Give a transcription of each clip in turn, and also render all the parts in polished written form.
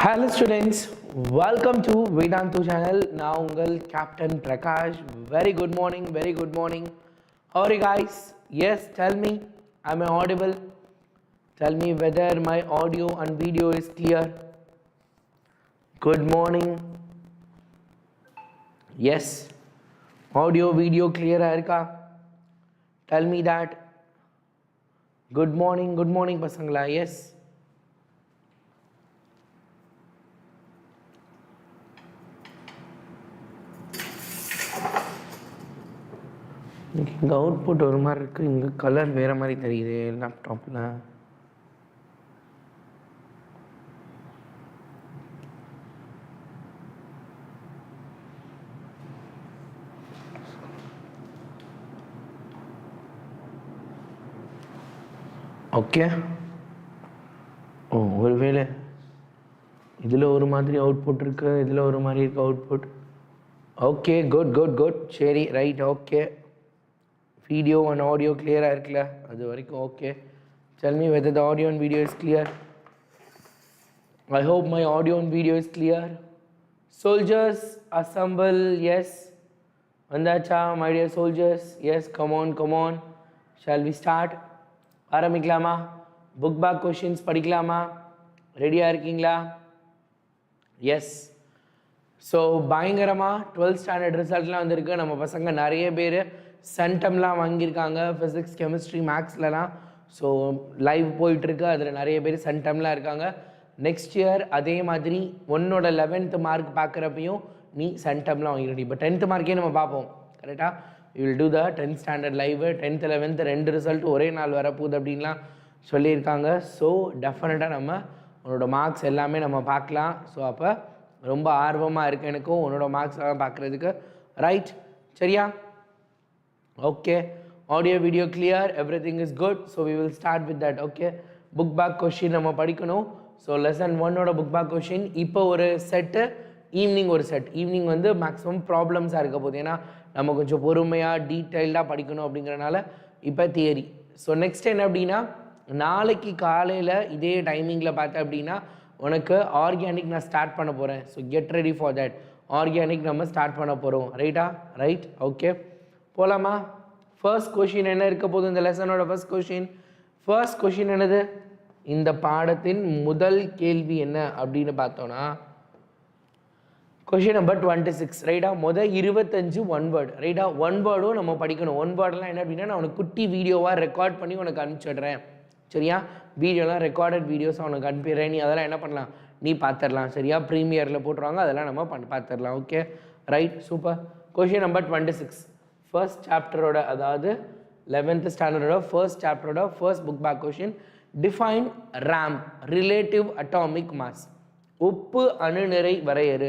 Hello students, welcome to Vedantu channel. Now ungal Captain Prakash. Very good morning, very good morning. How are you guys? Yes, tell me, am I audible? Tell me whether my audio and video is clear. Good morning. Yes, audio video clear irka? Tell me that. Good morning pasangla. Yes. இங்கே output ஒரு மாதிரி இருக்குது, இங்கே colour வேறு மாதிரி தெரியுது லேப்டாப்பில். Okay. ஒருவேளை இதில் ஒரு மாதிரி அவுட்புட் இருக்குது, இதில் ஒரு மாதிரி இருக்குது output. Okay, good good good. சரி, right. Okay, video and audio clear irukla adu varaikum. Okay, tell me whether the audio and video is clear. I hope my audio and video is clear. Soldiers assemble. Yes, vandacha my dear soldiers. Yes, come on, shall we start? ஆரம்பிக்கலாமா? book back questions படிக்கலாமா? ரெடியா இருக்கீங்களா? S. So பயங்கரமாக 12th standard ரிசல்ட்லாம் வந்திருக்கு. நம்ம பசங்க நிறைய பேர் சென்டம்லாம் வாங்கியிருக்காங்க, ஃபிசிக்ஸ் கெமிஸ்ட்ரி மேக்ஸ்லலாம். ஸோ லைவ் போயிட்டுருக்கு, அதில் நிறைய பேர் சென்டம்லாம் இருக்காங்க. நெக்ஸ்ட் இயர் அதே மாதிரி உன்னோட 11th மார்க் பார்க்குறப்பையும் நீ சென்டம்லாம் வாங்கிடணும். இப்போ 10th மார்க்கே நம்ம பார்ப்போம், கரெக்டாக? You will do the 10th standard live. 10th 11th ரெண்டு ரிசல்ட் ஒரே நாள் வரப்போகுது அப்படின்லாம் சொல்லியிருக்காங்க. ஸோ டெஃபினட்டாக நம்ம உன்னோட மார்க்ஸ் எல்லாமே நம்ம பார்க்கலாம். ஸோ அப்போ ரொம்ப ஆர்வமாக இருக்குது எனக்கும் உன்னோட மார்க்ஸ் எல்லாம் பார்க்குறதுக்கு. ரைட், சரியா? Okay, audio video clear, everything is good. So we will start with that. Okay, book back question நம்ம படிக்கணும். ஸோ lesson 1 ஓட book back question. இப்போ ஒரு செட்டு, ஈவினிங் ஒரு செட். ஈவினிங் வந்து மேக்ஸிமம் ப்ராப்ளம்ஸாக இருக்க போகுது, ஏன்னா நம்ம கொஞ்சம் பொறுமையாக டீட்டெயில்டாக படிக்கணும் அப்படிங்கிறனால இப்போ தியரி. ஸோ நெக்ஸ்ட் என்ன அப்படின்னா, நாளைக்கு காலையில் இதே டைமிங்கில் பார்த்தேன் அப்படின்னா உனக்கு ஆர்கானிக் நான் ஸ்டார்ட் பண்ண போகிறேன். So get ready for that. Organic நம்ம ஸ்டார்ட் பண்ண போகிறோம். ரைட்டா? ரைட். ஓகே, போகலாமா? ஃபர்ஸ்ட் கொஷின் என்ன இருக்க போகுது இந்த லெசனோட? ஃபர்ஸ்ட் கொஷின் என்னது? இந்த பாடத்தின் முதல் கேள்வி என்ன அப்படின்னு பார்த்தோன்னா கொஷின் நம்பர் 26. ரைட்டா? 25 ஒன் வேர்டு. ரைட்டா? ஒன் வேர்டும் நம்ம படிக்கணும். ஒன் வேர்டெலாம் என்ன அப்படின்னா நான் உனக்கு குட்டி வீடியோவாக ரெக்கார்ட் பண்ணி உனக்கு அனுப்பிச்சிடுறேன், சரியா? வீடியோலாம் ரெக்கார்டட் வீடியோஸ் உனக்கு அனுப்பிடுறேன். நீ அதெல்லாம் என்ன பண்ணலாம், நீ பார்த்துடலாம், சரியா? ப்ரீமியரில் போட்டுருவாங்க, அதெல்லாம் நம்ம பார்த்துடலாம். Okay, right, super. Question number 26, first சாப்டரோட, அதாவது 11th ஸ்டாண்டர்டோட ஃபர்ஸ்ட் சாப்டரோட first book back question. Define RAM, relative atomic mass. ஒப்பு அணுநிறை வரையறு.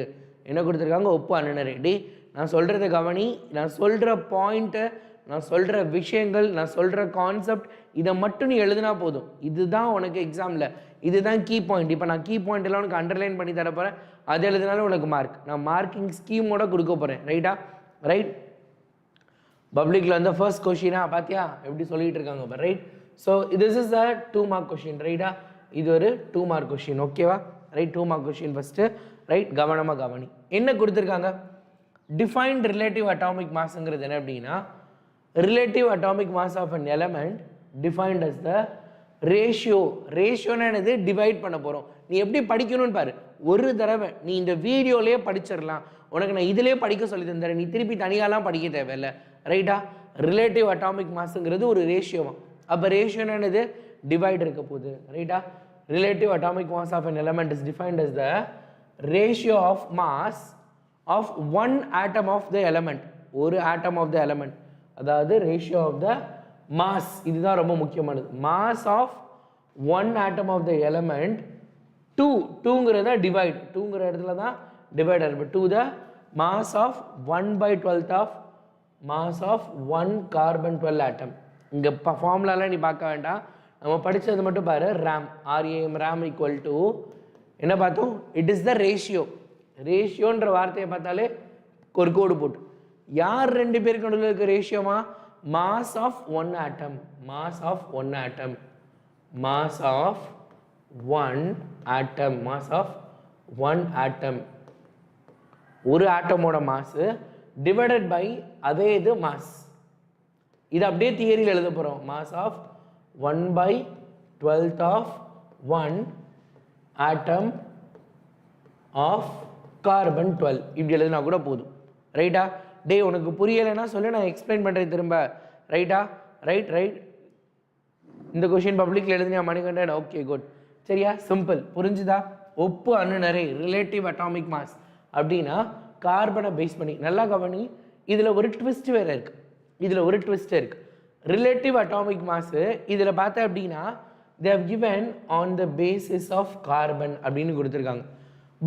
என்ன கொடுத்துருக்காங்க? ஒப்பு அணுநிறை. டி, நான் சொல்கிறத கவனி. நான் சொல்கிற பாயிண்ட்டை, நான் சொல்கிற விஷயங்கள், நான் சொல்கிற கான்செப்ட், இதை மட்டும் நீ எழுதுனா போதும். இதுதான் உனக்கு எக்ஸாமில், இதுதான் கீ பாயிண்ட். இப்போ நான் கீ பாயிண்ட் எல்லாம் உனக்கு அண்டர்லைன் பண்ணி தர போகிறேன், அது எழுதினாலும் உனக்கு மார்க். நான் மார்க்கிங் ஸ்கீமோட கொடுக்க போகிறேன். ரைட்டா? ரைட். பப்ளிக்கில் வந்து ஃபர்ஸ்ட் கொஷினா பார்த்தியா எப்படி சொல்லிட்டு இருக்காங்க, right? So this is a 2 mark question. ரைட்டா? இது ஒரு 2 மார்க் கொஷின். ஓகேவா? Right, 2 mark question first. Right, கவனமாக கவனி. என்ன கொடுத்துருக்காங்க? டிஃபைன்ட் ரிலேட்டிவ் அட்டாமிக் மாஸ்ங்கிறது என்ன அப்படின்னா, relative atomic mass of an element defined as the ratio. ரேஷியோன்னு என்னது? டிவைட் பண்ண போகிறோம். நீ எப்படி படிக்கணும்னு பாரு. ஒரு தடவை நீ இந்த வீடியோலேயே படிச்சிடலாம். உனக்கு நான் இதிலே படிக்க சொல்லி தந்துடுறேன், நீ திருப்பி தனியாலாம் படிக்க தேவையில்லை. ரைட்டா? ரிலேட்டிவ் அட்டாமிக் மாஸுங்கிறது ஒரு ரேஷியோவா. அப்போ ரேஷியோன்னு என்னது? டிவைட் இருக்க போகுது. ரைட்டா? Relative atomic mass of an element is defined as the ratio of mass of one atom of the element. ஒரு ஆட்டம் ஆஃப் த எலமெண்ட், அதாவது ரேஷியோ ஆஃப் த மாஸ். இதுதான் ரொம்ப முக்கியமானது. Mass of one atom of the element. டூங்கிறத divide, டூங்கிற இடத்துல தான் divide ஆகும். To the mass of 1/12 of mass of 1 carbon 12 atom. இங்கே ஃபார்முலாலாம் நீ பார்க்க வேண்டாம், நம்ம படித்தது மட்டும் பாரு. RAM, RAM ஈக்குவல் டு என்ன பார்த்தோம்? It is the ratio. ரேஷியோன்ற வார்த்தையை பார்த்தாலே ஒரு கோடு போட்டு, யார் ரெண்டு பேருக்கு நடுவில் இருக்க ரேஷியோமா? mass of one atom, mass of one atom, mass of one atom, mass of 1 atom. ஒரு ஆட்டமோட மாஸ் டிவைடட் பை அதே இது மாஸ். இது அப்படியே தியரியில் எழுத போகிறோம். Mass of 1/12 of 1 atom of carbon 12 இப்படி எழுதுனா கூட போதும். ரைட்டா? டே உனக்கு புரியலைன்னா சொல்லு, நான் எக்ஸ்பிளைன் பண்ணுறேன் திரும்ப. ரைட்டா? ரைட். இந்த கொஷின் பப்ளிக்கில் எழுதுனியா மணிகண்டன்? Okay good. சரியா? சிம்பிள். புரிஞ்சுதா? ஒப்பு அணு நிறை ரிலேட்டிவ் அட்டாமிக் மாஸ் அப்படின்னா கார்பனை பேஸ் பண்ணி. நல்லா கவனி, இதில் ஒரு ட்விஸ்ட் வேறு இருக்குது. ரிலேட்டிவ் அட்டாமிக் மாஸு இதில் பார்த்தா அப்படின்னா they have given on the basis of carbon அப்படின்னு கொடுத்துருக்காங்க.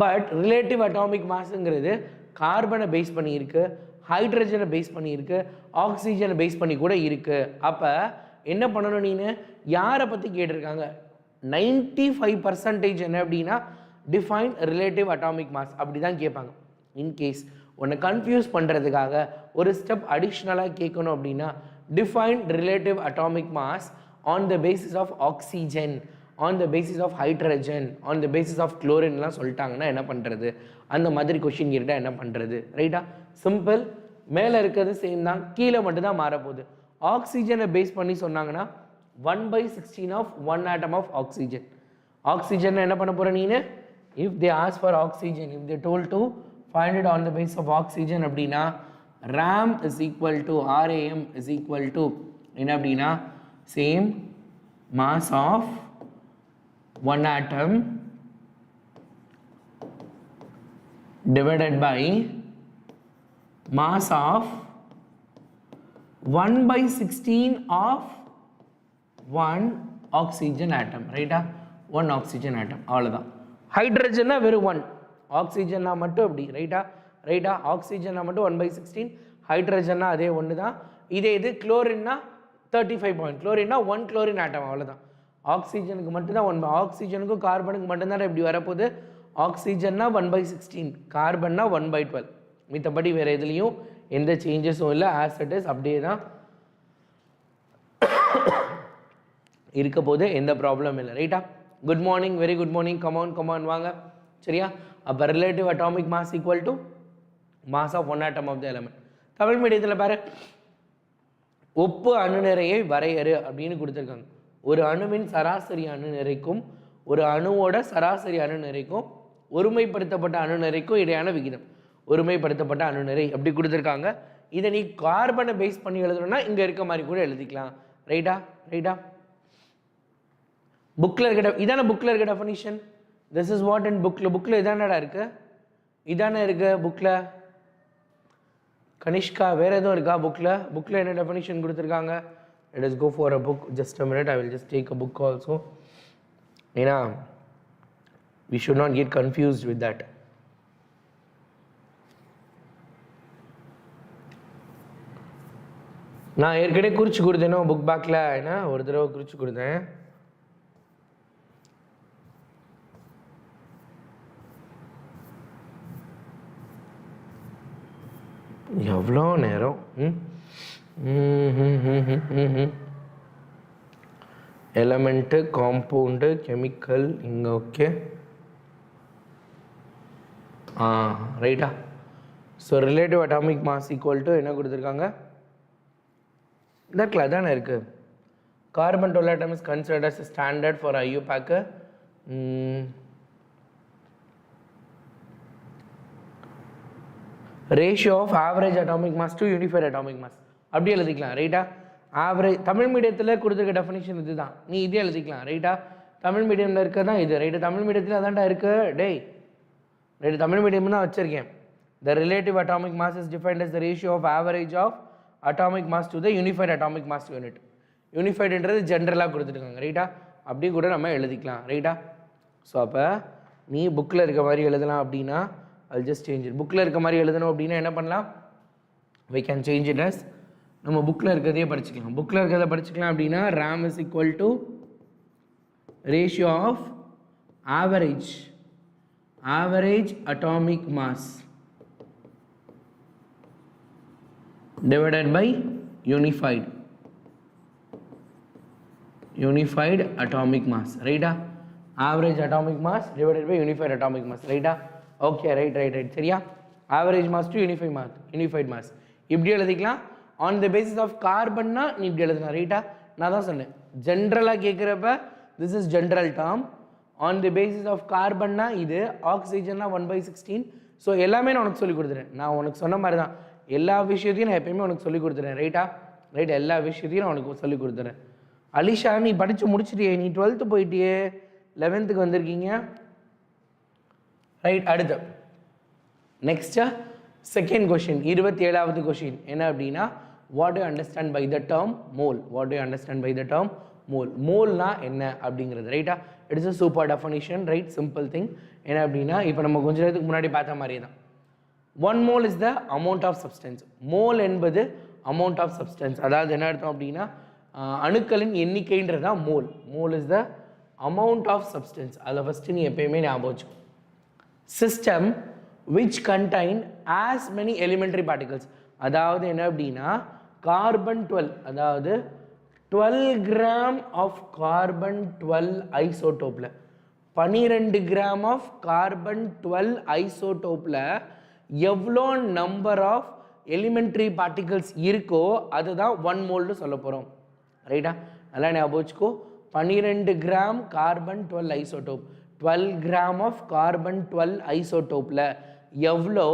பட் ரிலேட்டிவ் அட்டாமிக் மாஸுங்கிறது கார்பனை பேஸ் பண்ணி இருக்கு, ஹைட்ரஜனை பேஸ் பண்ணி இருக்கு, ஆக்சிஜனை பேஸ் பண்ணி கூட இருக்கு. அப்போ என்ன பண்ணணும், நீனு யாரை பற்றி கேட்டிருக்காங்க? 95% என்ன அப்படின்னா டிஃபைன் ரிலேட்டிவ் அட்டாமிக் மாஸ் அப்படி தான் கேட்பாங்க. இன்கேஸ் உன்னை கன்ஃபியூஸ் பண்ணுறதுக்காக ஒரு ஸ்டெப் அடிஷ்னலாக கேட்கணும் அப்படின்னா define relative atomic mass on the basis of oxygen, on the basis of hydrogen, on the basis of chlorine லாம் சொல்லிட்டாங்கன்னா என்ன பண்ணுறது? அந்த மாதிரி கொஷின் கேட்டால் என்ன பண்ணுறது? ரைட்டா? சிம்பிள். மேலே இருக்கிறது சேம் தான், கீழே மட்டும்தான் மாறப்போகுது. ஆக்சிஜனை பேஸ் பண்ணி சொன்னாங்கன்னா 1/16 of 1 atom of oxygen. Oxygen என்ன பண்ண போகிற நீனு? If they ask for oxygen, if they told to find it on the base of oxygen அப்படின்னா RAM is equal to RAM is equal to என்ன அப்படின்னா same mass of 1 atom divided by mass of 1/16 of 1 oxygen atom. ரைட்டா? 1 oxygen atom. அவ்வளோதான். ஹைட்ரஜன்னா வெறும் 1, ஆக்சிஜன்னா மட்டும் அப்படி. ரைட்டா? ஆக்சிஜன்னா மட்டும் 1/16, ஹைட்ரஜன்னா அதே ஒன்று தான். இது குளோரின்னா 35 பாயிண்ட். குளோரின்னா 1 குளோரின் ஆட்டம். அவ்வளோதான். ஆக்சிஜனுக்கு மட்டும்தான் 1, ஆக்சிஜனுக்கும் கார்பனுக்கு மட்டும்தான் இப்படி வரப்போகுது. ஆக்சிஜன்னா 1/16, கார்பன்னா 1/12. மித்தபடி வேறு எதுலேயும் எந்த சேஞ்சஸும் இல்லை. ஆஸ் இட் இஸ் அப்படியே தான் இருக்க போது, எந்த ப்ராப்ளம் இல்லை. ரைட்டா? Good morning, very good morning. Come on வாங்க. சரியா? அப்போ relative atomic mass equal to mass of 1 atom of the element. Tamil மீடியத்தில் பாரு, ஒப்பு அணு நிறையை வரையறு அப்படின்னு கொடுத்துருக்காங்க. ஒரு அணுவின் சராசரி அணு நிறைக்கும் ஒரு அணுவோட சராசரி அணு நிறைக்கும் ஒருமைப்படுத்தப்பட்ட அணு நிறைக்கும் இடையான விகிதம். ஒருமைப்படுத்தப்பட்ட அணு நிறை அப்படி கொடுத்துருக்காங்க. இதை நீ கார்பனை பேஸ் பண்ணி எழுதணும்னா இங்கே இருக்க மாதிரி கூட எழுதிக்கலாம். ரைட்டா? புக்கில் இருக்க இதான புக்கில் இருக்க டெஃபினிஷன். திஸ் இஸ் வாட் இன் புக்கில் இதானடா இருக்கு. புக்கில். கனிஷ்கா, வேறு எதுவும் இருக்கா புக்கில் என்ன டெஃபினிஷன் கொடுத்துருக்காங்க? let us go for a book. just a minute, I will just take a book also. ஏன்னா we should not get confused with that. நான் ஏற்கனவே குறிச்சு கொடுத்தேனோ புக் பேக்கில், ஏன்னா ஒரு தடவை குறிச்சு கொடுத்தேன். எவ்வளோ நேரம் எலமெண்ட்டு, காம்பவுண்டு, கெமிக்கல் இங்கே. ஓகே, ரைட்டா? So relative atomic mass equal to என்ன கொடுத்துருக்காங்க? இந்த இடத்துல தானே இருக்குது. Carbon 12 atom is considered as a standard for IUPAC. Ratio of average atomic mass to unified atomic mass அப்படி எழுதிக்கலாம். ரைட்டா? ஆவரேஜ் தமிழ் மீடியத்தில் கொடுத்துருக்க டெஃபினிஷன் இது தான், நீ இதே எழுதிக்கலாம். ரைட்டா? தமிழ் மீடியமில் இருக்க தான் இது. ரைட்டு? தமிழ் மீடியத்தில் அதான்டா இருக்கு. ரைட்டு? தமிழ் மீடியம் தான் வச்சுருக்கேன். த relative atomic mass is defined as the ratio of average of atomic mass to the unified atomic mass unit. யூனிஃபைடுன்றது ஜென்ரலாக கொடுத்துருக்காங்க. ரைட்டா? அப்படி கூட நம்ம எழுதிக்கலாம். ரைட்டா? ஸோ அப்போ நீ புக்கில் இருக்க மாதிரி எழுதலாம் அப்படின்னா I'll just change it. புக்கில் இருக்க மாதிரி எழுதணும் அப்படின்னா என்ன பண்ணலாம்? we can change it as நம்ம புக்கில் இருக்கிறதையே படிச்சுக்கலாம். புக்கில் இருக்கிறத படிச்சுக்கலாம் அப்படின்னா RAM is equal to ratio of average atomic mass divided by unified atomic mass. ரைட்டா? Average atomic mass divided by unified atomic mass. ரைட்டா? Okay, right. சரியா? Average mass to unified mass இப்படி எழுதிக்கலாம். ஆன் த பேசிஸ் ஆஃப் கார்பன்னா நீ இப்படி எழுதலாம். ரைட்டா? நான் தான் சொன்னேன், ஜென்ரலாக கேட்குறப்ப this is general term. On the basis of கார்பன்னா இது, ஆக்சிஜன்னா 1/16. ஸோ எல்லாமே நான் உனக்கு சொல்லிக் கொடுத்துறேன். நான் உனக்கு சொன்ன மாதிரி தான் எல்லா விஷயத்தையும் நான் எப்பயுமே உனக்கு சொல்லிக் கொடுத்துறேன். ரைட்டா? ரைட், எல்லா விஷயத்தையும் நான் உனக்கு சொல்லிக் கொடுத்துறேன். அலிஷா, நீ படித்து முடிச்சிட்டியே, நீ 12th போயிட்டியே, 11th வந்திருக்கீங்க. ரைட், அடுத்து நெக்ஸ்ட்டு செகண்ட் கொஷின், 27வது கொஷின் என்ன அப்படின்னா, what do understand by the term mole? What do understand by the term mole? மோல்னா என்ன அப்படிங்கிறது. ரைட்டா? It's a super definition. Right, simple thing. என்ன அப்படின்னா, இப்போ நம்ம கொஞ்ச நேரத்துக்கு முன்னாடி பார்த்த மாதிரியே தான், 1 mole is the amount of substance. Mole என்பது அமௌண்ட் ஆஃப் சப்ஸ்டன்ஸ். அதாவது என்ன அர்த்தம் அப்படின்னா, அணுக்களின் எண்ணிக்கைன்றது தான் mole. Mole is the amount of substance. அதில் ஃபஸ்ட்டு நீ எப்பயுமே ஞாபகம் வச்சுக்கோ. System which contain as many elementary particles. அதாவது என்ன அப்படின்னா, கார்பன் 12, அதாவது 12 கிராம் ஆஃப் கார்பன் 12 ஐசோடோப்பில், 12 கிராம் ஆஃப் கார்பன் 12 ஐசோடோப்பில் எவ்வளோ நம்பர் ஆஃப் எலிமெண்ட்ரி பார்ட்டிகல்ஸ் இருக்கோ அதுதான் 1 மோல்னு சொல்ல போகிறோம். ரைட்டா? நல்லா ஞாபகம் வச்சுக்கோ. 12 gram carbon 12 isotope, 12 gram of carbon 12 ஐசோடோப்பில் எவ்வளோ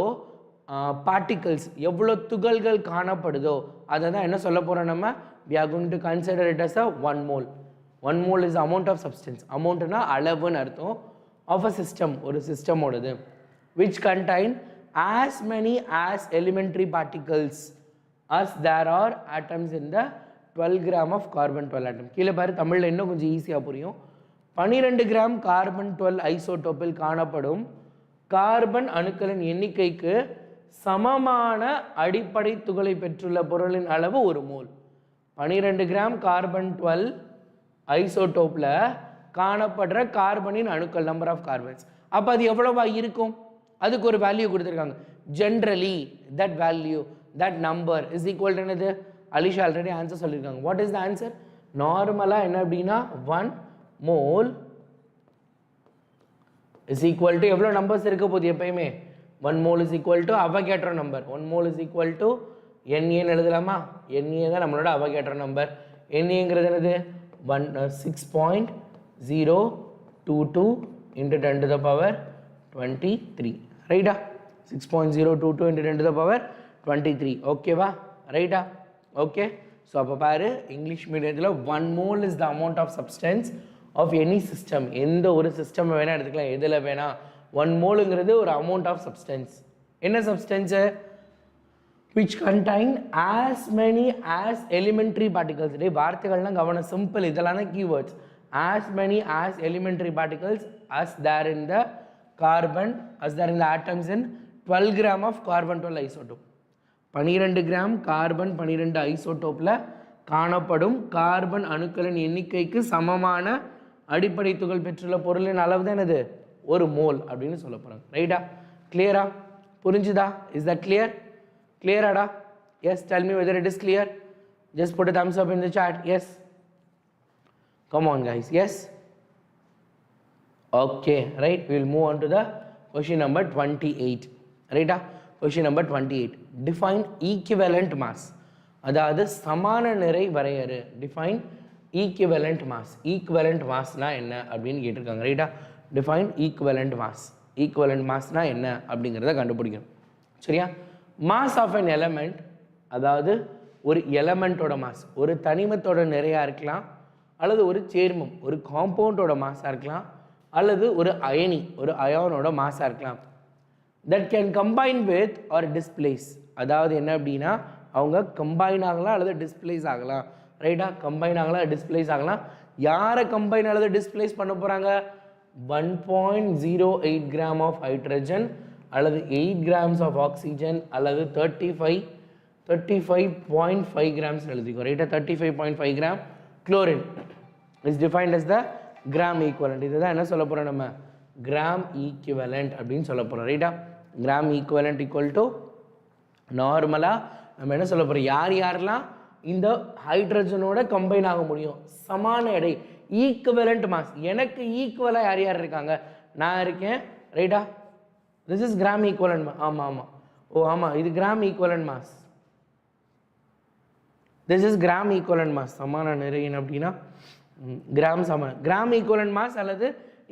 பார்ட்டிகல்ஸ், எவ்வளோ துகள்கள் காணப்படுதோ அதை தான் என்ன சொல்ல போகிறோம் நம்ம, we are going to consider it as a 1 mole. 1 mole is the amount of substance. அமௌண்ட்னா அளவுன்னு அர்த்தம். ஆஃப் அ சிஸ்டம், ஒரு சிஸ்டமோடது. which contain as many as elementary particles as there are atoms in the 12 gram of carbon 12 atom. கீழே பாரு, தமிழில் இன்னும் கொஞ்சம் ஈஸியாக புரியும். 12 கிராம் கார்பன் 12 ஐசோடோப்பில் காணப்படும் கார்பன் அணுக்களின் எண்ணிக்கைக்கு சமமான அடிப்படை துகளை பெற்றுள்ள பொருளின் அளவு 1 மோல். 12 கிராம் கார்பன் 12 ஐசோடோப்பில் காணப்படுற கார்பனின் அணுக்கள், நம்பர் ஆஃப் கார்பன்ஸ். அப்போ அது எவ்வளவா இருக்கும்? அதுக்கு ஒரு வேல்யூ கொடுத்துருக்காங்க. Generally that value, that number is equal to என்னது? அலிஷா ஆல்ரெடி ஆன்சர் சொல்லியிருக்காங்க. What is the answer? நார்மலாக என்ன அப்படின்னா, 1 மோல் is equal to எவ்வளோ நம்பர்ஸ் இருக்க போகுது எப்பயுமே? 1 mole is equal to Avogadro number. 1 mole is equal to Naன்னு எழுதலாமா? Na தான் நம்மளோட அவகேட்ரோ நம்பர். Naங்கிறது என்னது? 6.022 into 10 to the power 23. ரைட்டா? 6.022 into 10 to the power 23. ஓகேவா? ரைட்டா? ஓகே. ஸோ அப்போ பாரு, இங்கிலீஷ் மீடியத்தில் 1 mole is the amount of substance of any system. எந்த ஒரு சிஸ்டம் வேணால் எடுத்துக்கலாம், எதில் வேணால். 1 மோலுங்கிறது ஒரு அமௌண்ட் ஆஃப் சப்ஸ்டன்ஸ். என்ன substance? which contain as many as elementary particles. இதே வார்த்தைகள்லாம் கவனம், சிம்பிள், இதெல்லாம் தான் keywords. as many as elementary particles as there in the carbon, as there in the atoms in 12 gram of carbon 12 isotope. 12 gram carbon 12 ஐசோடோப்பில் காணப்படும் carbon அணுக்களின் எண்ணிக்கைக்கு சமமான அடிப்படை துகள் பெற்றுள்ள பொருளின் அளவு தான் என்னது? 1 மோல் அப்படின்னு சொல்ல போகிறாங்க. ரைட்டா? கிளியரா? புரிஞ்சுதா? Is that clear? கிளியராடா? Yes, tell me whether it is clear. Just put a thumbs up in the chat. Yes, come on guys. Yes, okay, right. We will move on to the question number 28. ரைட்டா? question number 28. define equivalent mass. அதாவது சமான நிறை வரையறு. define equivalent mass. equivalent massனா என்ன அப்படின்னு கேட்டிருக்காங்க. ரைட்டா? define equivalent mass. equivalent massனா என்ன அப்படிங்கிறத கண்டுபிடிக்கணும். சரியா? mass of an element, அதாவது ஒரு எலமெண்ட்டோட மாஸ், ஒரு தனிமத்தோட நிறையா இருக்கலாம், அல்லது ஒரு சேர்மம், ஒரு காம்பவுண்டோட மாஸாக இருக்கலாம், அல்லது ஒரு அயனி, ஒரு அயானோட மாஸாக இருக்கலாம். That can combine with or displace. அதாவது என்ன அப்படின்னா, அவங்க கம்பைன் ஆகலாம் அல்லது டிஸ்பிளேஸ் ஆகலாம். ரைட்டா? கம்பைன் ஆகலாம், டிஸ்பிளேஸ் ஆகலாம். யாரை கம்பைன் அல்லது டிஸ்பிளேஸ் பண்ண போகிறாங்க? 1.08 கிராம் ஆஃப் ஹைட்ரஜன் அல்லது 8 கிராம்ஸ் ஆஃப் ஆக்சிஜன் அல்லது 35.5 கிராம்ஸ் எழுதிக்கோ. ரைட்டா? 35.5 gram chlorine is defined as the gram equivalent. இதுதான் என்ன சொல்ல போகிறோம் நம்ம? கிராம் ஈக்குவலண்ட் அப்படின்னு சொல்ல போகிறோம். ரைட்டா? கிராம் ஈக்குவலண்ட் ஈக்குவல் டு நார்மலாக நம்ம என்ன சொல்ல போகிறோம்? யார் யாரெல்லாம் இந்த ஹைட்ரஜனோட கம்பைன் ஆக முடியும், சமான எடை, ஈக்குவலண்ட் மாஸ். எனக்கு ஈக்குவலாக யார் யார் இருக்காங்க? நான் இருக்கேன், ரைட்டா? This is gram equivalent mass. ஆமாம் ஆமாம், ஓ ஆமாம், இது gram equivalent mass. This is gram equivalent mass. சமான நிறையின் அப்படின்னா கிராம் சமான, கிராம் ஈக்குவலண்ட் மாஸ் அல்லது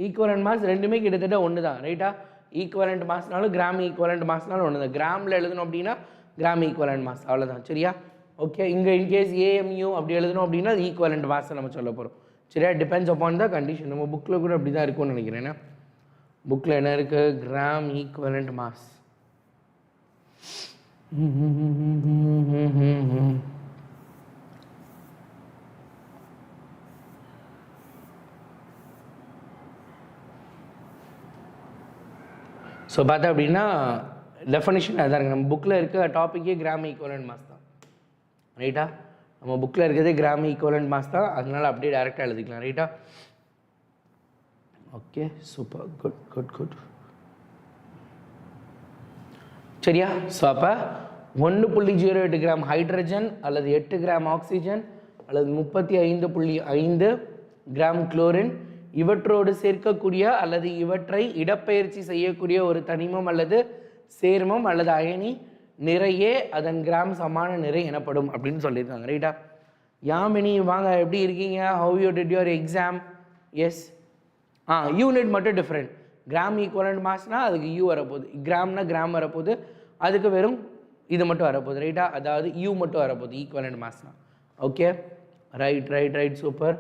ஈக்குவலண்ட் மாஸ் ரெண்டுமே கிட்டத்தட்ட ஒன்று தான், ரைட்டா? ஈக்குவலண்ட் மாஸ்னாலும் கிராம் ஈக்குவலண்ட் மாஸ்னாலும் ஒன்று தான். கிராமில் எழுதணும் அப்படின்னா கிராம் ஈக்குவலண்ட் மாஸ், அவ்வளோதான். சரியா? ஓகே. இங்கே இன்கேஸ் ஏஎம்யூ அப்படி எழுதணும் அப்படின்னா அது ஈக்குவலண்ட் மாஸை நம்ம சொல்ல போகிறோம். சரியா? Depends upon the condition. நம்ம புக்கில் கூட அப்படி தான் இருக்கும்னு நினைக்கிறேன். புக்கில் என்ன இருக்குது? Gram equivalent mass. ஸோ பார்த்தா அப்படின்னா டெஃபனிஷன் அதான் இருக்குது. நம்ம புக்கில் இருக்க டாப்பிக்கே கிராம் ஈக்குவலண்ட் மாஸ் தான், ரைட்டா? நம்ம புக்கில் இருக்கிறதே கிராம் ஈக்குவலண்ட் மாஸ் தான், அதனால் அப்படியே டேரெக்டாக எழுதிக்கலாம், ரைட்டா? Okay, super, good good good. சரியா? ஸோ அப்போ 1.08 கிராம் ஹைட்ரஜன் அல்லது 8 கிராம் ஆக்சிஜன் அல்லது 35.5 கிராம் குளோரின் இவற்றோடு சேர்க்கக்கூடிய அல்லது இவற்றை இடப்பெயர்ச்சி செய்யக்கூடிய ஒரு தனிமம் அல்லது சேர்மம் அல்லது அயனி நிறையே அதன் கிராம் சமான நிறை எனப்படும் அப்படின்னு சொல்லியிருக்காங்க, ரைட்டா? யாமினி வாங்க, எப்படி இருக்கீங்க? How you did your exam? Yes. Unit மட்டும் டிஃப்ரெண்ட். கிராம் ஈக்குவலண்ட் மாஸ்னா அதுக்கு யூ வரப்போகுது, கிராம்னா கிராம் வரப்போகுது, அதுக்கு வெறும் இது மட்டும் வரப்போகுது, ரைட்டா? அதாவது யூ மட்டும் வரப்போகுது ஈக்குவலண்ட் மாஸ்னா. Okay, right right right, super.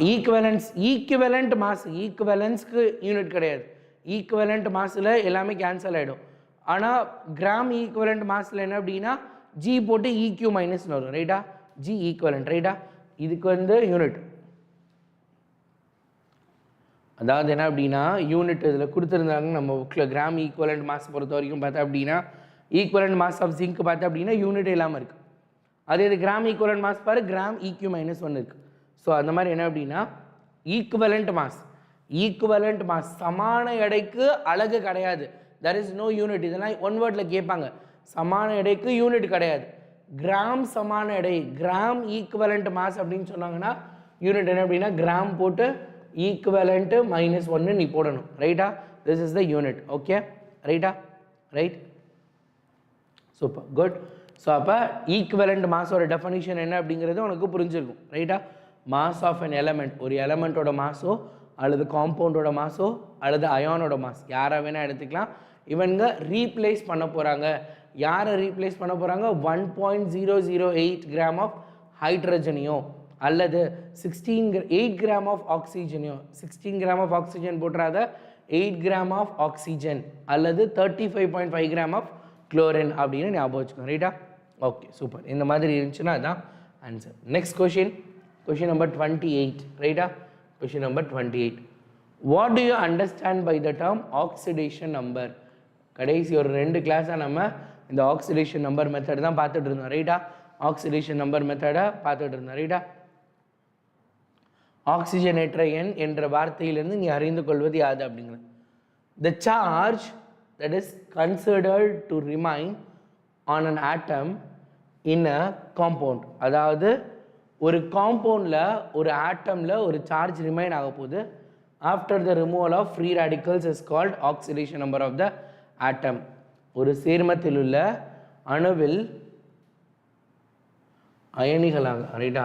Equivalent mass, ஈக்குவலன்ஸ்க்கு யூனிட் கிடையாது. ஈக்குவலண்ட் மாஸில் எல்லாமே கேன்சல் ஆகிடும். ஆனால் கிராம் ஈக்குவலண்ட் மாஸில் என்ன அப்படின்னா ஜி போட்டு இக்யூ மைனஸ்னு வரும், ரைட்டா? ஜி ஈக்குவலண்ட், ரைட்டா? இதுக்கு வந்து யூனிட், அதாவது என்ன அப்படின்னா யூனிட் இதில் கொடுத்துருந்தாங்க நம்ம புக்கில். கிராம் ஈக்குவலண்ட் மாஸ் பொறுத்த வரைக்கும் பார்த்தா அப்படின்னா ஈக்குவலண்ட் மாஸ் ஆஃப் ஜிங்க் பார்த்தா அப்படின்னா யூனிட் இல்லாமல் இருக்குது. அதே இது கிராம் ஈக்குவலண்ட் மாஸ் பாரு, கிராம் இக்யூ மைனஸ் 1 இருக்குது. ஸோ அந்த மாதிரி என்ன அப்படின்னா ஈக்குவலண்ட் மாஸ், ஈக்குவலண்ட் மாஸ் சமான எடைக்கு அலகு கிடையாது, there is no யூனிட். இதெல்லாம் ஒன் வேர்டில் கேட்பாங்க. சமான எடைக்கு யூனிட் கிடையாது. கிராம் சமான எடை, கிராம் ஈக்குவலண்ட் மாஸ் அப்படின்னு சொன்னாங்கன்னா யூனிட் என்ன அப்படின்னா கிராம் போட்டு ஈக்குவலண்ட் -1 நீ போடணும், ரைட்டா? This is the unit. Okay, ரைட்டா? Right, super, good. ஸோ அப்போ ஈக்குவலண்ட் மாஸோட டெஃபனிஷன் என்ன அப்படிங்கிறது உனக்கு புரிஞ்சிருக்கும், ரைட்டா? மாஸ் ஆஃப் அன் எலமெண்ட், ஒரு எலமெண்ட்டோட மாஸோ அல்லது காம்பவுண்டோட மாஸோ அல்லது அயானோட மாஸ் யாரை வேணால் எடுத்துக்கலாம். இவங்க ரீப்ளேஸ் பண்ண போகிறாங்க. யாரை ரீப்ளேஸ் பண்ண போகிறாங்க? 1.008 கிராம் ஆஃப் ஹைட்ரஜனையோ அல்லது 8 கிராம் ஆஃப் ஆக்சிஜனையோ, 16 கிராம் ஆஃப் ஆக்சிஜன் போட்டுறாத 8 கிராம் ஆஃப் ஆக்சிஜன் அல்லது 35.5 கிராம் ஆஃப் குளோரின் அப்படின்னு ஞாபகம் வச்சுக்கோங்க, ரைட்டா? Okay, super. இந்த மாதிரி இருந்துச்சுன்னா அதுதான் answer. Next question, question number 28, ரைட்டா? question number 28. what do you understand by the term oxidation number? கடைசி ஒரு 2 கிளாஸாக நம்ம இந்த ஆக்சிடேஷன் நம்பர் மெத்தட் தான் பார்த்துட்டு இருந்தோம், ரைட்டா? ஆக்சிடேஷன் நம்பர் மெத்தடை பார்த்துட்டு இருந்தோம், ரைட்டா? ஆக்சிஜனேற்ற எண் என்ற வார்த்தையிலிருந்து நீ அறிந்து கொள்வது யாது அப்படிங்கிறது. the charge that is considered to remain on an atom in a compound, அதாவது ஒரு காம்பவுண்டில் ஒரு ஆட்டமில் ஒரு சார்ஜ் ரிமைன் ஆக போகுது after the removal of free radicals is called oxidation number of the atom. ஒரு சேர்மத்தில் உள்ள அணுவில் அயனிகளாக, ரைட்டா?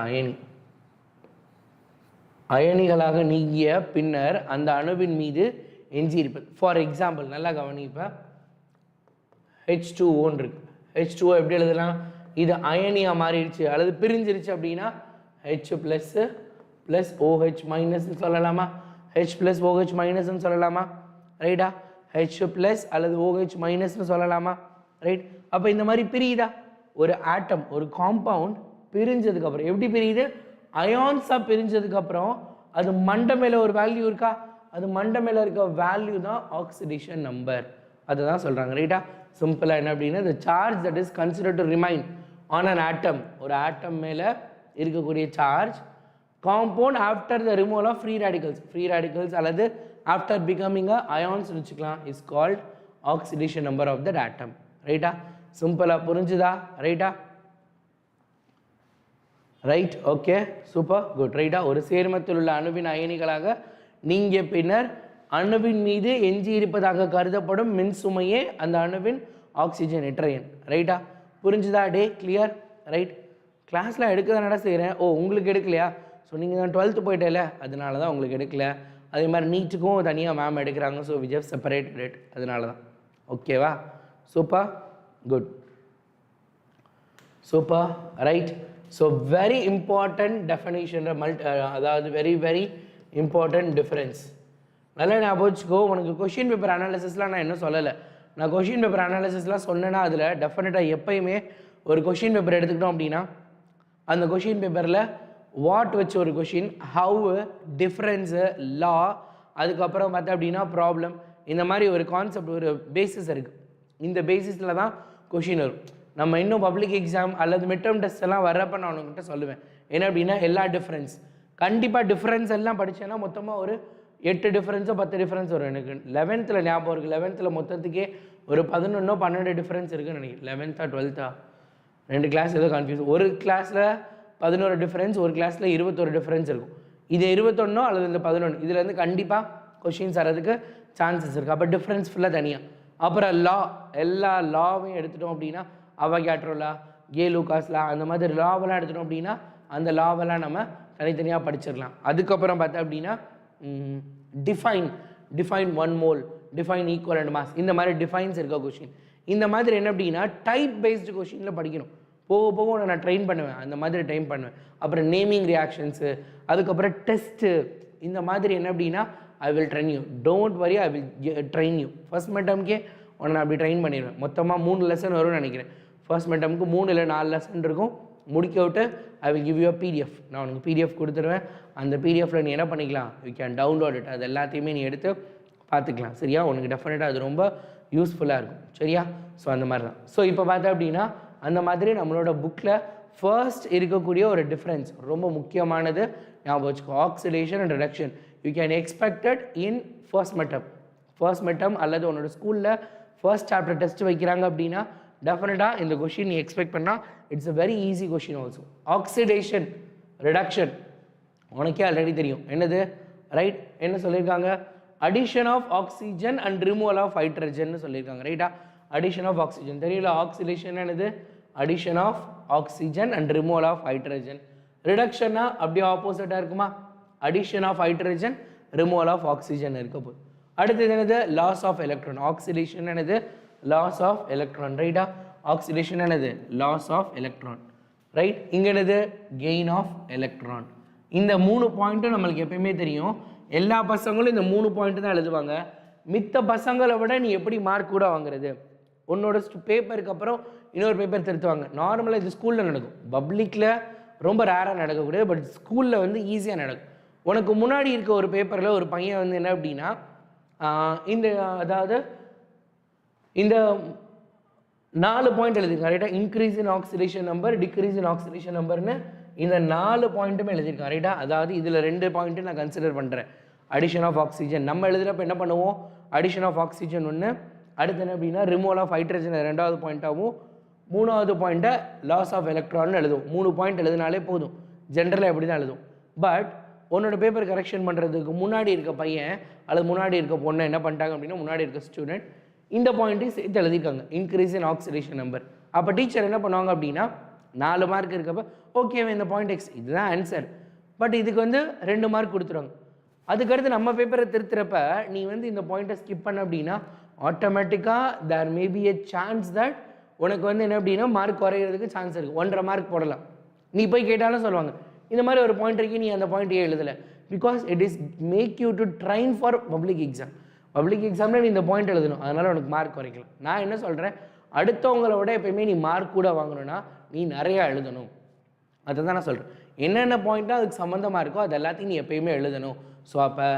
அயனிகளாக நீங்கிய பின்னர் அந்த அணுவின் மீது எஞ்சி இருப்பது. ஃபார் எக்ஸாம்பிள் நல்லா கவனிப்ப, H2O இருக்கு. H2O எப்படி எழுதலாம்? இது அயனியாக மாறிடுச்சு அல்லது பிரிஞ்சிருச்சு அப்படின்னா H + OH மைனஸ்ன்னு சொல்லலாமா? H + OH மைனஸ்ன்னு சொல்லலாமா? ரைட்டா? H + அல்லது OH மைனஸ்ன்னு சொல்லலாமா? ரைட்? அப்போ இந்த மாதிரி பிரியுதா ஒரு ஆட்டம், ஒரு காம்பவுண்ட் பிரிஞ்சதுக்கப்புறம் எப்படி பிரியுது? அயான்ஸாக பிரிஞ்சதுக்கப்புறம் அது மண்டை மேலே ஒரு வேல்யூ இருக்கா? அது மண்டை மேலே இருக்க வேல்யூ தான் ஆக்சிடேஷன் நம்பர். அதை தான் சொல்கிறாங்க, ரைட்டா? சிம்பிளாக என்ன அப்படின்னா the charge that is considered to remain on an atom, ஒரு ஆட்டம் மேலே இருக்கக்கூடிய charge compound after the removal of free radicals அல்லது ஆஃப்டர் பிகமிங் அ அயான்ஸ் வச்சுக்கலாம், is called oxidation number of that atom, ரைட்டா? சிம்பிளாக புரிஞ்சுதா, ரைட்டா? Right, okay, super, good. ரைட்டா, ஒரு சேர்மத்தில் உள்ள அணுவின் அயனிகளாக நீங்க பின்னர் அணுவின் மீது எஞ்சி இருப்பதாக கருதப்படும் மின் சுமையே அந்த அணுவின் ஆக்சிஜனேற்ற எண். ரைட்டா, புரிஞ்சுதா? டே கிளியர்? ரைட், கிளாஸில் எடுக்க தானடா செய்கிறேன். ஓ, உங்களுக்கு எடுக்கலையா? ஸோ நீங்கள் தான் 12th போயிட்டேல, அதனால தான் உங்களுக்கு எடுக்கல. அதே மாதிரி நீட்டுக்கும் தனியாக மேம் எடுக்கிறாங்க. So we just separated it, அதனால தான். ஓகேவா? Super, good, super. Right, so very important definition, அதாவது வெரி வெரி இம்பார்ட்டன்ட் டிஃப்ரென்ஸ். நல்லா ஞாபகம் வச்சுக்கோ. உனக்கு கொஷின் பேப்பர் அனாலிசிஸ்லாம் நான் என்ன சொல்லலை. நான் கொஷின் பேப்பர் அனாலிசிஸ்லாம் சொன்னேன்னா அதில் டெஃபினட்டாக எப்பயுமே ஒரு கொஷின் பேப்பர் எடுத்துக்கிட்டோம் அப்படின்னா அந்த கொஷின் பேப்பரில் வாட் வச்சு ஒரு கொஷின், ஹவு, டிஃப்ரென்ஸு, லா, அதுக்கப்புறம் பார்த்தா அப்படின்னா ப்ராப்ளம், இந்த மாதிரி ஒரு கான்செப்ட், ஒரு பேசிஸ் இருக்குது. இந்த பேசிஸில் தான் கொஷின் வரும். நம்ம இன்னும் பப்ளிக் எக்ஸாம் அல்லது மிட் டேர்ம் டெஸ்ட் எல்லாம் வர்றப்ப நான் உங்ககிட்ட சொல்லுவேன். என்ன அப்படின்னா எல்லா டிஃப்ரென்ஸ், கண்டிப்பாக டிஃப்ரென்ஸ் எல்லாம் படித்தேன்னா மொத்தமாக ஒரு 8 டிஃப்ரென்ஸோ 10 டிஃப்ரென்ஸ் வரும். எனக்கு 11th ஞாபகம் இருக்குது. 11th மொத்தத்துக்கே ஒரு 11 12 டிஃப்ரென்ஸ் இருக்குதுன்னு நினைக்கிறேன். 11th 12th 2 கிளாஸ் ஏதோ கன்ஃபியூஸ். ஒரு கிளாஸில் 11 டிஃப்ரென்ஸ், ஒரு கிளாஸில் 21 டிஃப்ரென்ஸ் இருக்கும். இது 21 அல்லது இந்த 11, இதுலேருந்து கண்டிப்பாக கொஷின்ஸ் வரதுக்கு சான்சஸ் இருக்குது. அப்போ டிஃப்ரென்ஸ் ஃபுல்லாக தனியாக. அப்புறம் லா, எல்லா லாவையும் எடுத்துட்டோம் அப்படின்னா அவகேட்ரோ லா, கே லூகாஸ் லா, அந்த மாதிரி லாவெல்லாம் எடுத்துட்டோம் அப்படின்னா அந்த லாவெல்லாம் நம்ம தனித்தனியாக படிச்சிடலாம். அதுக்கப்புறம் பார்த்தா அப்படின்னா define 1 mole, define equivalent mass, இந்த மாதிரி டிஃபைன்ஸ் இருக்க கொஷின். இந்த மாதிரி என்ன அப்படின்னா டைப் பேஸ்டு கொஷினில் படிக்கணும். போக போக நான் ட்ரெயின் பண்ணுவேன், அந்த மாதிரி ட்ரெயின் பண்ணுவேன். அப்புறம் நேமிங் ரியாக்ஷன்ஸு, அதுக்கப்புறம் டெஸ்ட்டு, இந்த மாதிரி என்ன அப்படின்னா I will train you, don't worry, I will train you. First மிட்டம்க்கே உன்னை நான் அப்படி ட்ரெயின் பண்ணிடுவேன். மொத்தமாக 3 லெசன் வரும்னு நினைக்கிறேன். ஃபர்ஸ்ட் மிட்டமுக்கு 3 இல்லை 4 லெசன் இருக்கும். முடிக்க விட்டு I will give you a PDF. நான் உனக்கு PDF கொடுத்துருவேன். அந்த PDFல நீ என்ன பண்ணிக்கலாம், யூ கேன் டவுன்லோட் இட். அது எல்லாத்தையுமே நீ எடுத்து பார்த்துக்கலாம். சரியா? உனக்கு டெஃபினட்டாக அது ரொம்ப யூஸ்ஃபுல்லாக இருக்கும். சரியா? ஸோ அந்த மாதிரி தான். ஸோ இப்போ பார்த்தா அப்படின்னா அந்த மாதிரி நம்மளோட புக்கில் ஃபர்ஸ்ட் இருக்கக்கூடிய ஒரு டிஃப்ரென்ஸ் ரொம்ப முக்கியமானது ஞாபகம் வச்சுக்கோ. Oxidation and reduction you can expected in first midterm அல்லது உன்னோட ஸ்கூலில் ஃபர்ஸ்ட் சாப்டர் டெஸ்ட் வைக்கிறாங்க அப்படின்னா டெஃபினட்டாக இந்த கொஷின் நீ எக்ஸ்பெக்ட் பண்ணால் it's a very easy question also. Oxidation reduction உனக்கே ஆல்ரெடி தெரியும் என்னது, ரைட்? என்ன சொல்லியிருக்காங்க? Addition of oxygen and removal of hydrogen சொல்லியிருக்காங்க. ரைட்டா? அடிஷன் ஆஃப் ஆக்சிஜன் தெரியல. ஆக்சிடேஷன் என்னது? Addition of oxygen and removal of hydrogen. ரிடக்ஷன்னா அப்படியே ஆப்போசிட்டாக இருக்குமா? Addition of hydrogen, removal of oxygen இருக்க போகுது. அடுத்தது என்னது? Loss of electron. ஆக்சிடேஷன் என்னது? Loss of electron. ரைட்டா? ஆக்சிடேஷன் என்னது? Loss of electron. ரைட்? இங்கே என்னது? Gain of electron. இந்த 3 பாயிண்ட்டும் நம்மளுக்கு எப்பயுமே தெரியும். எல்லா பசங்களும் இந்த 3 பாயிண்ட் தான் எழுதுவாங்க. மித்த பசங்களை விட நீ எப்படி மார்க் கூட வாங்குறது? உன்னோட பேப்பருக்கு அப்புறம் இன்னொரு பேப்பர் திருத்துவாங்க. நார்மலாக இது ஸ்கூலில் நடக்கும், பப்ளிக்கில் ரொம்ப ரேராக நடக்கக்கூடாது. பட் ஸ்கூலில் வந்து ஈஸியாக நடக்கும். உனக்கு முன்னாடி இருக்க ஒரு பேப்பரில் ஒரு பையன் வந்து என்ன அப்படின்னா அதாவது இந்த 4 பாயிண்ட் எழுதியிருக்கான். ரைட்டா? Increase in oxidation number, decrease in oxidation நம்பர்னு இந்த 4 பாயிண்ட்டுமே எழுதியிருக்கான். ரைட்டா? அதாவது இதில் 2 பாயிண்ட்டு நான் கன்சிடர் பண்ணுறேன். அடிஷன் ஆஃப் ஆக்சிஜன் நம்ம எழுதுகிறப்ப என்ன பண்ணுவோம்? அடிஷன் ஆஃப் ஆக்சிஜன் ஒன்று, அடுத்து என்ன அப்படின்னா ரிமூவல் ஆஃப் ஹைட்ரஜன் 2வது பாயிண்ட்டாகவும், 3வது பாயிண்ட்டை லாஸ் ஆஃப் எலக்ட்ரான்னு எழுதுவோம். 3 பாயிண்ட் எழுதினாலே போதும். ஜென்ரலாக எப்படி தான் எழுதும். பட் உன்னோட பேப்பர் கரெக்ஷன் பண்ணுறதுக்கு முன்னாடி இருக்க பையன் அல்லது முன்னாடி இருக்க பொண்ணை என்ன பண்ணிட்டாங்க அப்படின்னா முன்னாடி இருக்க ஸ்டூடெண்ட் இந்த பாயிண்ட்டையும் சேர்த்து எழுதியிருக்காங்க, இன்க்ரீஸ் இன் ஆக்சிடேஷன் நம்பர். அப்போ டீச்சர் என்ன பண்ணுவாங்க அப்படின்னா 4 மார்க் இருக்கப்போ ஓகேவா இந்த பாயிண்ட் எக்ஸ் இதுதான் ஆன்சர், பட் இதுக்கு வந்து 2 மார்க் கொடுத்துருவாங்க. அதுக்கடுத்து நம்ம பேப்பரை திருத்துறப்ப நீ வந்து இந்த பாயிண்ட்டை ஸ்கிப் பண்ண அப்படின்னா ஆட்டோமேட்டிக்காக there may be a chance that உனக்கு வந்து என்ன அப்படின்னா மார்க் குறையிறதுக்கு சான்ஸ் இருக்குது. 1.5 மார்க் போடலாம். நீ போய் கேட்டாலும் சொல்லுவாங்க இந்த மாதிரி ஒரு பாயிண்ட் இருக்கு, நீ அந்த பாயிண்ட் எழுதலை. Because it is make you to train for public exam. Public எக்ஸாமில் நீ இந்த பாயிண்ட் எழுதணும், அதனால் உனக்கு மார்க் குறைக்கலாம். நான் என்ன சொல்கிறேன், அடுத்தவங்கள விட எப்பயுமே நீ மார்க் கூட வாங்கணும்னா நீ நிறையா எழுதணும். அதை தான் நான் சொல்கிறேன். என்னென்ன பாயிண்ட்டாக அதுக்கு சம்மந்தமாக இருக்கோ அது எல்லாத்தையும் நீ எப்பயுமே எழுதணும். ஸோ அப்போ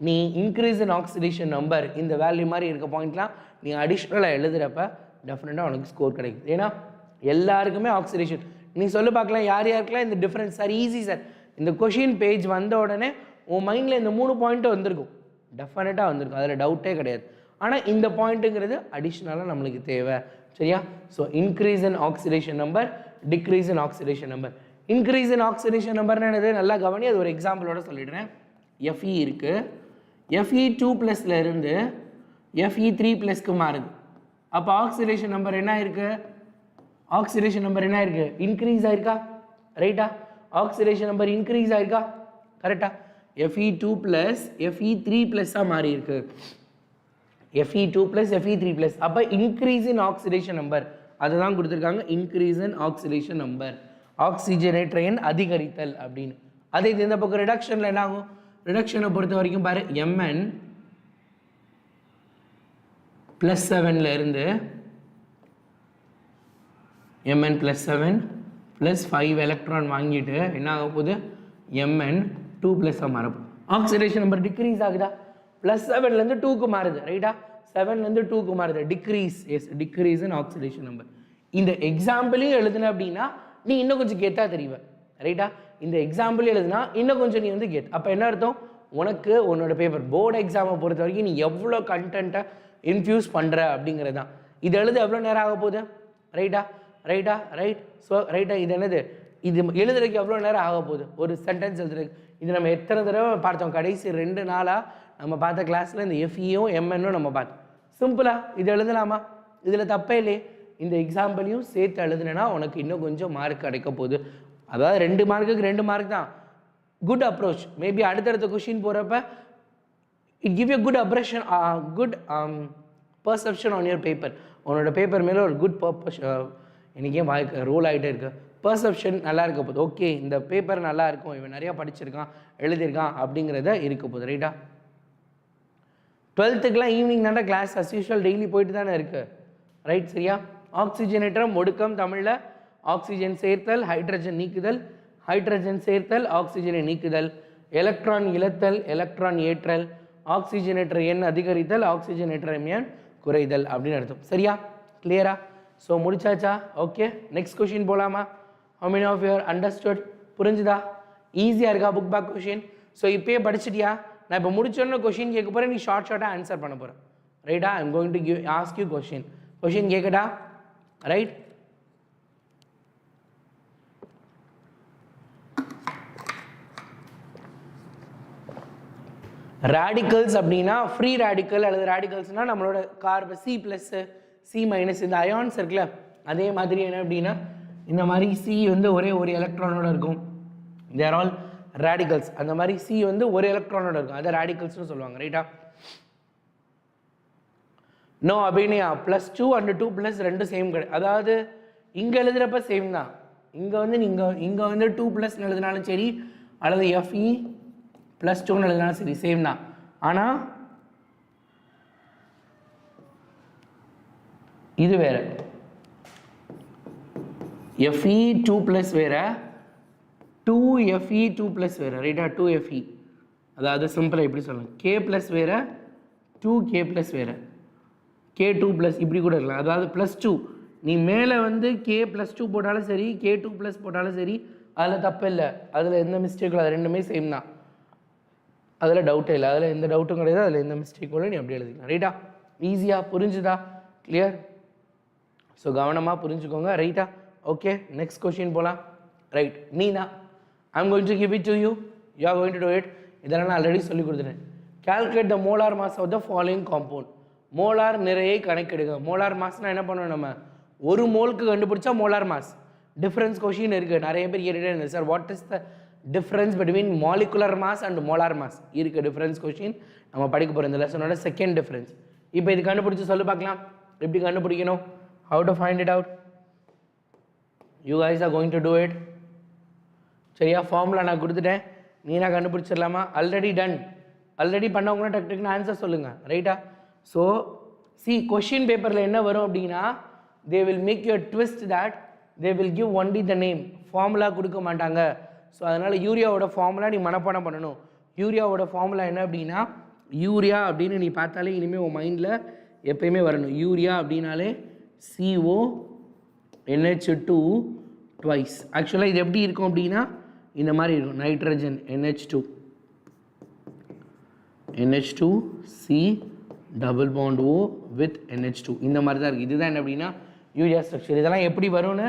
நீ இன்க்ரீஸ் இன் ஆக்சிடேஷன் நம்பர் இந்த வேல்யூ மாதிரி இருக்க பாயிண்ட்லாம் நீ அடிஷ்னலாக எழுதுகிறப்ப டெஃபினட்டாக உனக்கு ஸ்கோர் கிடைக்குது. ஏன்னா எல்லாருக்குமே ஆக்சிடேஷன். நீ சொல்லி பார்க்கலாம் யார் யாருக்கெல்லாம் இந்த டிஃப்ரென்ஸ் சார் ஈஸி சார். இந்த கொஷின் பேஜ் வந்த உடனே உன் மைண்டில் இந்த 3 பாயிண்ட்டு வந்திருக்கும், டெஃபினட்டாக வந்திருக்கும், அதில் டவுட்டே கிடையாது. ஆனால் இந்த பாயிண்ட்டுங்கிறது அடிஷ்னலாக நம்மளுக்கு தேவை. சரியா? So increase in oxidation number, decrease in oxidation number increase in oxidation நம்பர்னு என்னது நல்லா கவனி, அது ஒரு எக்ஸாம்பிளோட சொல்லிடுறேன். Fe இருக்குது, Fe2+ இருந்து Fe3+ மாறுது. அப்போ ஆக்சிடேஷன் நம்பர் என்ன இருக்குது? ஆக்சிடேஷன் நம்பர் என்ன இருக்குது? இன்க்ரீஸ் ஆயிருக்கா? ரைட்டா? ஆக்சிடேஷன் நம்பர் இன்க்ரீஸ் ஆயிருக்கா? கரெக்டா? Fe2+ Fe3+ மாறி இருக்கு. Fe2+ Fe3+. அப்போ இன்க்ரீஸ் இன் ஆக்சிடேஷன் நம்பர் அதுதான் கொடுத்துருக்காங்க, இன்க்ரீஸ் இன் ஆக்சிடேஷன் நம்பர், ஆக்சிஜனேற்ற எண் அதிகரித்தல் அப்படின்னு. அதே இந்த பக்கம் ரிடக்ஷனில் என்ன ஆகும்? ரிடக்ஷனை பொறுத்த வரைக்கும் பாரு, Mn +7 இருந்து Mn +7 +5 எலக்ட்ரான் வாங்கிட்டு என்ன ஆக போகுது? Mn2+ மாறும். ஆக்சிடேஷன் நம்பர் டிக்ரீஸ் ஆகுதா? +7 2க்கு மாறுது. ரைட்டா? 7 2க்கு மாறுது. Decrease. Yes, decrease in oxidation number. இந்த எக்ஸாம்பிளையும் எழுதுன அப்படின்னா நீ இன்னும் கொஞ்சம் கெத்தா தெரிவ. ரைட்டா? இந்த எக்ஸாம்பிள் எழுதுனா இன்னும் கொஞ்சம் நீ கெத். அப்போ என்ன அர்த்தம்? உனக்கு உன்னோட பேப்பர் போர்டு எக்ஸாமை பொறுத்த வரைக்கும் நீ எவ்வளோ கண்டென்ட்டை இன்ஃபியூஸ் பண்ணுற அப்படிங்கிறது தான். இது எழுத எவ்வளோ நேரம் ஆக போகுது? ரைட்டா? ரைட். ஸோ ரைட்டா, இது என்னது? இது எழுதுறதுக்கு எவ்வளோ நேரம் ஆக போகுது? ஒரு சென்டென்ஸ் எழுதுறதுக்கு. இது நம்ம எத்தனை தடவை பார்த்தோம்? கடைசி 2 நாளாக நம்ம பார்த்த கிளாஸில் இந்த Feயும் Mnனும் நம்ம பார்த்தோம். சிம்பிளாக இது எழுதலாமா? இதில் தப்பே இல்லையே. இந்த எக்ஸாம்பிளையும் சேர்த்து எழுதுனா உனக்கு இன்னும் கொஞ்சம் மார்க் கிடைக்க போகுது. அதாவது 2 மார்க்குக்கு 2 மார்க் தான். Good approach. மேபி அடுத்தடுத்த கொஷின் போகிறப்ப it give a good operation, good perception on your paper. உன்னோட பேப்பர் மேலே ஒரு குட் எனக்கே வாழ்க்கை ரோல் ஆகிட்டே இருக்கு. பர்செப்ஷன் நல்லா இருக்க போகுது. ஓகே, இந்த பேப்பர் நல்லா இருக்கும், இவன் நிறையா படிச்சிருக்கான், எழுதியிருக்கான் அப்படிங்கிறத இருக்க போகுது. ரைட்டா? 12க்குலாம் ஈவினிங் தானே கிளாஸ் அஸ் யூஷுவல் டெய்லி போயிட்டு தானே இருக்குது. ரைட்? சரியா? ஆக்சிஜனேற்றம் ஒடுக்கம் தமிழில் ஆக்சிஜன் சேர்த்தல், ஹைட்ரஜன் நீக்குதல், ஹைட்ரஜன் சேர்த்தல், ஆக்சிஜனை நீக்குதல், எலக்ட்ரான் இழத்தல், எலக்ட்ரான் ஏற்றல், ஆக்சிஜனேற்ற எண் அதிகரித்தல், ஆக்சிஜனேற்ற எண் குறைதல் அப்படின்னு அர்த்தம். சரியா? கிளியரா? ஸோ முடிச்சாச்சா? ஓகே, நெக்ஸ்ட் கொஷின் போகலாமா? How many of your understood? புரிஞ்சுதா? ஈஸியாக இருக்கா புக் பேக் கொஷின்? ஸோ இப்போயே படிச்சிட்டியா? நான் இப்போ முடிச்சோன்னு கொஷின் கேட்க போகிறேன், நீ ஷார்ட்டாக ஆன்சர் பண்ண போகிறேன். ரைட்டா? I am going to ask you question கேட்கட்டா? ரைட்? ரேடிக்கல்ஸ் அப்படின்னா ஃப்ரீ ரேடிக்கல் அல்லது ரேடிக்கல்ஸ்னால் நம்மளோட கார்பன் C+, C- இந்த அயான்ஸ் இருக்குல்ல, அதே மாதிரி என்ன அப்படின்னா இந்த மாதிரி C ஒரே ஒரு எலக்ட்ரானோட இருக்கும். தேர் ஆல் ரேடிக்கல்ஸ். அந்த மாதிரி C ஒரு எலக்ட்ரானோட இருக்கும், அதை ரேடிக்கல்ஸ்னு சொல்லுவாங்க. ரைட்டா? நோ அபிநயா, +2 and 2+ ரெண்டும் சேம் கிடையாது. அதாவது இங்கே எழுதுகிறப்ப சேம் தான். இங்கே நீங்கள் 2+ எழுதினாலும் சரி அல்லது Fe +2 எழுதினாலும் சரி சேம் தான். ஆனால் இது வேற, Fe2+ வேற, 2Fe2+ வேற. ரைட்டா? 2Fe. அதாவது சிம்பிளாக எப்படி சொல்லணும், K+ வேற, 2K+ வேற, K2+ இப்படி கூட இருக்கலாம். அதாவது +2 நீ மேலே K+2 போட்டாலும் சரி, K2+ போட்டாலும் சரி, அதில் தப்பு இல்லை, அதில் எந்த மிஸ்டேக்கும் இல்லை, அது ரெண்டுமே சேம் தான். அதில் டவுட்டே இல்லை, அதில் எந்த டவுட்டும் கிடையாது, அதில் எந்த மிஸ்டேக்கும் இல்லை, நீ அப்படி எழுதிக்கலாம். ரைட்டா? ஈஸியாக புரிஞ்சுதா? கிளியர்? ஸோ கவனமாக புரிஞ்சுக்கோங்க. ரைட்டா? ஓகே, நெக்ஸ்ட் கொஷின் போகலாம். ரைட், நீ தான். I'm going to give it to you, you are going to do it. இதெல்லாம் நான் ஆல்ரெடி சொல்லி கொடுத்துட்டேன். Calculate the molar mass of the following compound. Molar நிறையை கணக்கெடுங்க. மோலார் மாஸ்னால் என்ன பண்ணுவோம்? நம்ம ஒரு மோலுக்கு கண்டுபிடிச்சா மோலார் மாஸ். டிஃப்ரென்ஸ் கொஷின் இருக்குது, நிறைய பேர் கேட்டுகிட்டே இருந்தது, sir what is the difference between molecular mass and molar mass இருக்குது. டிஃப்ரென்ஸ் கொஷின் நம்ம படிக்க போகிற இந்த லெசனோட செகண்ட் டிஃப்ரென்ஸ். இப்போ இது கண்டுபிடிச்சி சொல்லி பார்க்கலாம், எப்படி கண்டுபிடிக்கணும்? How to find it out? You guys are going to do it. சரியா? ஃபார்முலா நான் கொடுத்துட்டேன், நீ நான் கண்டுபிடிச்சிடலாமா? Already done. ஆல்ரெடி பண்ணவங்கன்னா டக்கு டக்குன்னு ஆன்சர் சொல்லுங்கள். ரைட்டா? ஸோ கொஷின் பேப்பரில் என்ன வரும் அப்படின்னா, they will make you a twist that they will give only the name. Formula கொடுக்க மாட்டாங்க. ஸோ அதனால் யூரியாவோட ஃபார்முலா நீ மனப்பாடம் பண்ணணும். யூரியாவோட ஃபார்முலா என்ன அப்படின்னா, யூரியா அப்படின்னு நீ பார்த்தாலே இனிமேல் உன் மைண்டில் எப்பயுமே வரணும். யூரியா அப்படின்னாலே CONH2 ட்வைஸ். ஆக்சுவலாக இது எப்படி இருக்கும் அப்படின்னா இந்த மாதிரி இருக்கும். Nitrogen NH2 C double bond O with NH2 இந்த மாதிரி தான் இருக்குது. இதுதான் என்ன அப்படின்னா யூரியா ஸ்ட்ரக்சர். இதெல்லாம் எப்படி வரும்னு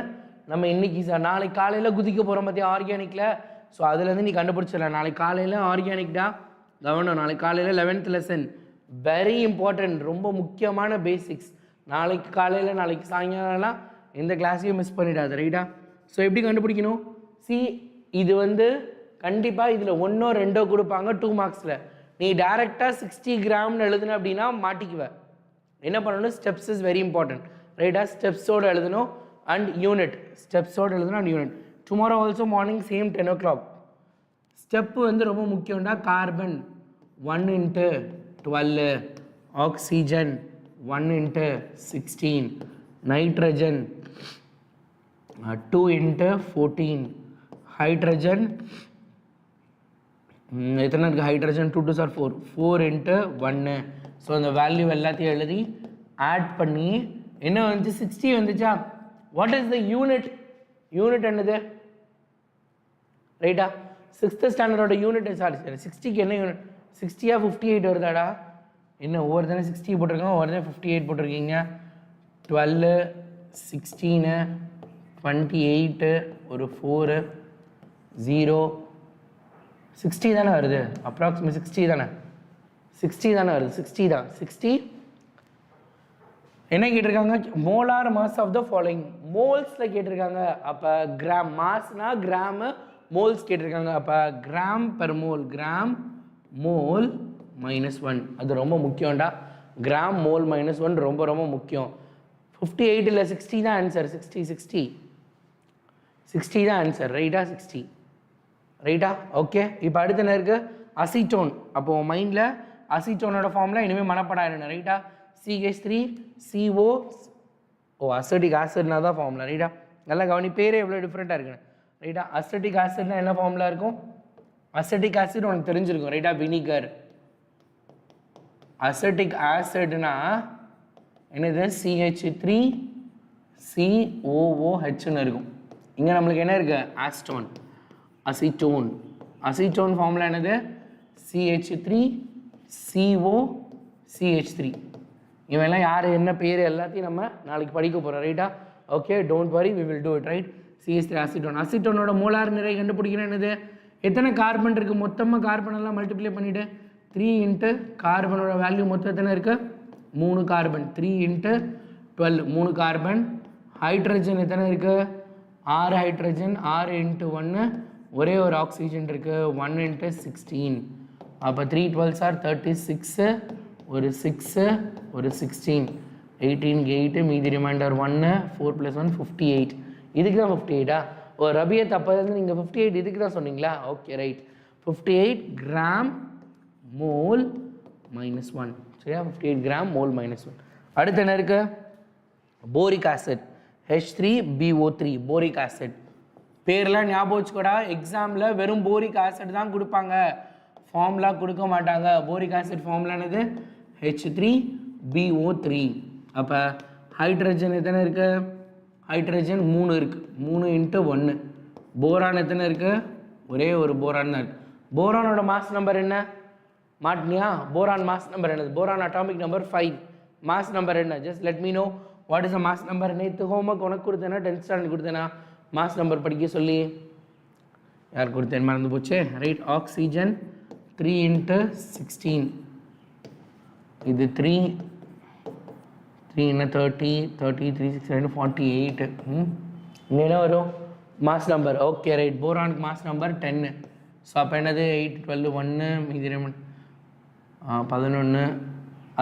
நம்ம இன்னைக்கு நாளைக்கு காலையில் குதிக்க போகிறோம் பார்த்தியா ஆர்கானிக்கில். ஸோ அதுலேருந்து நீ கண்டுபிடிச்சிடலாம். நாளைக்கு காலையில் ஆர்கானிக்டா கவனம். நாளைக்கு காலையில் 11th லெசன் வெரி இம்பார்ட்டன்ட், ரொம்ப முக்கியமான பேசிக்ஸ். நாளைக்கு காலையில் நாளைக்கு சாயங்காலம்லாம் எந்த கிளாஸையும் மிஸ் பண்ணிடாது, ரைட்டா? ஸோ எப்படி கண்டுபிடிக்கணும்? இது வந்து கண்டிப்பாக இதில் 1 or 2 கொடுப்பாங்க 2 மார்க்ஸில். நீ டேரெக்டாக 60 கிராம்னு எழுதுன அப்படின்னா மாட்டிக்குவேன். என்ன பண்ணணும்? ஸ்டெப்ஸ் இஸ் வெரி இம்பார்ட்டன்ட், ரைட்டா? ஸ்டெப்ஸோடு எழுதணும் அண்ட் யூனிட், ஸ்டெப்ஸோடு எழுதணும் and unit. Tomorrow also morning same 10 o'clock. Step வந்து ரொம்ப முக்கியம்டா. Carbon 1 into 12, oxygen 1 into 16, nitrogen 2 into 14, hydrogen எத்தனை இருக்குது? Hydrogen 2 2s are 4, 4 into 1. So அந்த வேல்யூ எல்லாத்தையும் எழுதி ஆட் பண்ணி என்ன வந்துச்சு? 60 வந்துச்சா? What is the unit? Unit என்னது, ரைட்டா? 6th ஸ்டாண்டர்டோட unit. சாரி 60க்கு என்ன யூனிட்? 60 58 வருதாடா? என்ன ஒவ்வொருத்தனை 60 போட்டிருக்காங்க, ஒவ்வொருத்தனை 58 போட்டிருக்கீங்க. 12 16 28 ஒரு 4 0 60 தானே வருது? அப்ராக்சிமேட் 60 தானே? 60 தானே வருது? 60 தான். 60 என்ன கேட்டிருக்காங்க? Molar mass of the following. மோல்ஸில் கேட்டிருக்காங்க. அப்போ கிராம், மாஸ்னா கிராமு, மோல்ஸ் கேட்டிருக்காங்க. அப்போ gram per mole, gram mole -1. அது ரொம்ப முக்கியம்டா. கிராம் மோல் -1 ரொம்ப ரொம்ப முக்கியம். 58 இல்லை 60 தான் ஆன்சர். 60 தான் ஆன்சர், ரைட்டா? 60, ரைட்டா? ஓகே. இப்போ அடுத்து என்ன இருக்குது? அசிட்டோன். அப்போது மைண்டில் அசிட்டோனோட ஃபார்ம்லாம் இனிமேல் மனப்படாயிடணும், ரைட்டா? CH3CO. அசிட்டிக் ஆசிட்னா தான் ஃபார்முலா, ரைட்டா? நல்லா கவனி, பேரே எவ்வளோ டிஃப்ரெண்ட்டாக இருக்குன்னு, ரைட்டா? அசிட்டிக் ஆசிட்னா என்ன ஃபார்முலா இருக்கும்? அசிட்டிக் ஆசிட் உனக்கு தெரிஞ்சிருக்கும், ரைட்டா? வினிகர். அசிட்டிக் ஆசிட்னா என்னது? CH3COOHன்னு இருக்கும். இங்கே நம்மளுக்கு என்ன இருக்குது? ஆஸ்டோன், அசிட்டோன். அசிட்டோன் ஃபார்முலா என்னது? CH3COCH3. இவெல்லாம் யார், என்ன பேர், எல்லாத்தையும் நம்ம நாளைக்கு படிக்க போகிறோம், ரைட்டா? Okay, don't worry, we will do it, right? CH3 acetone. அசிட்டோனோட மோலார் நிறை கண்டுபிடிக்கணும். என்னது? எத்தனை கார்பன் இருக்குது? மொத்தமாக கார்பன் எல்லாம் மல்டிப்ளை பண்ணிவிட்டு 3 into கார்பனோட வேல்யூ மொத்தம் எத்தனை இருக்குது? 3 கார்பன். 3 into 12, 3 carbon. ஹைட்ரஜன் எத்தனை இருக்குது? 6 ஹைட்ரஜன். 6 into 1, ஒரே ஒரு ஆக்சிஜன் இருக்குது. 1 into 16. அப்போ 3 12s are 36, ஒரு 6 ஒரு 16, 18 8, மீதி ரிமைண்டர் 1, 4 + 1 58. இதுக்கு தான் 58ஆ? ஓ ரபியத், அப்போ வந்து நீங்கள் 58 இதுக்கு தான் சொன்னீங்களா? Okay, right. 58 கிராம் மோல் -1, சரியா? 58 கிராம் மோல் -1. அடுத்து என்ன இருக்குது? Boric acid, H3BO3, boric acid. பேர்லாம் ஞாபகம் வச்சுக்கூடா. எக்ஸாமில் வெறும் போரிக் ஆசிட் தான் கொடுப்பாங்க, ஃபார்முலா கொடுக்க மாட்டாங்க. போரிக் ஆசிட் ஃபார்முலா என்னது? H3BO3. அப்போ ஹைட்ரஜன் எத்தனை இருக்குது? ஹைட்ரஜன் 3 இருக்குது. 3 into 1. போரான் எத்தனை இருக்குது? ஒரே ஒரு போரான் தான் இருக்குது. போரானோட மாஸ் நம்பர் என்ன? மாட்டினியா? போரான் மாஸ் நம்பர் என்னது? Boron atomic number 5. Mass number என்ன? Just let me know what is a mass number. நேற்று ஹோம்ஒர்க் உனக்கு கொடுத்தேன்னா, 10th ஸ்டாண்டர்ட் கொடுத்தேனா மாஸ் நம்பர் படிக்க சொல்லி? யார் கொடுத்தேன் மறந்து போச்சு, ரைட்? Oxygen 3 into 16. இது 3 என்ன 30 30 3 6 48. இங்கே என்ன வரும் மாஸ் நம்பர்? Okay, right. போரானுக்கு மாஸ் நம்பர் 10. ஸோ அப்போ என்னது? 8 12 1 மீதி 11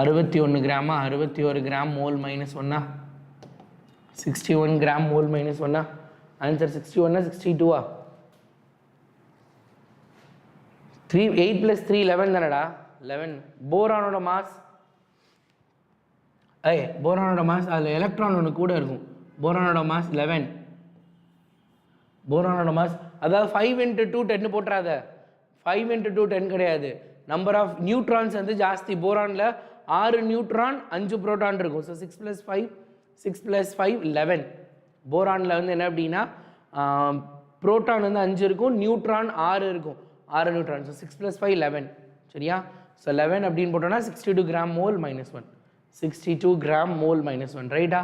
61 கிராமா? 61 gram mole -1. 61 gram mole -1. Answer 61 62? 8 + 3 11 தானடா? 11. போரானோட மாஸ், போரானோட மாஸ் அதில் எலக்ட்ரான் ஒன்று கூட இருக்கும். போரானோட மாஸ் 11. போரானோட மாஸ் அதாவது 5 into 2 10 போட்டுறாத. 5 into 2 10 கிடையாது. நம்பர் ஆஃப் நியூட்ரான்ஸ் வந்து ஜாஸ்தி. போரானில் 6 நியூட்ரான் 5 புரோட்டான் இருக்கும். ஸோ 6 + 5 11. போரானில் வந்து என்ன அப்படின்னா புரோட்டான் வந்து 5 இருக்கும், நியூட்ரான் 6 இருக்கும். 6 நியூட்ரான். ஸோ 6 + 5 11, சரியா? ஸோ 11 அப்படின்னு போட்டோன்னா 62 கிராம் மோல் -1. 62 கிராம் மோல் -1, ரைட்டா?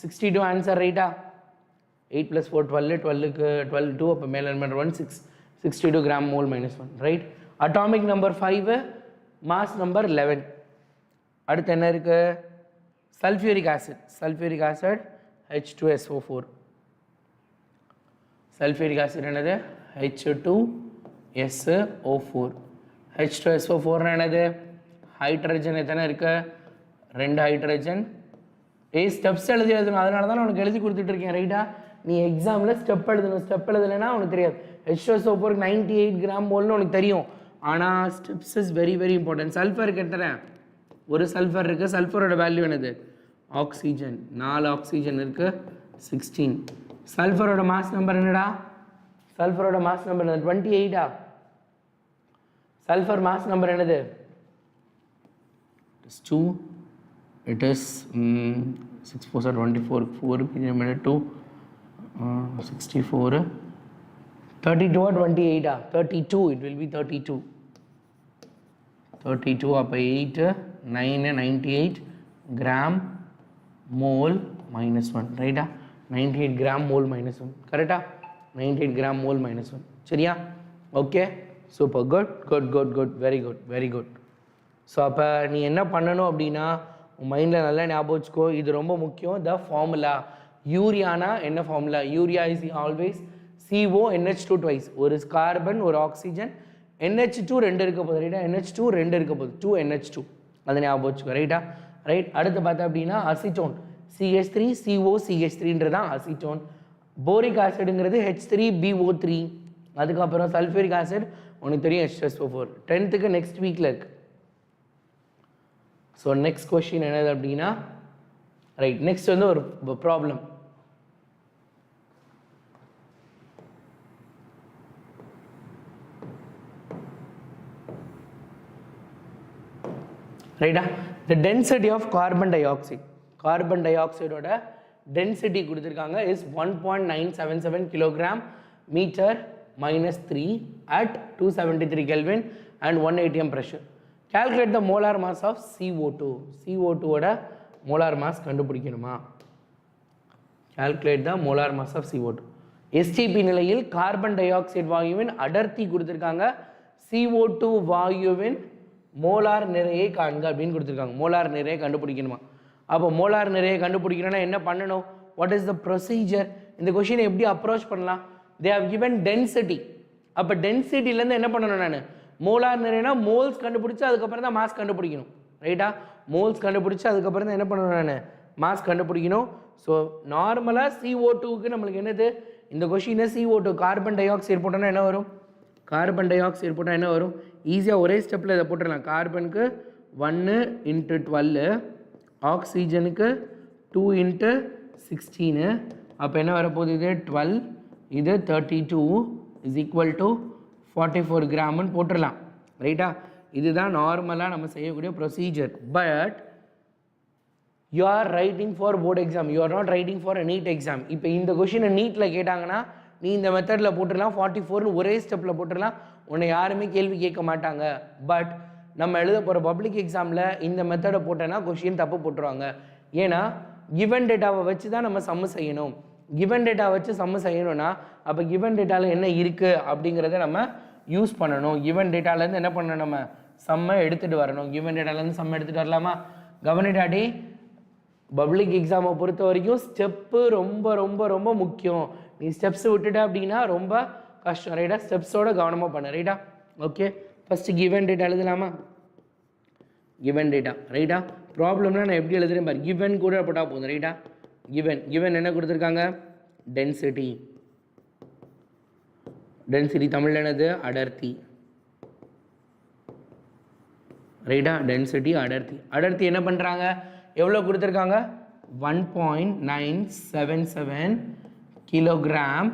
62 ஆன்சர், ரைட்டா? 8 + 4 12, 12க்கு 12 2, அப்போ மேலே number 1 6, 62 gram mole minus 1, right. Atomic number 5, mass number 11. அடுத்து என்ன இருக்குது? Sulphuric acid. Sulphuric acid H2SO4. Sulphuric acid என்னது? H2SO4. H2SO4 என்னது? ஹைட்ரஜன் எத்தனை இருக்கு? 2 ஹைட்ரஜன். ஸ்டெப்ஸ் எழுதணும், அதனால தான் உனக்கு எழுதி கொடுத்துட்ருக்கேன், ரைட்டா? நீ எக்ஸாமில் ஸ்டெப் எழுதணும். ஸ்டெப் எழுதலைன்னா உனக்கு தெரியாது. H2SO4 98 கிராம் மோல்னு உனக்கு தெரியும், ஆனால் steps is very very important. சல்ஃபருக்கு எத்தனை? ஒரு சல்ஃபர் இருக்குது. சல்ஃபரோட வேல்யூ என்னது? ஆக்சிஜன். 4 ஆக்சிஜன் இருக்குது, 16. சல்ஃபரோட மாஸ் நம்பர் என்னடா? சல்ஃபரோட மாஸ் நம்பர் என்னது? 28ஆ? சல்ஃபர் மாஸ் நம்பர் என்னது? It is 2. It is 6 4 24, 4 2 64, 32 or 28 32. It will be 32. 32 அப்போ 8 9 98 கிராம் மோல் மைனஸ் 1, ரைட்டா? 98 கிராம் மோல் மைனஸ் 1, கரெக்டா? 98 கிராம் மோல் மைனஸ் 1, சரியா? Okay, super, good good good good, very good very good. So அப்போ நீ என்ன பண்ணணும் அப்படின்னா, உன் மைண்டில் நல்லா ஞாபகம் வச்சுக்கோ, இது ரொம்ப முக்கியம். த ஃபார்முலா யூரியானா என்ன formula? Urea is always CONH2 twice. ஒரு கார்பன் ஒரு ஆக்சிஜன், NH2 2 இருக்க போகுது, ரைட்டா? NH2 2 இருக்க போகுது, 2NH2, அதை ஞாபகம் வச்சுக்கோ, ரைட்டா? ரைட். அடுத்து பார்த்தா அப்படின்னா அசிட்டோன், CH3COCH3ன்றதான் அசிட்டோன். போரிக் ஆசிடுங்கிறது H3BO3. அதுக்கப்புறம் சல்ஃபியூரிக் ஆசிட் உனக்கு தெரியும், H2SO4. 10th நெக்ஸ்ட் வீக்கில் இருக்குது. ஸோ நெக்ஸ்ட் கொஸ்டின் என்னது அப்படின்னா, ரைட், நெக்ஸ்ட் வந்து ஒரு ப்ராப்ளம். ரைட்டா? The density of carbon dioxide. Carbon டை ஆக்சைடோட டென்சிட்டி கொடுத்துருக்காங்க is 1.977 kilogram metre -3 at 273 Kelvin and 1 atm pressure. Calculate the molar mass of CO2. CO2 ஓட மோலார் மாஸ் கண்டுபிடிக்கணுமா? Calculate the molar mass of CO2. STP நிலையில் carbon dioxide வாயுவின் அடர்த்தி கொடுத்துருக்காங்க. CO2 வாயுவின் மோலார் நிறையை காண்க அப்படின்னு கொடுத்துருக்காங்க. மோலார் நிறையை கண்டுபிடிக்கணுமா? அப்போ மோலார் நிறையை கண்டுபிடிக்கணும்னா என்ன பண்ணணும்? What is the procedure? இந்த கொஷினை எப்படி அப்ரோச் பண்ணலாம்? They have given density. அப்போ டென்சிட்டிலேருந்து என்ன பண்ணணும்? நான் மோலார் நிறைனா மோல்ஸ் கண்டுபிடிச்சி அதுக்கப்புறம் தான் மாஸ் கண்டுபிடிக்கணும், ரைட்டா? மோல்ஸ் கண்டுபிடிச்சி அதுக்கப்புறம் தான் என்ன பண்ணணும்? நான் மாஸ் கண்டுபிடிக்கணும். ஸோ நார்மலாக CO2க்கு நம்மளுக்கு என்னது? இந்த கொஷினை CO2 கார்பன் டை ஆக்சைடு போட்டோன்னா என்ன வரும்? கார்பன் டை ஆக்சைடு போட்டால் என்ன வரும்? ஈஸியாக ஒரே ஸ்டெப்பில் இதை போட்டுடலாம். கார்பனுக்கு 1 × 12, ஆக்சிஜனுக்கு 2 × 16. அப்போ என்ன வரப்போகுது? இது 12, இது 32 இஸ் ஈக்குவல் டு 44 கிராம்னு போட்டுடலாம், ரைட்டா? இதுதான் நார்மலாக நம்ம செய்யக்கூடிய procedure. But you are writing for board exam, you are not writing for a NEET exam. இப்போ இந்த கொஷினை நீட்டில் கேட்டாங்கன்னா நீ இந்த மெத்தடில் போட்டுடலாம், 44ன்னு ஒரே ஸ்டெப்பில் போட்டுடலாம், உன்னை யாருமே கேள்வி கேட்க மாட்டாங்க. பட் நம்ம எழுத போகிற பப்ளிக் எக்ஸாமில் இந்த மெத்தடை போட்டோன்னா கொஷின் தப்பு போட்டுருவாங்க. ஏன்னா கிவன் டேட்டாவை வச்சு தான் நம்ம சம்மு செய்யணும். கிவன் டேட்டா வச்சு சம்மு செய்யணும்னா அப்போ கிவன் டேட்டாவில் என்ன இருக்குது அப்படிங்கிறத நம்ம யூஸ் பண்ணணும். கிவன் டேட்டாலேருந்து என்ன பண்ணணும்? நம்ம சம்மை எடுத்துகிட்டு வரணும். கிவன் டேட்டாலேருந்து சம்மை எடுத்துகிட்டு வரலாமா? கவனிடாடி, பப்ளிக் எக்ஸாமை பொறுத்த வரைக்கும் ஸ்டெப்பு ரொம்ப ரொம்ப ரொம்ப முக்கியம். நீ ஸ்டெப்ஸ் விட்டுட்ட அப்படின்னா ரொம்ப கஷ்டம், ரைட்டா? ஸ்டெப்ஸோட கவனமாக பண்ண, ரைட்டா? ஓகே, ஃபஸ்ட்டு கிவன் டேட்டா எழுதலாமா? கிவன் டேட்டா, ரைட்டா? ப்ராப்ளம்னா நான் எப்படி எழுதுறேன் பாரு, கிவன் கூட போட்டால் போதும், ரைட்டா? கிவன் என்ன கொடுத்துருக்காங்க? டென்சிட்டி. டென்சிட்டி தமிழ் என்னது? அடர்த்தி, ரைட்டா? டென்சிட்டி அடர்த்தி. அடர்த்தி என்ன பண்ணுறாங்க? எவ்வளோ கொடுத்துருக்காங்க? 1.977 கிலோகிராம்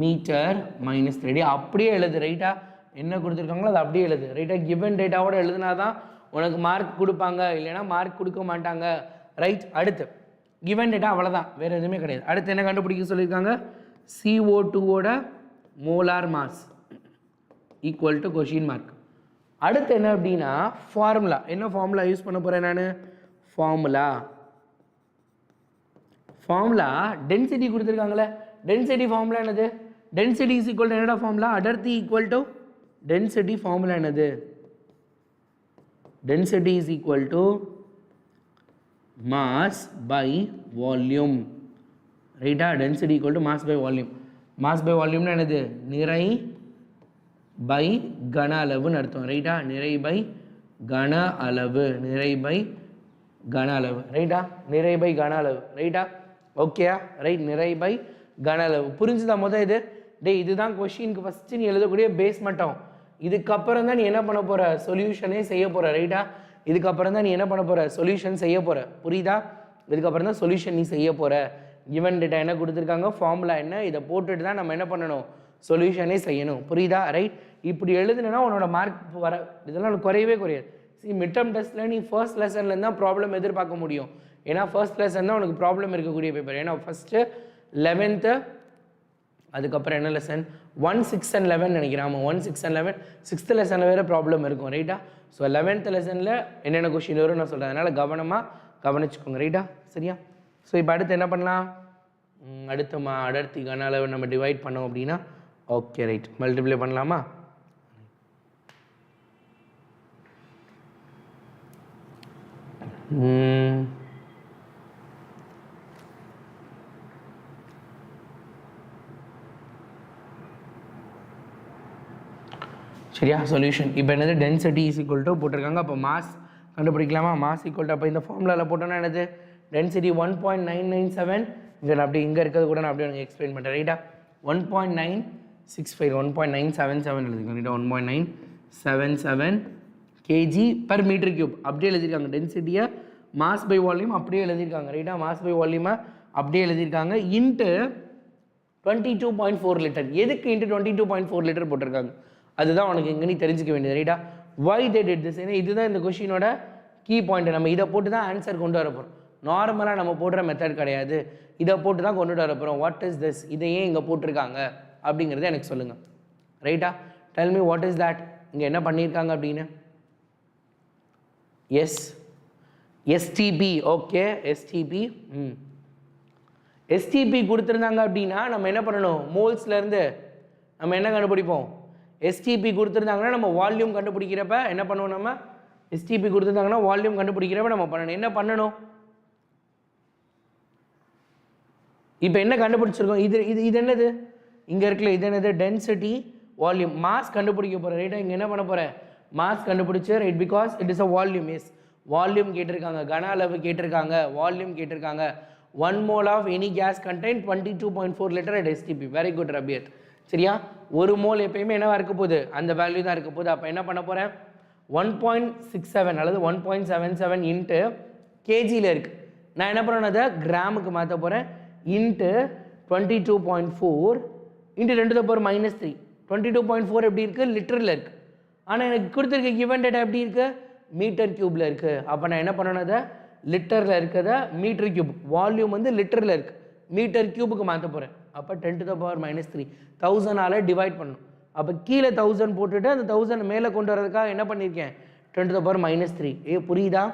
மீட்டர் -3. அப்படியே எழுது, ரைட்டா? என்ன கொடுத்துருக்காங்களோ அதை அப்படியே எழுது, ரைட்டா? கிவன் டேட்டாவோட எழுதுனா தான் உனக்கு மார்க் கொடுப்பாங்க, இல்லைன்னா மார்க் கொடுக்க மாட்டாங்க, ரைட்? அடுத்து கிவன் டேட்டா அவ்வளோதான், வேறு எதுவுமே கிடையாது. அடுத்து என்ன கண்டுபிடிக்க சொல்லியிருக்காங்க? CO2ஓட molar mass equal to question mark. அடுத்து என்ன அப்படின்னா ஃபார்முலா. என்ன ஃபார்முலா யூஸ் பண்ண போகிறேன் நான்? ஃபார்முலா டென்சிட்டி கொடுத்துருக்காங்களே, டென்சிட்டி ஃபார்முலா என்னது? டென்சிட்டி இஸ் ஈக்குவல் டு என்னடா ஃபார்முலா? அடர்த்தி ஈக்குவல் டு டென்சிட்டி ஃபார்முலா என்னது? Density is equal to mass by volume, ரைட்டா? Density equal to mass by volume. Mass by வால்யூம்னா என்னது? நிறை பை கன அளவுன்னு அர்த்தம், ரைட்டா? நிறை பை கன அளவு, நிறை பை கன அளவு, ரைட்டா? நிறை பை கன அளவு, ரைட்டா? ஓகேயா? ரைட், நிறை பை கன அளவு. புரிஞ்சுதா? இது இதுதான் கொஸ்டினுக்கு ஃபஸ்ட்டு நீ எழுதக்கூடிய பேஸ் மட்டம். இதுக்கப்புறம் தான் நீ என்ன பண்ண போகிற? சொல்யூஷனே செய்ய போகிற, ரைட்டா? இதுக்கப்புறம் தான் நீ என்ன பண்ண போகிற? சொல்யூஷன் செய்ய போகிற, புரியுதா? இதுக்கப்புறம் தான் சொல்யூஷன் நீ செய்ய போகிற. கிவன் டேட்டா என்ன கொடுத்துருக்காங்க, ஃபார்முலா என்ன, இதை போட்டுட்டு தான் நம்ம என்ன பண்ணணும்? சொல்யூஷனே செய்யணும், புரியுதா? ரைட். இப்படி எழுதுனா உன்னோட மார்க் வர இதெல்லாம் உனக்கு குறையவே குறையாது. மிட் டேர்ம் டெஸ்ட்டில் நீ ஃபர்ஸ்ட் லெசன்லேருந்து தான் ப்ராப்ளம் எதிர்பார்க்க முடியும். ஏன்னா ஃபர்ஸ்ட் லெசன் தான் உனக்கு ப்ராப்ளம் இருக்கக்கூடிய பேப்பர். ஏன்னா ஃபஸ்ட்டு 11th, அதுக்கப்புறம் என்ன லெசன் 1, 6 and 11 நினைக்கிறேன். ஆமாம், 1, 6 and 11 6th லெசனில் வேறு ப்ராப்ளம் இருக்கும், ரைட்டா? ஸோ 11th லெசனில் என்னென்ன கொஸ்டின் வரும் நான் சொல்கிறேன், அதனால் கவனிச்சுக்கோங்க, ரைட்டா? சரியா? ஸோ இப்போ அடுத்து என்ன பண்ணலாம்? அடுத்த அடர்த்தி கன அளவு நம்ம டிவைட் பண்ணோம் அப்படின்னா, ஓகே ரைட், மல்டிப்ளை பண்ணலாமா? சரியா? சொல்யூஷன் இப்போ என்னது? டென்சிட்டி இஸ் ஈக்குவல் டு போட்டிருக்காங்க. அப்போ மாஸ் கண்டுபிடிக்கலாமா? மாஸ் ஈக்குவல் டு அப்போ இந்த ஃபார்முலாவில் போட்டோன்னா என்னது? டென்சிட்டி 1.997. இங்கே நான் அப்படியே இங்கே இருக்கிறது கூட நான் அப்படியே எனக்கு எக்ஸ்பிளைன் பண்ணுறேன், ரைட்டா? 1.965 1.977 எழுதிருக்காங்க, ரைட்டா? 1.977 kg per meter cube அப்படியே எழுதியிருக்காங்க. டென்சிட்டியை மாஸ் பை வால்யூம் அப்படியே எழுதியிருக்காங்க, ரைட்டா? மாஸ் பை வால்யூமை அப்படியே எழுதியிருக்காங்க. Into 22.4 litre. எதுக்கு இன்ட்டு 22.4 லிட்டர் போட்டிருக்காங்க? அதுதான் உனக்கு இங்கே நீ தெரிஞ்சுக்க வேண்டியது, ரைட்டா? வை தே டிட் திஸ்? ஏன்னா இதுதான் இந்த கொஷினோட கீ பாயிண்ட். நம்ம இதை போட்டு தான் ஆன்சர் கொண்டு வர போகிறோம். நார்மலாக நம்ம போடுற மெத்தட் கிடையாது, இதை போட்டு தான் கொண்டுட்டு வர போகிறோம். What is this? இதை ஏன் இங்கே போட்டிருக்காங்க அப்படிங்கிறத எனக்கு சொல்லுங்கள், ரைட்டா? Tell me what is that? இங்கே என்ன பண்ணியிருக்காங்க அப்படின்னு. Yes, STP. Okay, STP. STP கொடுத்துருந்தாங்க அப்படின்னா நம்ம என்ன பண்ணணும்? மோல்ஸ்லேருந்து நம்ம என்ன கண்டுபிடிப்போம்? எஸ்டிபி கொடுத்துருந்தாங்கன்னா நம்ம வால்யூம் கண்டுபிடிக்கிறப்ப என்ன பண்ணுவோம்? நம்ம எஸ்டிபி கொடுத்துருந்தாங்கன்னா வால்யூம் கண்டுபிடிக்கிறப்ப நம்ம பண்ணணும். என்ன பண்ணணும்? இப்போ என்ன கண்டுபிடிச்சிருக்கோம்? இது என்னது? இங்கே இருக்குல்ல, இது என்னது? Density volume. மாஸ் கண்டுபிடிக்க போகிறேன், ரைட்டா? இங்கே என்ன பண்ண போகிறேன்? மாஸ் கண்டுபிடிச்சு, right? Because it is a volume. Yes, volume கேட்டிருக்காங்க, கன அளவு கேட்டிருக்காங்க, வால்யூம் கேட்டிருக்காங்க. 1 mole of any gas contain 22.4 litre at STP. Very good Rabiyath. சரியா? ஒரு மோல் எப்பயுமே என்னவா இருக்க போகுது? அந்த வேல்யூ தான் இருக்க போகுது. அப்போ என்ன பண்ண போகிறேன்? 1.67 அல்லது 1.77 இன்ட்டு கேஜியில் இருக்குது. நான் என்ன பண்ணணும்? அதை கிராமுக்கு மாற்ற போகிறேன். இன்ட்டு 22.4 இன்ட்டு 10⁻³ 22.4 எப்படி இருக்குது? லிட்டரில் இருக்குது. ஆனால் எனக்கு கொடுத்துருக்க கிவன் டேட்டா எப்படி இருக்குது? மீட்டர் கியூப்பில் இருக்குது. அப்போ நான் என்ன பண்ணணும்? அதை லிட்டரில் இருக்கிறத மீட்டர் கியூப், வால்யூம் வந்து லிட்டரில் இருக்குது, மீட்டர் கியூபுக்கு மாற்ற போகிறேன். அப்போ 10⁻³ 1000ஆல் டிவைட் பண்ணணும். அப்போ கீழே 1000 போட்டுட்டு அந்த 1000 மேலே கொண்டு வரதுக்காக என்ன பண்ணியிருக்கேன்? 10⁻³ புரியுதா?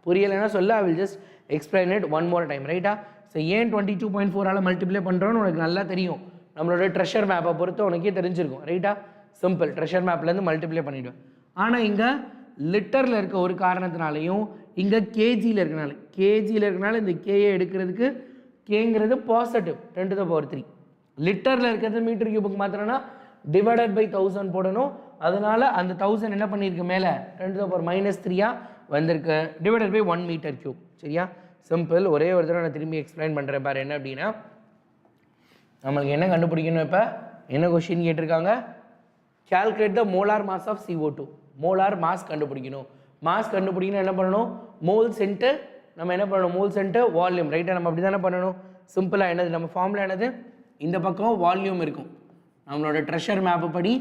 புரியலைன்னா சொல்ல, I will just explain it one more time, ரைட்டா? ஸோ ஏன் 22.4ஆல் மல்டிப்ளை பண்ணுறோன்னு உனக்கு நல்லா தெரியும். நம்மளோட ட்ரெஷர் மேப்பை பொறுத்து உனக்கே தெரிஞ்சிருக்கும், ரைட்டா? சிம்பிள், ட்ரெஷர் மேப்லேருந்து மல்டிப்ளை பண்ணிவிடுவேன். ஆனால் இங்கே லிட்டரில் இருக்க ஒரு காரணத்தினாலையும் இங்கே கேஜியில் இருக்கனால இந்த கேயை எடுக்கிறதுக்கு கேங்கிறது பாசிட்டிவ் 10⁻³ லிட்டரில் இருக்கிறது மீட்டர் கியூபுக்கு மாத்திரம்னா டிவைடட் பை 1000 போடணும். அதனால அந்த 1000 என்ன பண்ணியிருக்கு? மேலே 10⁻³ வந்திருக்கு, டிவைடட் பை 1 மீட்டர் கியூப். சரியா? சிம்பிள். ஒரே ஒரு தடவை நான் திரும்பி எக்ஸ்பிளைன் பண்ணுறேன் பாரு. என்ன அப்படின்னா, நம்மளுக்கு என்ன கண்டுபிடிக்கணும்? இப்போ என்ன கொஸ்டின் கேட்டிருக்காங்க? Calculate the molar mass of CO2. Molar mass கண்டுபிடிக்கணும். மாஸ் கண்டுபிடிக்கணும் என்ன பண்ணணும்? மோல்ஸ் இன்ட்டு நம்ம என்ன பண்ணணும்? மோல்ஸ் இன்ட்டு வால்யூம், ரைட்டாக? நம்ம அப்படி தானே பண்ணணும். சிம்பிளாக என்னது? நம்ம ஃபார்முலா என்னது? இந்த பக்கம் வால்யூம் இருக்கும், நம்மளோட ட்ரெஷர் மேப்பு படி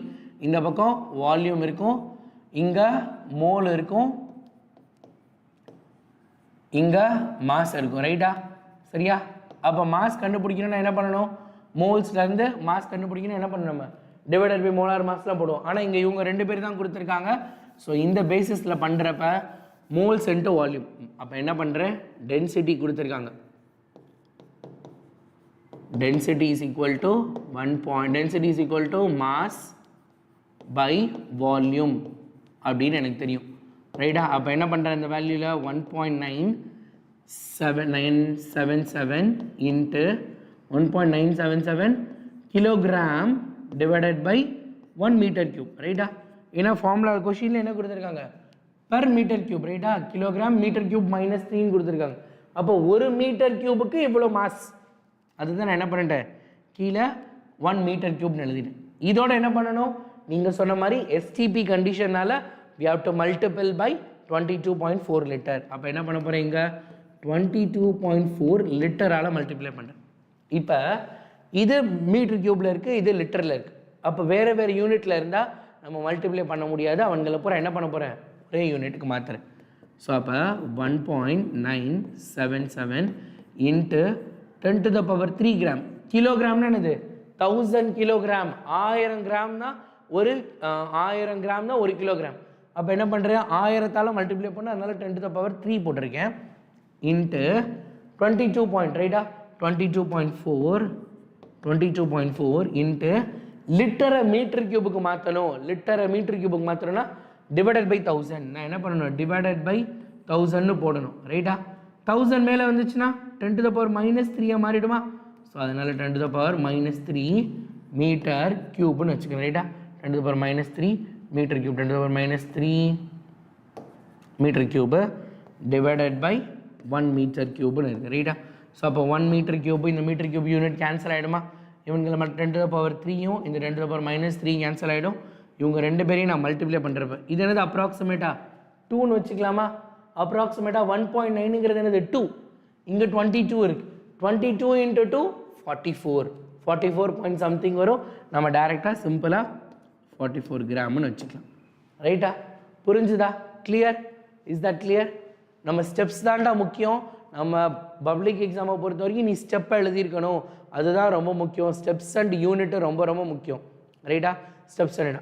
இந்த பக்கம் வால்யூம் இருக்கும், இங்கே மோல் இருக்கும், இங்கே மாஸ் இருக்கும், ரைட்டா? சரியா? அப்போ மாஸ் கண்டுபிடிக்கணும்னா என்ன பண்ணணும்? மோல்ஸ்லேருந்து மாஸ் கண்டுபிடிக்கணும் என்ன பண்ணணும்? நம்ம டிவைடட் பை மோலார் மாஸ்லாம் போடுவோம். ஆனால் இங்கே இவங்க 2 பேர் தான் கொடுத்துருக்காங்க. ஸோ இந்த பேசிஸில் பண்ணுறப்ப மோல்ஸ் இன்ட்டு வால்யூம். அப்போ என்ன பண்ணுறேன்? டென்சிட்டி கொடுத்துருக்காங்க, density is equal to density is equal to mass by volume அப்படின்னு எனக்கு தெரியும் ரைட்டா. அப்போ என்ன பண்ணுறேன் இந்த வேல்யூவில் 1.977 into 1.977 kilogram divided by 1 metre cube ரைட்டா. ஏன்னா ஃபார்முலா கொஷினில் என்ன கொடுத்துருக்காங்க பெர் மீட்டர் கியூப் ரைட்டா. கிலோகிராம் மீட்டர் கியூப் -3 கொடுத்துருக்காங்க. அப்போ ஒரு மீட்டர் கியூபுக்கு இவ்வளோ மாஸ். அதுதான் நான் என்ன பண்ணிட்டேன் கீழே 1 மீட்டர் கியூப்னு எழுதிட்டேன். இதோட என்ன பண்ணணும் நீங்கள் சொன்ன மாதிரி STP கண்டிஷனால் we have to multiple by 22.4 litre. அப்போ என்ன பண்ண போகிறேன் இங்கே 22.4 லிட்டரால் மல்டிப்ளை பண்ணுறேன். இப்போ இது மீட்டர் கியூப்பில் இருக்குது, இது லிட்டரில் இருக்குது. அப்போ வேறு வேறு யூனிட்டில் இருந்தால் நம்ம மல்டிப்ளை பண்ண முடியாது. அவங்களை பூரா என்ன பண்ண போகிறேன் ஒரே யூனிட்டுக்கு மாற்றுறேன். ஸோ அப்போ 1.977 இன்ட்டு 10⁻³ கிராம். கிலோகிராம்னு என்னது 1000 கிலோகிராம். 1000 கிராம் தான் 1000 கிராம் தான் 1 கிலோகிராம். அப்போ என்ன பண்ணுறேன் 1000ஆல் மல்டிப்ளை பண்ண, அதனால 10⁻³ போட்டிருக்கேன். இன்ட்டு 22 ரைட்டா 22.4 இன்ட்டு லிட்டரை மீட்டர் கியூபுக்கு மாற்றணும். லிட்டரை மீட்டர் கியூபுக்கு மாற்றணும்னா டிவைடட் பை 1000. நான் என்ன பண்ணணும் டிவைடட் பை 1000ன்னு போடணும் ரைட்டா. 1000 மேலே வந்துச்சுன்னா 10⁻³ மாறிடுமா. ஸோ அதனால் 10⁻³ மீட்டர் கியூப்னு வச்சுக்கணும் ரைட்டா. 10⁻³ metre cube 10⁻³ metre cube divided by 1 metre கியூப்னு இருக்குது ரைட்டா. ஸோ அப்போ 1 மீட்டர் கியூப் இந்த மீட்டர் கியூப் யூனிட் கேன்சல் ஆகிடுமா. இவங்களை மட்டும் 10⁻³ இந்த 10⁻³ கேன்சல் ஆகிடும். இவங்க ரெண்டு பேரையும் நான் மல்டிப்ளை பண்ணுறப்ப இது என்னது அப்ராக்சிமேட்டாக 2ன்னு வச்சுக்கலாமா. அப்ராக்சிமேட்டாக 1.9ங்கிறது என்னது 2. இங்கே 22 இருக்குது. 22 × 2 44 பாயிண்ட் சம்திங் வரும். நம்ம டைரெக்டாக சிம்பிளாக 44 கிராம்னு வச்சுக்கலாம் ரைட்டா. புரிஞ்சுதா? கிளியர்? Is that clear? நம்ம ஸ்டெப்ஸ் தான்டா முக்கியம். நம்ம பப்ளிக் எக்ஸாமை பொறுத்த வரைக்கும் நீ ஸ்டெப்பை எழுதியிருக்கணும், அதுதான் ரொம்ப முக்கியம். ஸ்டெப்ஸ் அண்ட் யூனிட்டு ரொம்ப ரொம்ப முக்கியம் ரைட்டா. ஸ்டெப்ஸ் அண்ட்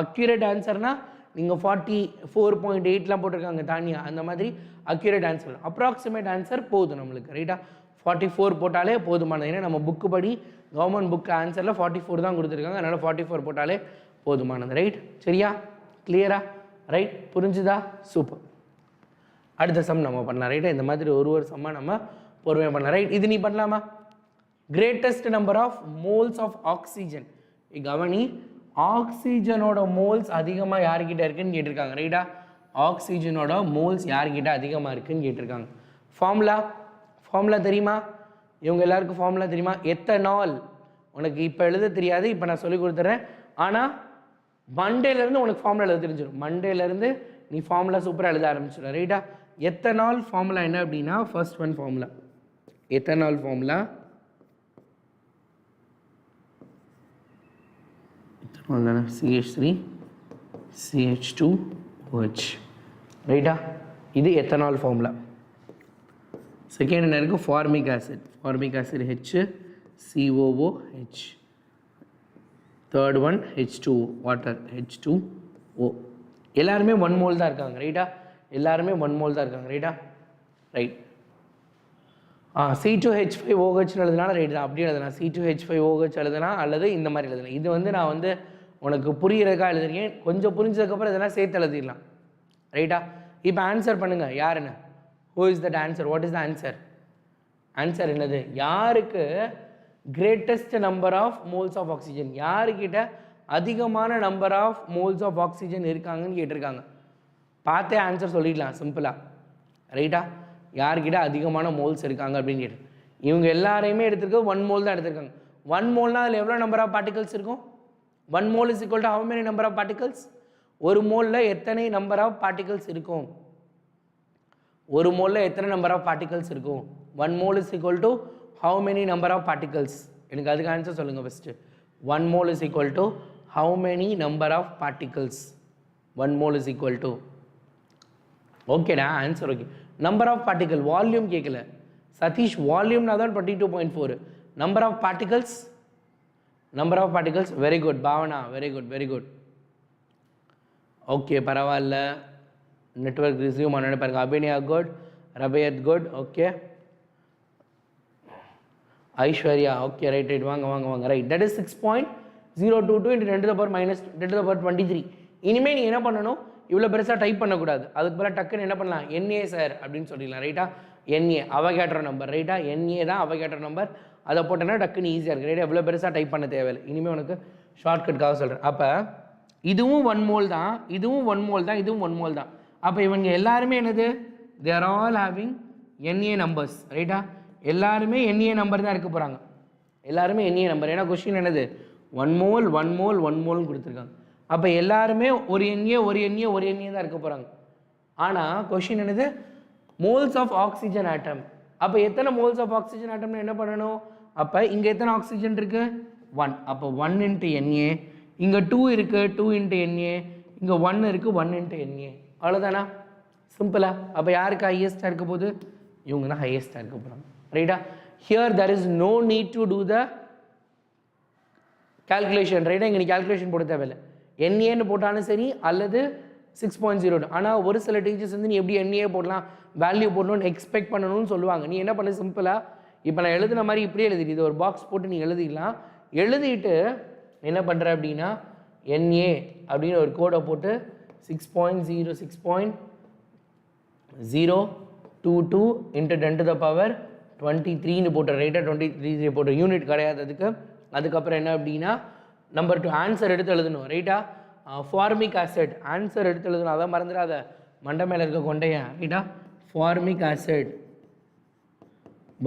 அக்யூரேட் ஆன்சர்னால் நீங்கள் 44.8லாம் போட்டிருக்காங்க தானியா, அந்த மாதிரி அக்யூரேட் ஆன்சர். அப்ராக்சிமேட் ஆன்சர் போதும் நம்மளுக்கு ரைட்டா. 44 போட்டாலே போதுமானது. ஏன்னா நம்ம புக்கு படி கவர்மெண்ட் புக்கு ஆன்சரில் 44 தான் கொடுத்துருக்காங்க, அதனால் 44 போட்டாலே போதுமானது ரைட். சரியா? கிளியரா? ரைட். புரிஞ்சுதா? சூப்பர். அடுத்த சம் நம்ம பண்ணலாம் ரைட்டா. இந்த மாதிரி ஒரு சம்மாக நம்ம பொறுமையாக பண்ணலாம் ரைட். இது நீ பண்ணலாமா? Greatest number of moles of oxygen. கவனி, ஆக்சிஜனோட மோல்ஸ் அதிகமாக யார்கிட்ட இருக்குன்னு கேட்டிருக்காங்க ரைட்டா. ஆக்சிஜனோட மோல்ஸ் யார்கிட்ட அதிகமாக இருக்குன்னு கேட்டிருக்காங்க. ஃபார்முலா தெரியுமா? இவங்க எல்லாருக்கும் ஃபார்முலா தெரியுமா? எத்தனால். உனக்கு இப்போ எழுத தெரியாது, இப்போ நான் சொல்லி கொடுத்துட்றேன். ஆனால் மண்டேலேருந்து உனக்கு ஃபார்முலா எழுத தெரிஞ்சிடும். மண்டேலேருந்து நீ ஃபார்முலா சூப்பராக எழுத ஆரம்பிச்சிட ரைட்டா. எத்தனால் ஃபார்முலா என்ன அப்படின்னா, first one formula ethanol formula தானே CH3 CH2OH ரைட்டா. இது எத்தனால் ஃபார்முலா. செகண்ட் என்ன இருக்குது? Formic acid H COOH. Third one H2O water H2O. எல்லாருமே 1 மோல் தான் இருக்காங்க ரைட்டா. எல்லாருமே 1 மோல் தான் இருக்காங்க ரைட்டா. ரைட். C2H5OH எழுதுனா ரைட் தான். அப்படியே எழுதுனா C2H5OH எழுதுனா அல்லது இந்த மாதிரி எழுதுனா. இது வந்து நான் வந்து உனக்கு புரிகிறதுக்காக எழுதுறேன். கொஞ்சம் புரிஞ்சதுக்கப்புறம் இதெல்லாம் சேர்த்து எழுதிடலாம் ரைட்டா. இப்போ ஆன்சர் பண்ணுங்கள் யாருன்னு. Who is that answer? What is the answer? Answer என்னது? யாருக்கு greatest number of moles of oxygen, யாருக்கிட்ட அதிகமான number of moles of oxygen இருக்காங்கன்னு கேட்டிருக்காங்க. பார்த்தே ஆன்சர் சொல்லிடலாம் சிம்பிளாக ரைட்டா. யார்கிட்ட அதிகமான மோல்ஸ் இருக்காங்க அப்படின்னு கேட்டு இவங்க எல்லாரையுமே எடுத்துருக்க 1 மோல் தான் எடுத்திருக்காங்க. 1 மோல்னால் அதில் எவ்வளோ நம்பர் ஆஃப் பார்ட்டிகல்ஸ் இருக்கும்? 1 mole is equal to how many number of particles? ஒரு மோலில் எத்தனை நம்பர் ஆஃப் பார்ட்டிகல்ஸ் இருக்கும்? ஒரு மோலில் எத்தனை நம்பர் ஆஃப் பார்ட்டிகல்ஸ் இருக்கும்? 1 mole is equal to how many number of particles? எனக்கு அதுக்கு ஆன்சர் சொல்லுங்கள் first. 1 mole is equal to how many number of particles? 1 mole is equal to, okay na answer. Okay, number of particle, volume கேக்கல Satish, volume na தான் 22.4. number of particles, very good Bhavana, very good. Okay, பரவாயில்ல, network resume பண்ணனு பாருங்க. Abinaya good, ரபயத் good. okay, Aishwarya okay right right வாங்க வாங்க வாங்க right that is 6.022 into 10 to the power minus 10 to the power 23. இனிமேல் நீ என்ன பண்ணணும், இவ்வளோ பெருசாக டைப் பண்ணக்கூடாது. அதுக்கு பதிலாக டக்குன்னு என்ன பண்ணலாம், NA சார் அப்படின்னு சொல்லிடலாம். ரைட்டா, NA அவகேட்ரோ நம்பர். ரைட்டா, NA தான் அவகேட்ரோ நம்பர். அதை போட்டோன்னா டக்குன்னு ஈஸியாக இருக்குது. ரைட்டா, எவ்வளோ பெருசாக டைப் பண்ண தேவையில்லை. இனிமேல் உனக்கு ஷார்ட்கட்காக சொல்கிறேன். அப்போ இதுவும் 1 mole தான், இதுவும் 1 mole தான், இதுவும் 1 mole தான். அப்போ இவங்க எல்லாருமே என்னது, they are all having NA numbers. ரைட்டா, எல்லாருமே NA நம்பர் தான் இருக்க போகிறாங்க. எல்லாருமே NA நம்பர். ஏன்னா கொஸ்டின் என்னது, 1 mole 1 mole 1 moleன்னு கொடுத்துருக்காங்க. அப்போ எல்லாருமே ஒரு NA ஒரு NA ஒரு NA தான் இருக்க போகிறாங்க. ஆனால் கொஸ்டின் என்னது, மோல்ஸ் ஆஃப் ஆக்சிஜன் ஆட்டம். அப்போ எத்தனை மோல்ஸ் ஆஃப் ஆக்சிஜன் ஆட்டம்னு என்ன பண்ணணும், அப்போ இங்கே எத்தனை ஆக்சிஜன் இருக்குது, 1. அப்போ 1 into NA. இங்கே 2 இருக்குது, 2 into NA. இங்கே 1 இருக்குது, 1 into NA. அவ்வளோதானா, சிம்பிளா. அப்போ யாருக்கு ஹையஸ்ட்டாக இருக்க போகுது, இவங்க தான் ஹையஸ்ட்டாக இருக்க போகிறாங்க. ரைட்டா, here there is no need to do the calculation. ரைட்டா, இங்கே நீ calculation போட தேவையில்லை. NAன்னு போட்டாலும் சரி அல்லது 6.02. ஆனால் ஒரு சில டீச்சர்ஸ் வந்து நீ எப்படி NA போடலாம், வேல்யூ போடணும்னு எக்ஸ்பெக்ட் பண்ணணும்னு சொல்லுவாங்க. நீ என்ன பண்ணு, சிம்பிளாக இப்போ நான் எழுதுன மாதிரி இப்படியே எழுதிட்டு இது ஒரு பாக்ஸ் போட்டு நீ எழுதிடலாம். எழுதிட்டு என்ன பண்ணுற அப்படின்னா NA அப்படின்னு ஒரு கோடை போட்டு 6.06.022 into 10 to the power 23ன்னு போட்டு. ரைட்டாக 23 போட்டு, யூனிட் கிடையாது அதுக்கு. அதுக்கப்புறம் என்ன அப்படின்னா நம்பர் 2 ஆன்சர் எடுத்து எழுதணும். ரைட்டா, ஃபார்மிக் ஆசிட் ஆன்சர் எடுத்து எழுதணும். அதான் மறந்துடாத, மண்டை மேலே இருக்க கொண்டையா. ரைட்டா, ஃபார்மிக் ஆசிட்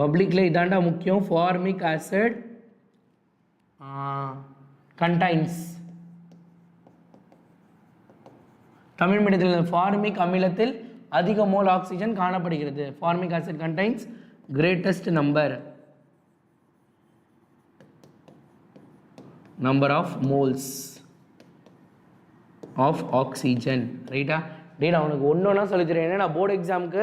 பப்ளிக்கில் இதாண்டா முக்கியம். ஃபார்மிக் ஆசிட் கண்டைன்ஸ், தமிழ் மீடியத்தில் ஃபார்மிக் அமிலத்தில் அதிக மோல் ஆக்சிஜன் காணப்படுகிறது. Formic acid contains greatest number of moles of oxygen. ரைட்டா, டே நான் உனக்கு ஒன்றா சொல்லித்தரேன். ஏன்னா நான் போர்டு எக்ஸாமுக்கு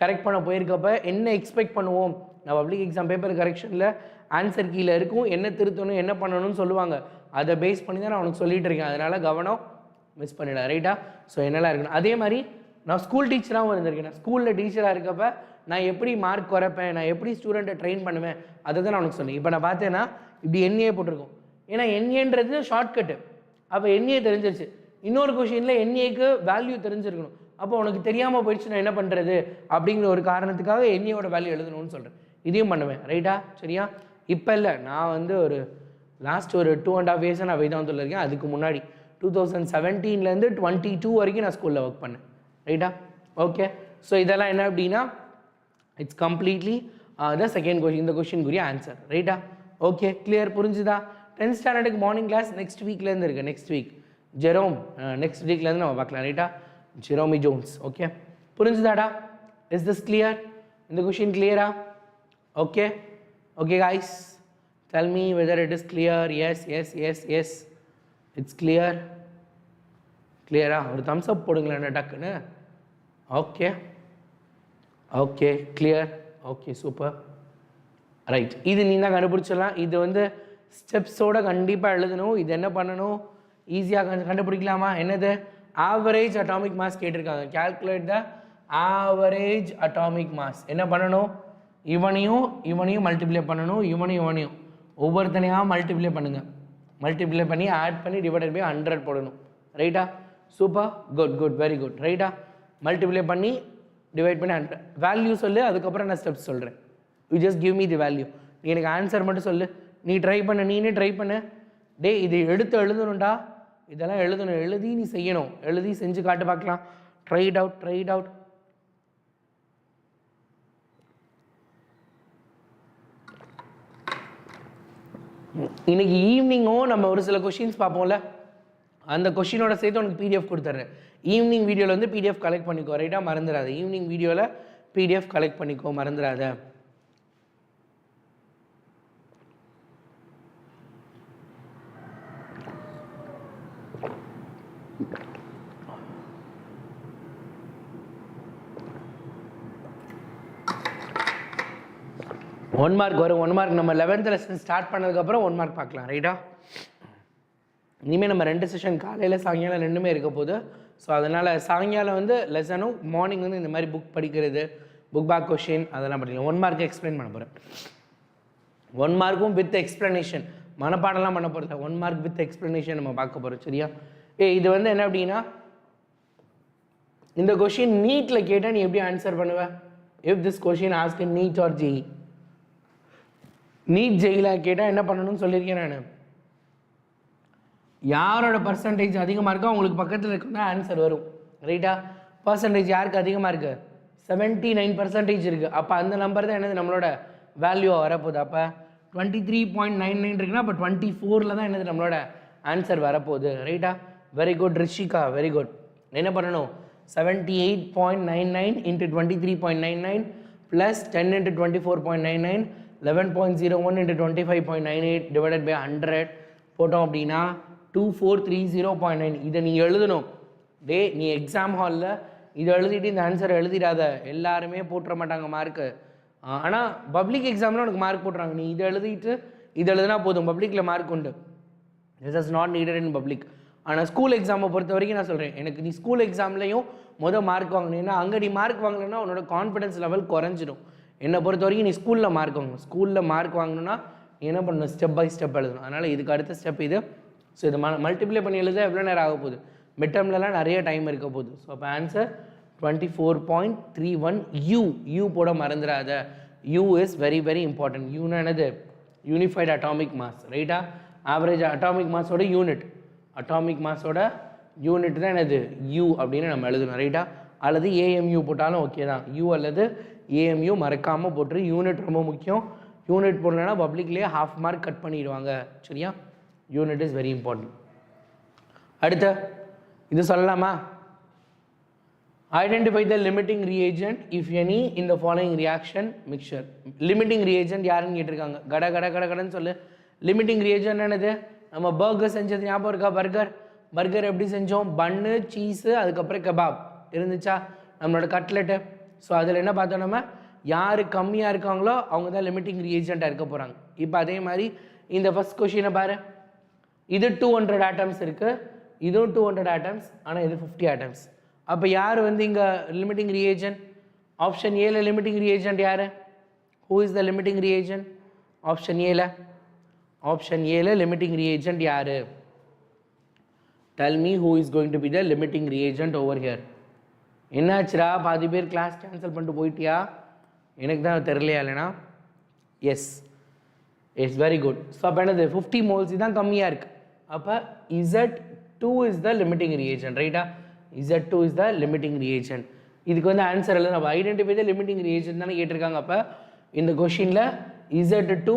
கரெக்ட் பண்ண போயிருக்கப்ப என்ன எக்ஸ்பெக்ட் பண்ணுவோம், நான் பப்ளிக் எக்ஸாம் பேப்பர் கரெக்ஷனில் ஆன்சர் கீழே இருக்கும், என்ன திருத்தணும் என்ன பண்ணணும்னு சொல்லுவாங்க. அதை பேஸ் பண்ணி தான் நான் உனக்கு சொல்லிட்டு இருக்கேன். அதனால் கவனம் மிஸ் பண்ணிடல. ரைட்டா, ஸோ என்னெல்லாம் இருக்கணும். அதே மாதிரி நான் ஸ்கூல் டீச்சராகவும் இருந்திருக்கேன். நான் ஸ்கூலில் டீச்சராக இருக்கப்ப நான் எப்படி மார்க் குறைப்பேன், நான் எப்படி ஸ்டூடெண்ட்டை ட்ரெயின் பண்ணுவேன், அதை தான் நான் உனக்கு சொன்னேன். இப்போ நான் பார்த்தேன்னா இப்படி NA போட்டிருக்கோம். ஏன்னா NAன்றது ஷார்ட்கட்டு. அப்போ NA தெரிஞ்சிருச்சு. இன்னொரு கொஷினில் NAக்கு வேல்யூ தெரிஞ்சிருக்கணும். அப்போ உனக்கு தெரியாமல் போயிடுச்சு, நான் என்ன பண்ணுறது அப்படிங்கிற ஒரு காரணத்துக்காக NAவோட வேல்யூ எழுதணும்னு சொல்கிறேன். இதையும் பண்ணுவேன். ரைட்டா, சரியா. இப்போ இல்லை, நான் வந்து ஒரு லாஸ்ட் ஒரு 2.5 years நான் வேதாந்தத்தில் இருக்கேன். அதுக்கு முன்னாடி 2017லேருந்து 22 வரைக்கும் நான் ஸ்கூலில் ஒர்க் பண்ணேன். ரைட்டா, ஓகே. ஸோ இதெல்லாம் என்ன அப்படின்னா it's completely the second question, இந்த கொஷினுக்குரிய ஆன்சர். ரைட்டா, ஓகே, கிளியர், புரிஞ்சுதா. 10th ஸ்டாண்டர்டுக்கு மார்னிங் கிளாஸ் நெக்ஸ்ட் வீக்லேருந்து இருக்குது. நெக்ஸ்ட் வீக் ஜெரோம், நெக்ஸ்ட் வீக்லேருந்து நம்ம பார்க்கலாம். ரைட்டா, ஜெரோமி ஜோன்ஸ். ஓகே, புரிஞ்சுதாடா. இஸ் திஸ் கிளியர், இந்த கொஷின் கிளியரா? Okay, okay guys, tell me whether it is clear. Yes, yes, yes, yes, it's clear. கிளியரா? ஒரு தம்ஸ் அப் போடுங்களேன் டக்குன்னு. Okay, okay, clear, okay, super, right. இது நீ தான் கண்டுபிடிச்சிடலாம். இது வந்து ஸ்டெப்ஸோடு கண்டிப்பாக எழுதணும். இது என்ன பண்ணணும், ஈஸியாக கண்டுபிடிக்கலாமா? என்னது, ஆவரேஜ் அட்டாமிக் மாஸ் கேட்டிருக்காங்க. Calculate the average atomic mass. என்ன பண்ணணும், இவனையும் மல்டிப்ளை பண்ணணும், இவனையும் ஒவ்வொருத்தனையாக மல்டிப்ளை பண்ணுங்கள். மல்டிப்ளை பண்ணி ஆட் பண்ணி டிவைடட் பை 100 போடணும். ரைட்டா, super, good good, very good. ரைட்டா, மல்டிப்ளை பண்ணி டிவைட் பண்ணி 100 வேல்யூ சொல்லு. அதுக்கப்புறம் நான் ஸ்டெப்ஸ் சொல்கிறேன். You just give me the value. நீ எனக்கு ஆன்சர் மட்டும் சொல்லு. நீ ட்ரை பண்ண, நீனே ட்ரை பண்ணு. டே இது எடுத்து எழுதணும்டா, இதெல்லாம் எழுதணும். எழுதி நீ செய்யணும். எழுதி செஞ்சு காட்டு பார்க்கலாம். Try it out, try it out. இன்னைக்கு ஈவினிங்கும் நம்ம ஒரு சில கொஷின்ஸ் பார்ப்போம்ல, அந்த கொஷினோட சேர்த்து உனக்கு PDF கொடுத்துட்றேன். ஈவினிங் வீடியோவில் வந்து PDF கலெக்ட் பண்ணிக்கோ. ரைட்டாக, மறந்துடாத. ஈவினிங் வீடியோவில் PDF கலெக்ட் பண்ணிக்கோ, மறந்துடாத. ஒன் மார்க் வரும். 1 மார்க் நம்ம 11th லெசன் ஸ்டார்ட் பண்ணதுக்கப்புறம் 1 மார்க் பார்க்கலாம். ரைட்டா, இனிமேல் நம்ம 2 செஷன் காலையில் சாயங்காலம் ரெண்டுமே இருக்க போகுது. ஸோ அதனால் சாயங்காலம் வந்து லெசனும், மார்னிங் வந்து இந்த மாதிரி புக் படிக்கிறது, புக் பேக் கொஷின் அதெல்லாம் படிக்கலாம். 1 மார்க் எக்ஸ்பிளைன் பண்ண போகிறேன். 1 மார்க்கும் வித் எக்ஸ்ப்ளனேஷன், மனப்பாடம்லாம் பண்ண போகிறதில்ல, 1 மார்க் வித் எக்ஸ்ப்ளனேஷன் நம்ம பார்க்க போகிறோம். சரியா? இது வந்து என்ன அப்படின்னா, இந்த கொஷின் நீட்டில் கேட்டால் நீ எப்படி ஆன்சர் பண்ணுவ? If this question ask in NEET or JEE, NEET ஜெயில கேட்டால் என்ன பண்ணணும்னு சொல்லியிருக்கேன் நான். யாரோட பர்சன்டேஜ் அதிகமாக இருக்கோ அவங்களுக்கு பக்கத்தில் இருக்குன்னா ஆன்சர் வரும். ரைட்டா? பர்சன்டேஜ் யாருக்கு அதிகமாக இருக்குது? 79% இருக்குது. அப்போ அந்த நம்பர் தான் என்னது நம்மளோட வேல்யூவாக வரப்போகுது. அப்போ 23.99 இருக்குன்னா அப்போ 24 தான் என்னது நம்மளோட ஆன்சர் வரப்போகுது. ரைட்டா? Very good Rishika, very good. என்ன பண்ணணும்? 78.99 into 23.99 plus 10 into 24.99 11.01 into 25.98 divided by 100 போட்டோம் அப்படின்னா 2430.9. இதை நீ எழுதணும். நீ எக்ஸாம் ஹாலில் இதை எழுதிட்டு இந்த ஆன்சரை எழுதிடாத. எல்லாருமே போட்டுற மாட்டாங்க மார்க்கு. ஆனால் பப்ளிக் எக்ஸாமில் உனக்கு மார்க் போட்டுறாங்க. நீ இதை எழுதிட்டு இது எழுதுனா போதும், பப்ளிக்கில் மார்க் உண்டு. This is not needed in public. ஆனால் ஸ்கூல் எக்ஸாமை பொறுத்த வரைக்கும் நான் சொல்கிறேன், எனக்கு நீ ஸ்கூல் எக்ஸாம்லேயும் மார்க் வாங்கினீங்கன்னா அங்கே நீ மார்க் வாங்கலைன்னா உன்னோட கான்ஃபிடன்ஸ் லெவல் குறைஞ்சிடும். என்னை பொறுத்த வரைக்கும் நீ ஸ்கூலில் மார்க் வாங்கணும். ஸ்கூலில் மார்க் வாங்கணும்னா நீ என்ன பண்ணணும்? ஸ்டெப் பை ஸ்டெப் எழுதணும். அதனால் இதுக்கு அடுத்த ஸ்டெப் இது. ஸோ இது மல்டிப்ளை பண்ணி எழுத எவ்வளோ நேரம் ஆக போகுது? மிட் டேர்ம்லலாம் நிறைய டைம் இருக்க போகுது. ஸோ அப்போ ஆன்சர் 24.31 யூ போட மறந்துடாத. U is very very important. யூனா என்னது? Unified atomic mass. ரைட்டா? ஆவரேஜ் அட்டாமிக் மாஸோட யூனிட், அட்டாமிக் மாஸோட யூனிட் தான் என்னது? யூ அப்படின்னு நம்ம எழுதணும். ரைட்டா? அல்லது ஏஎம்யூ போட்டாலும் ஓகே தான். யூ அல்லது ஏஎம்யூ மறக்காமல் போட்டுரு. யூனிட் ரொம்ப முக்கியம். யூனிட் போடலன்னா பப்ளிக்லேயே ½ மார்க் கட் பண்ணிடுவாங்க. சரியா? Unit is very important. அடுத்த இது சொல்லலாமா? Identify the limiting reagent if any in the following reaction mixture. Limiting reagent யாருன்னு கேட்டிருக்காங்க. கடன்னு சொல்லு. லிமிட்டிங் ரியேஜென்ட் என்னது? நம்ம பர்கர் செஞ்சது ஞாபகம் இருக்கா? பர்கர் எப்படி செஞ்சோம்? பன்னு, சீஸு, அதுக்கப்புறம் கபாப் இருந்துச்சா? நம்மளோட கட்லெட்டு. ஸோ அதில் என்ன பார்த்தோம்? நம்ம யார் கம்மியாக இருக்காங்களோ அவங்க தான் லிமிட்டிங் ரியேஜென்ட்டாக இருக்க போகிறாங்க. இப்போ அதே மாதிரி இந்த ஃபஸ்ட் கொஷினை பாரு. இது 200 ஆட்டம்ஸ் இருக்குது, இதுவும் 200 ஆட்டம்ஸ், ஆனால் இது 50 ஆட்டம்ஸ். அப்போ யார் வந்து இங்கே லிமிட்டிங் ரியேஜென்ட்? ஆப்ஷன் ஏல லிமிட்டிங் ரியேஜென்ட் யார்? Who is the limiting reagent? Option ஏல லிமிட்டிங் ரியேஜென்ட் யார்? Tell me who is going to be the limiting reagent over here. என்னாச்சுரா? பாதி பேர் கிளாஸ் கேன்சல் பண்ணிட்டு போயிட்டியா? எனக்கு தான் தெரியலையா? இல்லைனா எஸ் வெரி குட். ஸோ அப்போ என்னது? 50 மோல்ஸ் தான் கம்மியாக இருக்குது. அப்போ Z2 is the limiting reagent. ரைட்டா? Z2 is the limiting reagent. இதுக்கு வந்து ஆன்சர் இல்லை, நம்ம ஐடென்டிஃபை த லிமிட்டிங் ரியேஜென்ட் தானே கேட்டிருக்காங்க. அப்போ இந்த கொஷினில் Z2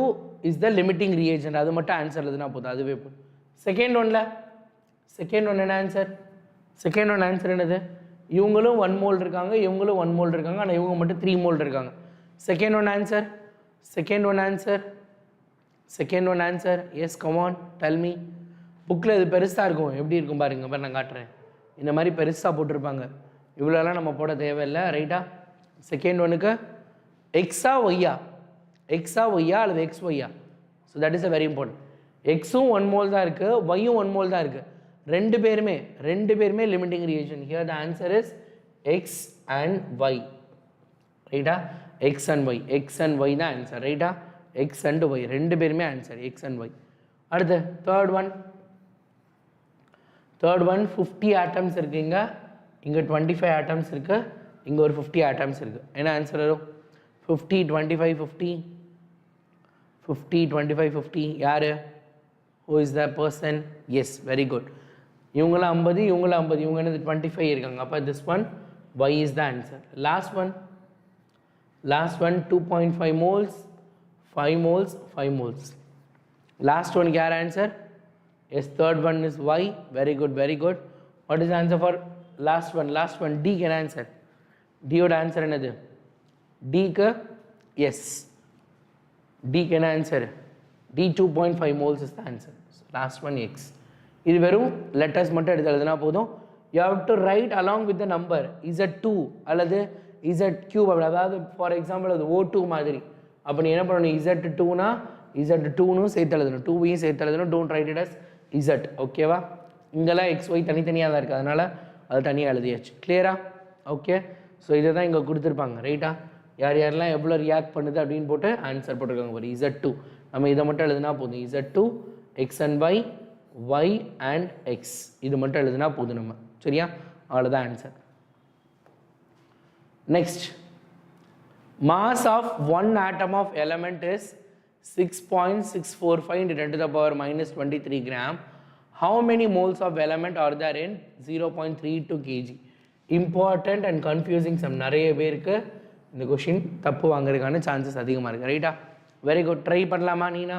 is the limiting reagent, அது மட்டும் ஆன்சர் எழுதுனா போதும், அதுவே போதும். செகண்ட் ஒன் என்ன ஆன்சர்? செகண்ட் ஒன் ஆன்சர் என்னது? இவங்களும் 1 மோல் இருக்காங்க, இவங்களும் 1 மோல் இருக்காங்க, ஆனால் இவங்க மட்டும் 3 மோல் இருக்காங்க. Second one answer yes, come on tell me. புக்கில் இது பெருசாக இருக்கும், எப்படி இருக்கும் பாருங்க. பாரு நான் காட்டுறேன். இந்த மாதிரி பெருசாக போட்டிருப்பாங்க. இவ்வளோலாம் நம்ம போட தேவையில்லை. ரைட்டா? செகண்ட் ஒன்னுக்கு எக்ஸா ஒய்யா அல்லது எக்ஸ் ஒய்யா? So that is a very important. எக்ஸும் 1 மோல் தான் இருக்குது, ஒய்யும் 1 மோல் தான் இருக்குது. ரெண்டு பேருமே limiting reagent. Here the answer is X and Y. ரைட்டா? எக்ஸ் அண்ட் ஒய் தான் ஆன்சர். ரைட்டா? எக்ஸ் அண்ட் ஒய் ரெண்டு பேருமே ஆன்சர், எக்ஸ் அண்ட் ஒய். அடுத்து தேர்ட் ஒன் 50 ஆட்டம்ஸ் இருக்குது. இங்கே 25 ஆட்டம்ஸ் இருக்குது, இங்கே ஒரு 50 ஆட்டம்ஸ் இருக்குது. என்ன ஆன்சர் வரும்? 50 25 50 யார்? Who is the person? Yes, very good. இவங்களாம் 50, இவங்க என்னது 25 இருக்காங்க. அப்போ this one y is the answer. Last one 2.5 moles, 5 moles. Last one kya answer? Yes, third one is y. Very good. What is the answer for last one? D can answer. D would answer another. D ka yes, D can answer. D 2.5 moles is the answer. So last one x. இது வெறும் letters மட்டும் எடுத்து எழுதுனா போதும். You have to write along with the number Z2 அல்லது Z3 அப்படி. அதாவது for example அது O2 மாதிரி. அப்போ நீ என்ன பண்ணணும்? Z2னா Z2னும் சேர்த்து எழுதணும், 2வையும் சேர்த்து எழுதணும். Don't write it as Z. ஓகேவா? இங்கெல்லாம் XY தனித்தனியாக தான் இருக்குது, அதனால் அது தனியாக எழுதியாச்சு. கிளியரா? ஓகே. ஸோ இதை தான் இங்கே கொடுத்துருப்பாங்க. ரைட்டா? யாரெல்லாம் எவ்வளோ ரியாக்ட் பண்ணுது அப்படின்னு போட்டு ஆன்சர் போட்டிருக்காங்க. ஒரு Z2 நம்ம இதை மட்டும் எழுதுனா போதும். Z2 x and y and x இது மட்டும் எழுதுனா போதும் நம்ம. சரியா? அவ்வளோதான் answer. Next, mass of one atom of element is 6.645 into 10 to the power minus 23 gram. How many moles of element are there in 0.32 kg? Important and confusing sum. நிறைய பேருக்கு இந்த கொஷின் தப்பு வாங்குறதுக்கான சான்சஸ் அதிகமாக இருக்குது. ரைட்டா? Very good. ட்ரை பண்ணலாமா நீனா?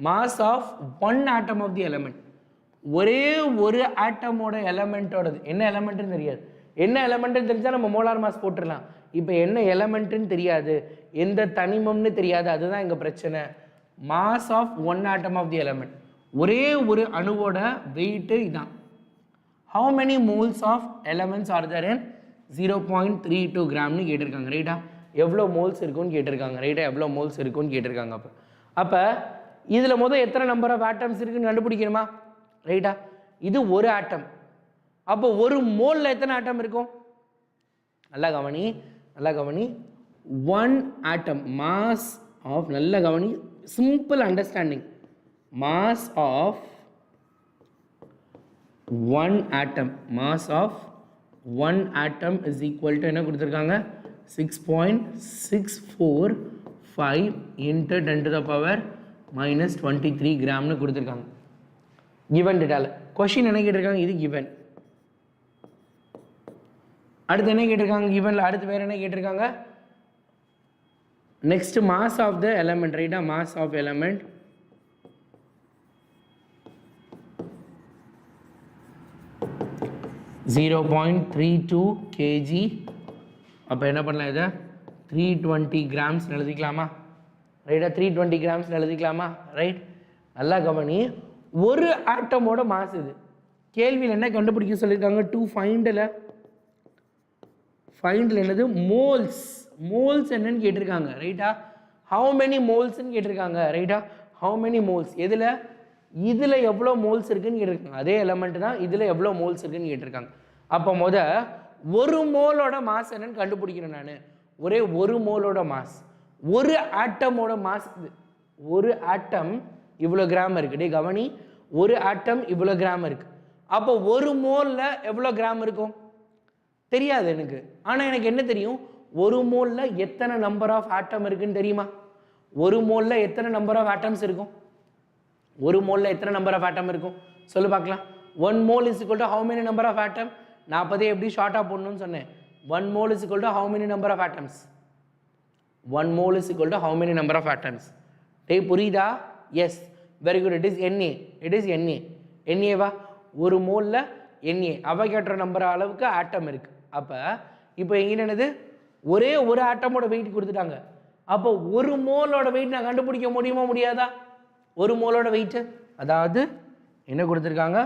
Mass of one atom of the element, ஒரே ஒரு ஆட்டமோட எலமெண்ட்டோடது என்ன எலமெண்ட்டுன்னு தெரியாது. என்ன எலமெண்ட்டுன்னு தெரிஞ்சால் நம்ம மோலார் மாஸ் போட்டுடலாம். இப்போ என்ன எலமெண்ட்டுன்னு தெரியாது, எந்த தனிமம்னு தெரியாது, அதுதான் எங்கள் பிரச்சனை. Mass of one atom of the element, ஒரே ஒரு அணுவோட வெயிட்டு இதான். How many moles of elements are there in 0.32 கிராம்னு கேட்டிருக்காங்க. ரைட்டா? எவ்வளோ மோல்ஸ் இருக்குன்னு கேட்டிருக்காங்க. ரைட்டா? எவ்வளோ மோல்ஸ் இருக்குன்னு கேட்டிருக்காங்க. அப்போ இதில் முதல் எத்தனை நம்பர் ஆஃப் ஆட்டம்ஸ் இருக்குன்னு கண்டுபிடிக்கணுமா? ரைட்டா? இது ஒரு ஆட்டம். அப்போ ஒரு மோலில் எத்தனை ஆட்டம் இருக்கும்? நல்லா கவனி, நல்லா கவனி. ஒன் ஆட்டம் மாஸ் ஆஃப், நல்ல கவனி, simple understanding. Mass of one atom, mass of one atom is equal to என்ன கொடுத்துருக்காங்க? 6.645 into 10 to the power minus 23 கிராம்னு கொடுத்துருக்காங்க. கிவன் டேட்டாவில் கொஷின் என்ன கேட்டிருக்காங்க? இது கிவன். அடுத்து என்ன கேட்டிருக்காங்க கிவனில்? அடுத்து வேறு என்ன கேட்டிருக்காங்க? Next mass of the element. ரைட்டா? Mass of element 0.32 kg. அப்போ என்ன பண்ணலாம்? இதை 320 கிராம்ஸ் எழுதிக்கலாமா? ரைட்டா? 320 கிராம்ஸ் எழுதிக்கலாமா? ரைட். நல்லா கவனி, ஒரு ஆட்டமோட மாஸ் இது. கேள்வியில் என்ன கண்டுபிடிக்க சொல்லியிருக்காங்க? ஃபைண்டில் என்னது? மோல்ஸ். மோல்ஸ் என்னன்னு கேட்டிருக்காங்க. ரைட்டா? ஹவு மெனி மோல்ஸ்ன்னு கேட்டிருக்காங்க. ரைட்டா? ஹவு மெனி மோல்ஸ், எதில்? இதில் எவ்வளோ மோல்ஸ் இருக்குன்னு கேட்டிருக்காங்க. அதே எலமெண்ட் தான், இதில் எவ்வளோ மோல்ஸ் இருக்குன்னு கேட்டிருக்காங்க. அப்போ ஒரு மோலோட மாஸ் என்னன்னு கண்டுபிடிக்கிறேன் நான். ஒரே ஒரு மோலோட மாஸ், ஒரு ஆட்டமோட மாஸ். ஒரு ஆட்டம் இவ்வளோ கிராம் இருக்குது. டே கவனி, ஒரு ஆட்டம் இவ்வளோ கிராம் இருக்குது. அப்போ ஒரு மோலில் எவ்வளோ கிராம் இருக்கும் தெரியாது எனக்கு. ஆனால் எனக்கு என்ன தெரியும்? ஒரு மோலில் எத்தனை நம்பர் ஆஃப் ஆட்டம் இருக்குன்னு தெரியுமா? ஒரு மோலில் எத்தனை நம்பர் ஆஃப் ஆட்டம்ஸ் இருக்கும்? ஒரு மோலில் எத்தனை நம்பர் ஆஃப் ஆட்டம் இருக்கும் சொல்லு பார்க்கலாம். 1 mole is equal to how many number of atom? 40 எப்படி ஷார்ட்டாக போடணும்னு சொன்னேன். 1 mole is equal to how many number of atoms? 1 mole is equal to how many number of atoms? டேய் புரியுதா? Yes, very good. It is NA. It is NA. NAவா? ஒரு மோலில் NA Avogadro number அளவுக்கு ஆட்டம் இருக்குது. அப்போ இப்போ எங்கிட்ட என்னது? ஒரே ஒரு ஆட்டமோட வெயிட் கொடுத்துட்டாங்க. அப்போ ஒரு மோலோட வெயிட் நான் கண்டுபிடிக்க முடியுமா முடியாதா? ஒரு மோலோட வெயிட்டு, அதாவது என்ன கொடுத்துருக்காங்க?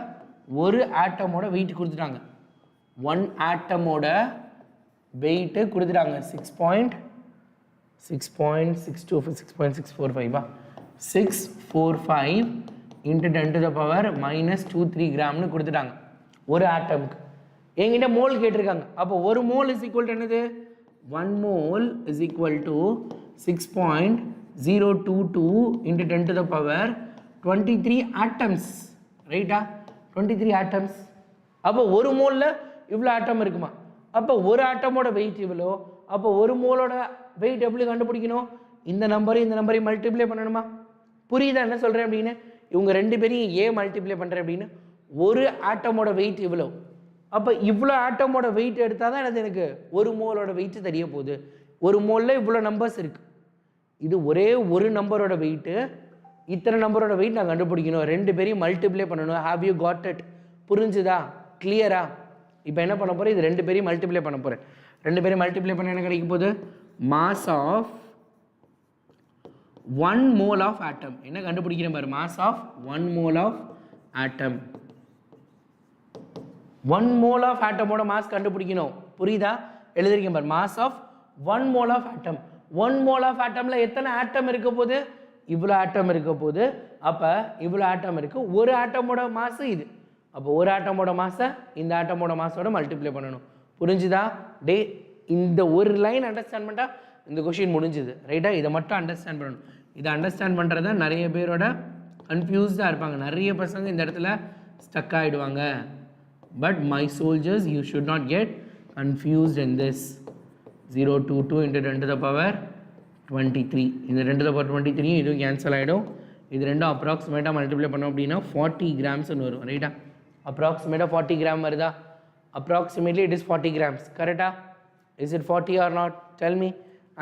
ஒரு ஆட்டமோட வெயிட் கொடுத்துட்டாங்க. ஒன் ஆட்டமோட வெயிட்டு கொடுத்துட்டாங்க 6.645 into 10 to the power minus 23 கிராம்னு கொடுத்துட்டாங்க ஒரு ஆட்டமுக்கு. என்கிட்ட மோல் கேட்டிருக்காங்க. அப்போ ஒரு மோல் இஸ் ஈக்குவல் டு என்னது? 1 mole is equal to 6.022 into 10 to the power 23 atoms. ரைட்டா? 23 atoms. அப்போ ஒரு மோலில் இவ்வளோ ஆட்டம் இருக்குமா? அப்போ ஒரு ஆட்டமோட வெயிட் இவ்வளோ. அப்போ ஒரு மோலோட வெயிட் எப்படி கண்டுபிடிக்கணும்? இந்த நம்பரையும் மல்டிப்ளை பண்ணணுமா? புரியுதா என்ன சொல்கிறேன் அப்படின்னு? இவங்க ரெண்டு பேரையும் ஏன் மல்டிப்ளை பண்ணுறேன் அப்படின்னு? ஒரு ஆட்டமோட வெயிட் இவ்வளோ. அப்போ இவ்வளோ ஆட்டமோட வெயிட் எடுத்தால் தான் எனக்கு ஒரு மோலோட வெயிட் தெரிய போகுது. ஒரு மோலில் இவ்வளோ நம்பர்ஸ் இருக்குது. இது ஒரே ஒரு நம்பரோட வெயிட்டு, இத்தனை நம்பரோட வெயிட் நான் கண்டுபிடிக்கணும். ரெண்டு பேரையும் மல்டிப்ளை பண்ணணும். Have you got it? புரிஞ்சுதா? கிளியரா? இப்போ என்ன பண்ண போகிறேன்? இது ரெண்டு பேரையும் மல்டிப்ளை பண்ண போகிறேன். ரெண்டு பேரும் மல்டிப்ளை பண்ண என்ன கிடைக்க போகுது? Mass of 1 mole of atom. என்ன கண்டுபிடிக்கிறேன் பாரு? Mass of 1 mole of atom. 1 mole of ஆட்டமோட மாஸ் கண்டுபிடிக்கணும். புரியுதா? எழுதிருக்கேன் பாரு. Mass of 1 mole of atom. 1 mole of ஆட்டமில் எத்தனை ஆட்டம் இருக்க போகுது? இவ்வளோ ஆட்டம் இருக்க போகுது. அப்போ இவ்வளோ ஆட்டம் இருக்குது. ஒரு ஆட்டமோட மாசு இது. அப்போ ஒரு ஆட்டமோட மாசை இந்த ஆட்டமோட மாசோட மல்டிப்ளை பண்ணணும். புரிஞ்சுதா? டே இந்த ஒரு லைன் அண்டர்ஸ்டாண்ட் பண்ணிட்டா இந்த கொஷின் முடிஞ்சுது. ரைட்டா? இதை மட்டும் அண்டர்ஸ்டாண்ட் பண்ணணும். இதை அண்டர்ஸ்டாண்ட் பண்ணுறது தான் நிறைய பேரோட கன்ஃபியூஸ்டாக இருப்பாங்க. நிறைய பசங்க இந்த இடத்துல ஸ்டக் ஆகிடுவாங்க. But my soldiers, you should not get confused in this. 022 into 10 to the power 23. இந்த 10 to the power 23 இதுவும் கேன்சல் ஆகிடும். இது ரெண்டும் அப்ராக்சிமேட்டாக மல்டிப்ளை பண்ணோம் அப்படின்னா 40 கிராம்ஸ்னு வரும். ரைட்டா? அப்ராக்சிமேட்டாக 40 கிராம் வருதா? Approximately it is 40 grams. கரெக்டா? Is it 40 or not? Tell me.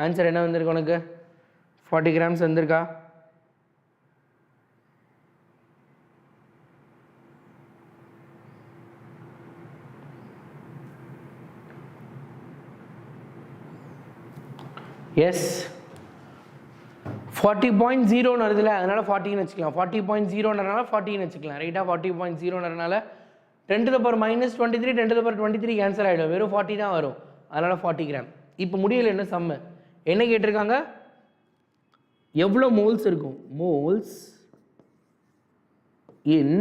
Answer என்ன வந்திருக்கு உனக்கு? 40 கிராம்ஸ் வந்திருக்கா? எஸ், 40.0 வருதுல, அதனால 40ன்னு வச்சுக்கலாம். 40.0ன்றனால 40ன்னு வச்சுக்கலாம். ரைட்டா? 40.0ன்றனால 10 to the power -23 10 to the power 23 cancel ஆகிடும். வெறும் 40 தான் வரும். அதனால் 40 கிராம். இப்போ முடியல. என்ன சம்மு என்ன கேட்டிருக்காங்க? எவ்வளோ மோல்ஸ் இருக்கும்? மோல்ஸ் இன்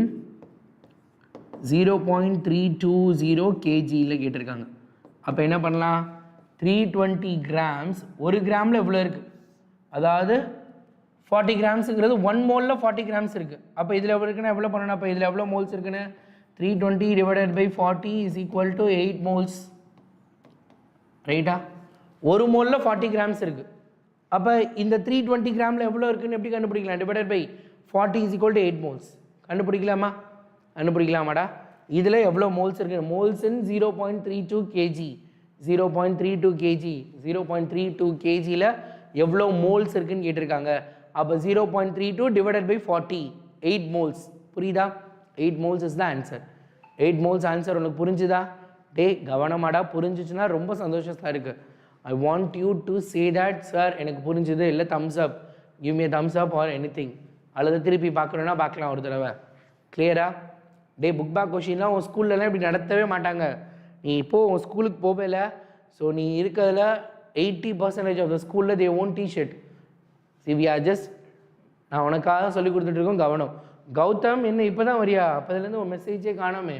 0.320 kgயில் கேட்டிருக்காங்க. அப்போ என்ன பண்ணலாம்? 320 கிராம்ஸ். ஒரு கிராமில் எவ்வளோ இருக்குது? அதாவது 40 கிராம்ஸுங்கிறது 1 மோலில் 40 கிராம்ஸ் இருக்குது. அப்போ இதில் எவ்வளோ இருக்குன்னா எவ்வளோ பண்ணணும்? அப்போ இதில் எவ்வளோ மோல்ஸ் இருக்குன்னு 320 divided by 40 is equal to 8 moles. ரைட்டா? ஒரு மோலில் 40 கிராம்ஸ் இருக்குது. அப்போ இந்த 320 கிராமில் எவ்வளோ இருக்குன்னு எப்படி கண்டுபிடிக்கலாம்? Divided by 40 is equal to 8 moles. கண்டுபிடிக்கலாமா? கண்டுபிடிக்கலாமாடா? இதில் எவ்வளோ மோல்ஸ் இருக்குது? Moles in 0.32 kg. 0.32 kg. 0.32 kgயில் எவ்வளோ மோல்ஸ் இருக்குன்னு கேட்டிருக்காங்க. அப்போ 0.32 divided by 40, 8 moles. புரியுதா? 8 moles is the answer. 8 moles answer உனக்கு புரிஞ்சுதா? டே கவனமாடா. புரிஞ்சிச்சுன்னா ரொம்ப சந்தோஷமாக இருக்குது. I want you to say that sir எனக்கு புரிஞ்சுது, இல்லை Thums up, give me Thums up or any thing. அல்லது திருப்பி பார்க்கணுன்னா பார்க்கலாம் ஒரு தடவை. கிளியரா? டே புக் பேக் கொஷின்லாம் உன் ஸ்கூல்லலாம் இப்படி நடத்தவே மாட்டாங்க. நீ இப்போது உன் ஸ்கூலுக்கு போகல. ஸோ நீ இருக்கிறதுல 80% ஆஃப் த ஸ்கூலில் they own T-shirt. We are just, நான் உனக்காக சொல்லி கொடுத்துட்ருக்கோம். கவனம். கௌதம் என்ன இப்போ தான் வரியா? அப்போதுலேருந்து ஒரு மெசேஜே காணாமே.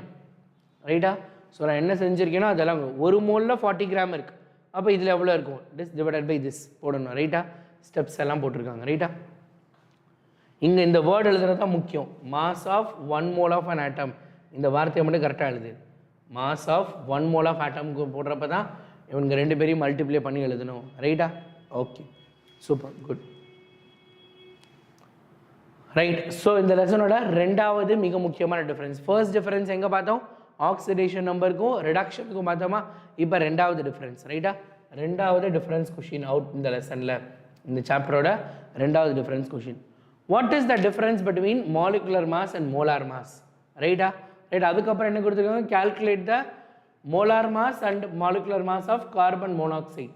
ரைட்டா? ஸோ நான் என்ன செஞ்சுருக்கேனோ அதெல்லாம் ஒரு மோலில் 40 கிராம் இருக்குது. அப்போ இதில் எவ்வளோ இருக்கும்? திஸ் டிவைடட் பை திஸ் போடணும். ரைட்டா? ஸ்டெப்ஸ் எல்லாம் போட்டிருக்காங்க. ரைட்டா? இங்கே இந்த வேர்டு எழுதுறது தான் முக்கியம். Mass of 1 mole of an atom. இந்த வார்த்தையை மட்டும் கரெக்டாக எழுது. மாஸ் ஆஃப் 1 மோல் ஆஃப் ஆட்டம்க்கு போடுறப்ப தான் இவங்க ரெண்டு பேரையும் மல்டிப்ளை பண்ணி எழுதணும். ரைட்டா? Okay, super, good. Right. So இந்த லெசனோட ரெண்டாவது மிக முக்கியமான டிஃப்ரென்ஸ். ஃபர்ஸ்ட் டிஃப்ரென்ஸ் எங்கே பார்த்தோம்? ஆக்சிடேஷன் நம்பருக்கும் ரிடக்ஷனுக்கும் பார்த்தோமா? இப்போ ரெண்டாவது டிஃப்ரென்ஸ். ரைட்டா? ரெண்டாவது டிஃப்ரென்ஸ் கொஷின் அவுட் இந்த லெசனில். இந்த சாப்டரோட ரெண்டாவது difference question. What is the difference between molecular mass and molar mass? ரைட்டா? ரைட். அதுக்கப்புறம் என்ன கொடுத்துருக்காங்க? Calculate the molar mass and molecular mass of carbon monoxide.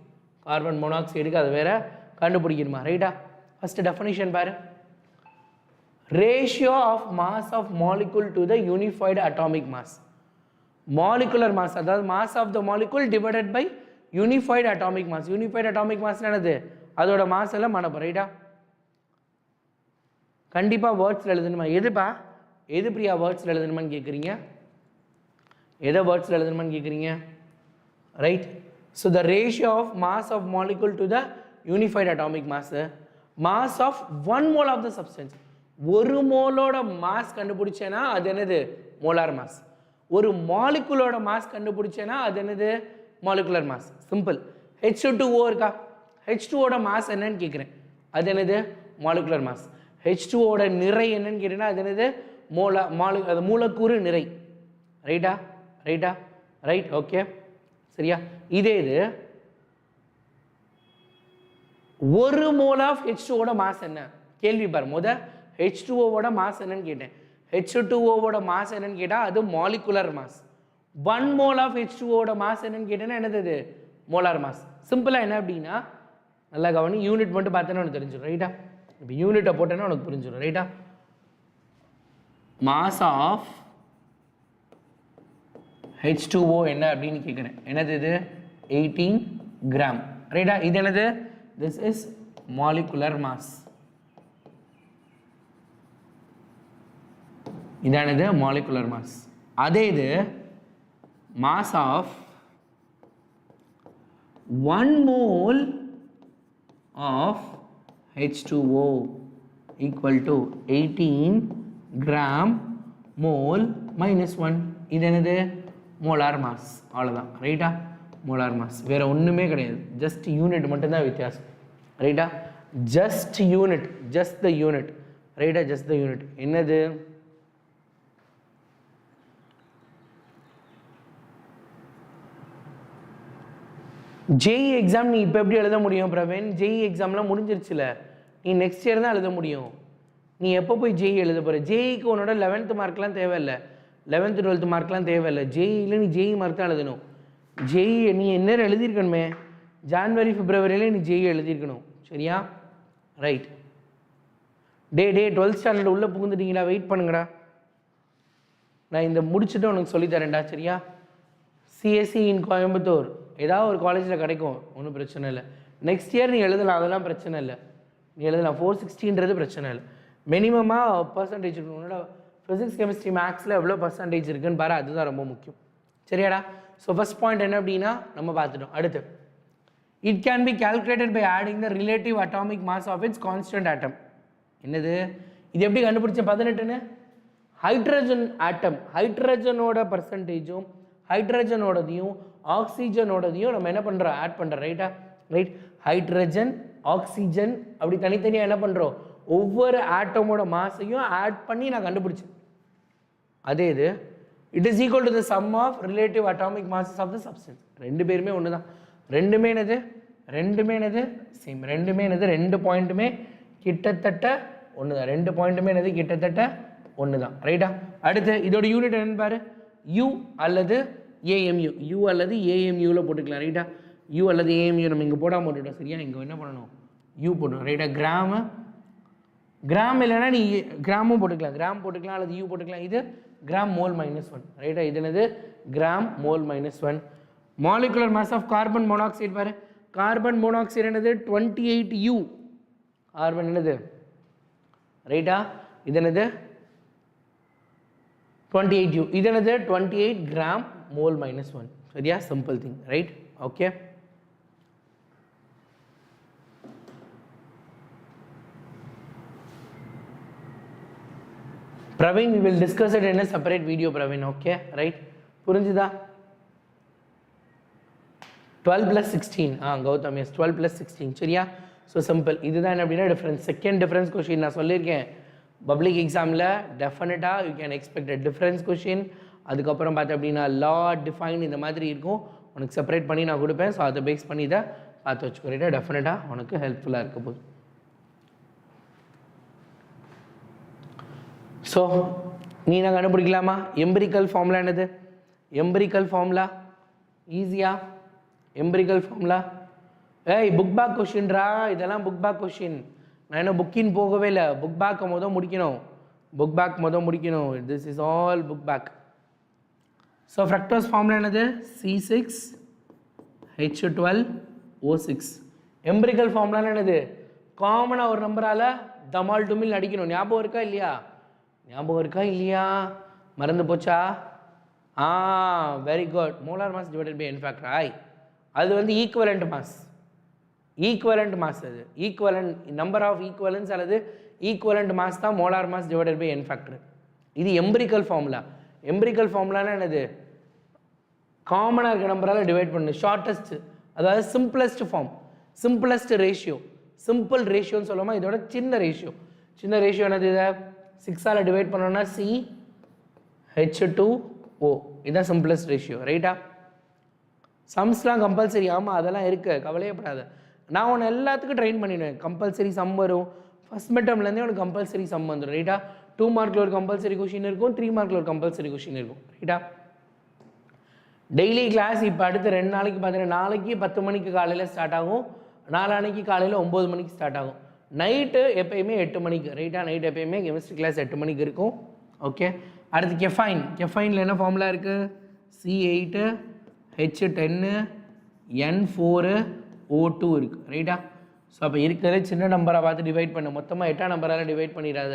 Carbon மோனாக்சைடுக்கு அது வேற கண்டுபிடிக்கணுமா? ரைட்டா? ஃபர்ஸ்ட் டெஃபினிஷன் பாரு. Ratio of mass of molecule to the unified atomic mass. Molecular mass அதாவது mass of the molecule divided by unified atomic mass. Unified atomic mass என்னது? அதோட mass எல்லாம் மனப்போ. ரைட்டா? கண்டிப்பாக வேர்ட்ஸில் எழுதணுமா? எதுப்பா? எது பிரியா வேர்ட்ஸில் எழுதணுமான்னு கேட்குறீங்க? எதை வேர்ட்ஸில் எழுதணுமான்னு கேட்குறீங்க? Right. So the ratio of mass of molecule to the unified atomic mass. Mass of 1 mole of the substance. ஒரு மோலோட மாஸ் கண்டுபிடிச்சேன்னா அது என்னது? Molar mass. ஒரு மாலிகுலோட மாஸ் கண்டுபிடிச்சேன்னா அது என்னது? Molecular mass. சிம்பிள். H2O இருக்கா? H2ஓட மாஸ் என்னன்னு கேட்குறேன். அது என்னது? Molecular mass. H2ஓட நிறை என்னன்னு கேட்டீங்கன்னா அது என்னது? அது மூலக்கூறு நிறை. ரைட்டா? ரைட்டா? ரைட். ஓகே, சரியா? இதே இது ஒரு மோல் ஆஃப் H2ஓட மாஸ் என்ன? கேள்வி பாரு. H2ஓட மாஸ் என்னன்னு கேட்டேன். H2ஓட மாஸ் என்னன்னு கேட்டால் அது மாலிகுலர் மாஸ். 1 மோல் ஆஃப் H2ஓட மாஸ் என்னன்னு கேட்டேன்னா என்னது? Molar mass. சிம்பிளாக என்ன அப்படின்னா, நல்லா கவனி, யூனிட் மட்டும் பார்த்தேன்னா உனக்கு தெரிஞ்சிடும். ரைட்டா? இப்போ யூனிட்டை போட்டேன்னா உனக்கு புரிஞ்சிடும். ரைட்டா? மாஸ் ஆஃப் H2O என்ன அப்படின்னு கேட்குறேன். என்னது இது? 18 கிராம். ரைட்டா? இது என்னது? This is molecular mass. இதானது மாலிகுலர் மாஸ். அதே இது mass of 1 mole of H2O equal to 18 gram mole minus 1. இது என்னது? Molar mass. அவ்வளோதான், ரைட்டா? Molar mass. வேறு ஒன்றுமே கிடையாது, ஜஸ்ட் யூனிட் மட்டும்தான் வித்தியாசம், ரைட்டா? Just unit, just the unit, ரைட்டா? Just the unit. என்னது? ஜேஇ எக்ஸாம் நீ இப்போ எப்படி எழுத முடியும் பிரவீன்? ஜேஇ எக்ஸாம்லாம் முடிஞ்சிருச்சுல, நீ நெக்ஸ்ட் இயர் தான் எழுத முடியும். நீ எப்போ போய் ஜேஇ எழுத போகிற? ஜேஇக்கு உன்னோட 11th மார்க்லாம் தேவையில்லை, 11th 12th மார்க்லாம் தேவையில்லை. ஜேஇயில் நீ ஜேஇ மார்க் தான் எழுதணும். ஜேஇ நீ என்ன எழுதியிருக்கணுமே, ஜான்வரி பிப்ரவரியிலே நீ ஜேஇ எழுதியிருக்கணும், சரியா? ரைட். டே 12th ஸ்டாண்டர்ட் உள்ளே புகுந்துட்டீங்களா? வெயிட் பண்ணுங்கடா, நான் இந்த முடிச்சுட்டு உனக்கு சொல்லித்தரேன்டா, சரியா? சிஎஸ்சி இன் கோயம்புத்தூர் ஏதாவது ஒரு காலேஜில் கிடைக்கும், ஒன்றும் பிரச்சனை இல்லை. நெக்ஸ்ட் இயர் நீ எழுதலாம், அதெல்லாம் பிரச்சனை இல்லை, நீ எழுதலாம். 460ன்றது பிரச்சனை இல்லை. மினிமமாக பர்சன்டேஜ் இருக்கணும். உன்னோட ஃபிசிக்ஸ் கெமிஸ்ட்ரி மேக்ஸில் எவ்வளோ பர்சன்டேஜ் இருக்குன்னு பாரு, அதுதான் ரொம்ப முக்கியம், சரியாடா? ஸோ ஃபஸ்ட் பாயிண்ட் என்ன அப்படின்னா நம்ம பார்த்துட்டோம். அடுத்து, it can be calculated by adding the relative atomic mass of its constant atom. என்னது இது? எப்படி கண்டுபிடிச்சேன் 18ன்னு? ஹைட்ரஜன் ஆட்டம், ஹைட்ரஜனோட பர்சன்டேஜும் ஹைட்ரஜனோடதையும் ஆக்சிஜனோடதையும் நம்ம என்ன பண்ணுறோம்? ஆட் பண்ணுறோம், ரைட்டா? ரைட். ஹைட்ரஜன் ஆக்சிஜன் அப்படி தனித்தனியாக என்ன பண்ணுறோம்? ஒவ்வொரு ஆட்டமோட மாஸையும் ஆட் பண்ணி நான் கண்டுபிடிச்சேன். அதே இது it is equal to the sum of relative atomic masses of the substance. ரெண்டு பேருமே ஒன்று தான். ரெண்டுமே என்னது சேம். ரெண்டுமே என்னது? ரெண்டு பாயிண்ட்டுமே கிட்டத்தட்ட ஒன்று தான். ரெண்டு பாயிண்ட்டுமே என்னது? கிட்டத்தட்ட ஒன்று தான், ரைட்டா? அடுத்து இதோட யூனிட் என்னன்னு பாரு. யூ அல்லது ஏஎம்யூ, யூ அல்லது ஏஎம்யூவில் போட்டுக்கலாம், ரைட்டா? யூ அல்லது ஏஎம்யூ நம்ம இங்கே போடாமல் போட்டுவிட்டோம், சரியா? இங்கே என்ன பண்ணணும்? யூ போடணும், ரைட்டா? கிராம் இல்லைன்னா நீ கிராமும் போட்டுக்கலாம், கிராம் போட்டுக்கலாம் அல்லது யூ போட்டுக்கலாம். இது கிராம் மோல் -1, ரைட்டா? இது என்னது? Gram mole -1. Molecular mass of carbon monoxide பாரு. கார்பன் மோனாக்சைடு என்னது? 28U. கார்பன் என்னது? ரைட்டா? இது என்னது? 28U. இது என்னது? 28 கிராம் மோல் -1, சரியா? Simple thing, right? Okay. Praveen, we will discuss it in a separate video, Praveen, okay? Right? புரிஞ்சுதா? 12 plus 16. கௌதம், yes, 12 plus 16, சரியா? So simple. இதுதான் என்ன அப்படின்னா டிஃப்ரென்ஸ். செகண்ட் டிஃப்ரென்ஸ் கொஷின் நான் சொல்லியிருக்கேன், பப்ளிக் எக்ஸாமில் டெஃபினட்டாக you can expect difference question. அதுக்கப்புறம் பார்த்து அப்படின்னா லா டிஃபைன் இந்த மாதிரி இருக்கும், உனக்கு செப்பரேட் பண்ணி நான் கொடுப்பேன். ஸோ அதை பேஸ் பண்ணி இதை பார்த்து வச்சுக்கிறேன், டெஃபினட்டாக உனக்கு ஹெல்ப்ஃபுல்லாக இருக்க போகுது. ஸோ நீ நான் கண்டுபிடிக்கலாமா? எம்பிரிக்கல் ஃபார்முலா என்னது? எம்பிரிக்கல் ஃபார்முலா ஈஸியா? எம்பிரிக்கல் ஃபார்முலா ஏய் புக் பேக் கொஷின்ரா, இதெல்லாம் புக் பேக் கொஷின். நான் என்ன புக்கின் போகவே இல்லை, புக் பேக்கை முடிக்கணும், புக் பேக் முடிக்கணும். This is all book pack. So fructose formula என்னது? C6H12O6. எம்பிரிக்கல் ஃபார்முலா என்னது? காமனாக ஒரு நம்பரால் தமால் டுமில் அடிக்கணும். ஞாபகம் இருக்கா இல்லையா? ஞாபகம் இருக்கா இல்லையா? மறந்து போச்சா? Very good. Molar mass divided by n factor i. அது வந்து ஈக்குவலண்ட் மாஸ், ஈக்குவலண்ட் மாஸ். அது ஈக்குவலண்ட் நம்பர் ஆஃப் ஈக்குவலன்ஸ் அல்லது ஈக்குவலண்ட் மாஸ் தான் molar mass divided by n factor. இது எம்பிரிக்கல் ஃபார்முலா. எம்பிரிக்கல் ஃபார்முலானா என்னது? காமனாக இருக்க நம்பரால் டிவைட் பண்ணு. ஷார்ட்டஸ்ட், அதாவது simplest form, simplest ratio. Simple ரேஷியோன்னு சொல்லுவோமா, இதோட சின்ன ரேஷியோ. சின்ன ரேஷியோ என்னது? இதை 6ஆல் டிவைட் பண்ணோன்னா CH2O. இதுதான் சிம்பிளஸ்ட் ரேஷியோ, ரைட்டா? சம்ஸ்லாம் கம்பல்சரி. ஆமாம், அதெல்லாம் இருக்கு, கவலையப்படாத. நான் உன்னை எல்லாத்துக்கும் ட்ரெயின் பண்ணிடுவேன். கம்பல்சரி சம் வரும். ஃபஸ்ட் மிட்டம்லேருந்தே உனக்கு கம்பல்சரி சம் வந்துடும், ரைட்டா? 2 மார்க்கில் ஒரு கம்பல்சரி கொஷின் இருக்கும், 3 மார்க்கில் ஒரு கம்பல்சரி கொஷின் இருக்கும், ரைட்டா? டெய்லி கிளாஸ் இப்போ அடுத்து 2 நாளைக்கு பார்த்தீங்கன்னா, நாளைக்கு 10 மணிக்கு காலையில் ஸ்டார்ட் ஆகும், நாளான்னைக்கு காலையில் 9 மணிக்கு ஸ்டார்ட் ஆகும். நைட்டு எப்பயுமே 8 மணிக்கு, ரைட்டா? நைட் எப்பயுமே கெமிஸ்ட்ரி கிளாஸ் 8 மணிக்கு இருக்கும், ஓகே? அடுத்து கெஃபைன். கெஃபைனில் என்ன ஃபார்முலா இருக்குது? C8H10N4O2 இருக்குது, ரைட்டா? ஸோ அப்போ இருக்கிறதே சின்ன நம்பராக பார்த்து டிவைட் பண்ணு. மொத்தமாக 8ஆம் நம்பரால் டிவைட் பண்ணிடாத.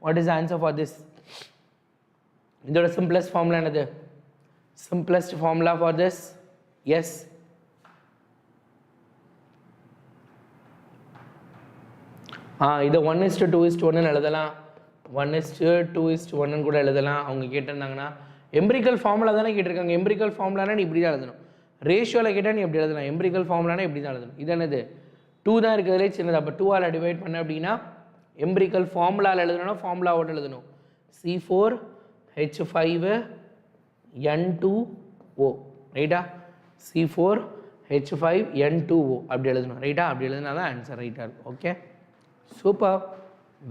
What is answer for this? இதோட சிம்பிளஸ்ட் ஃபார்முலா என்னது? Simplest formula for this? Yes, இதை 1:2:1 எழுதலாம், 1:2:1 கூட எழுதலாம். அவங்க கேட்டிருந்தாங்கன்னா எம்பிரிக்கல் ஃபார்முலா தானே கேட்டிருக்காங்க. எம்பிரிக்கல் ஃபார்முலானா நீ இப்படி தான் எழுதணும். ரேஷியோவில் கேட்டால் நீ எப்படி எழுதலாம். எம்பிரிக்கல் ஃபார்முலானா இப்படி தான் எழுதணும். இது என்னது 2 தான் இருக்கிறதுலே சின்னது. அப்போ 2ஆல் டிவைட் பண்ண அப்படின்னா எம்பிரிக்கல் ஃபார்முலாவில் எழுதணும்னா ஃபார்முலாவோட எழுதணும். C4H5N2O ரைட்டா, C4H5N2O அப்படி எழுதணும் ரைட்டா. அப்படி எழுதுனா தான் ஆன்சர் ரைட்டாக இருக்கும். Okay, super,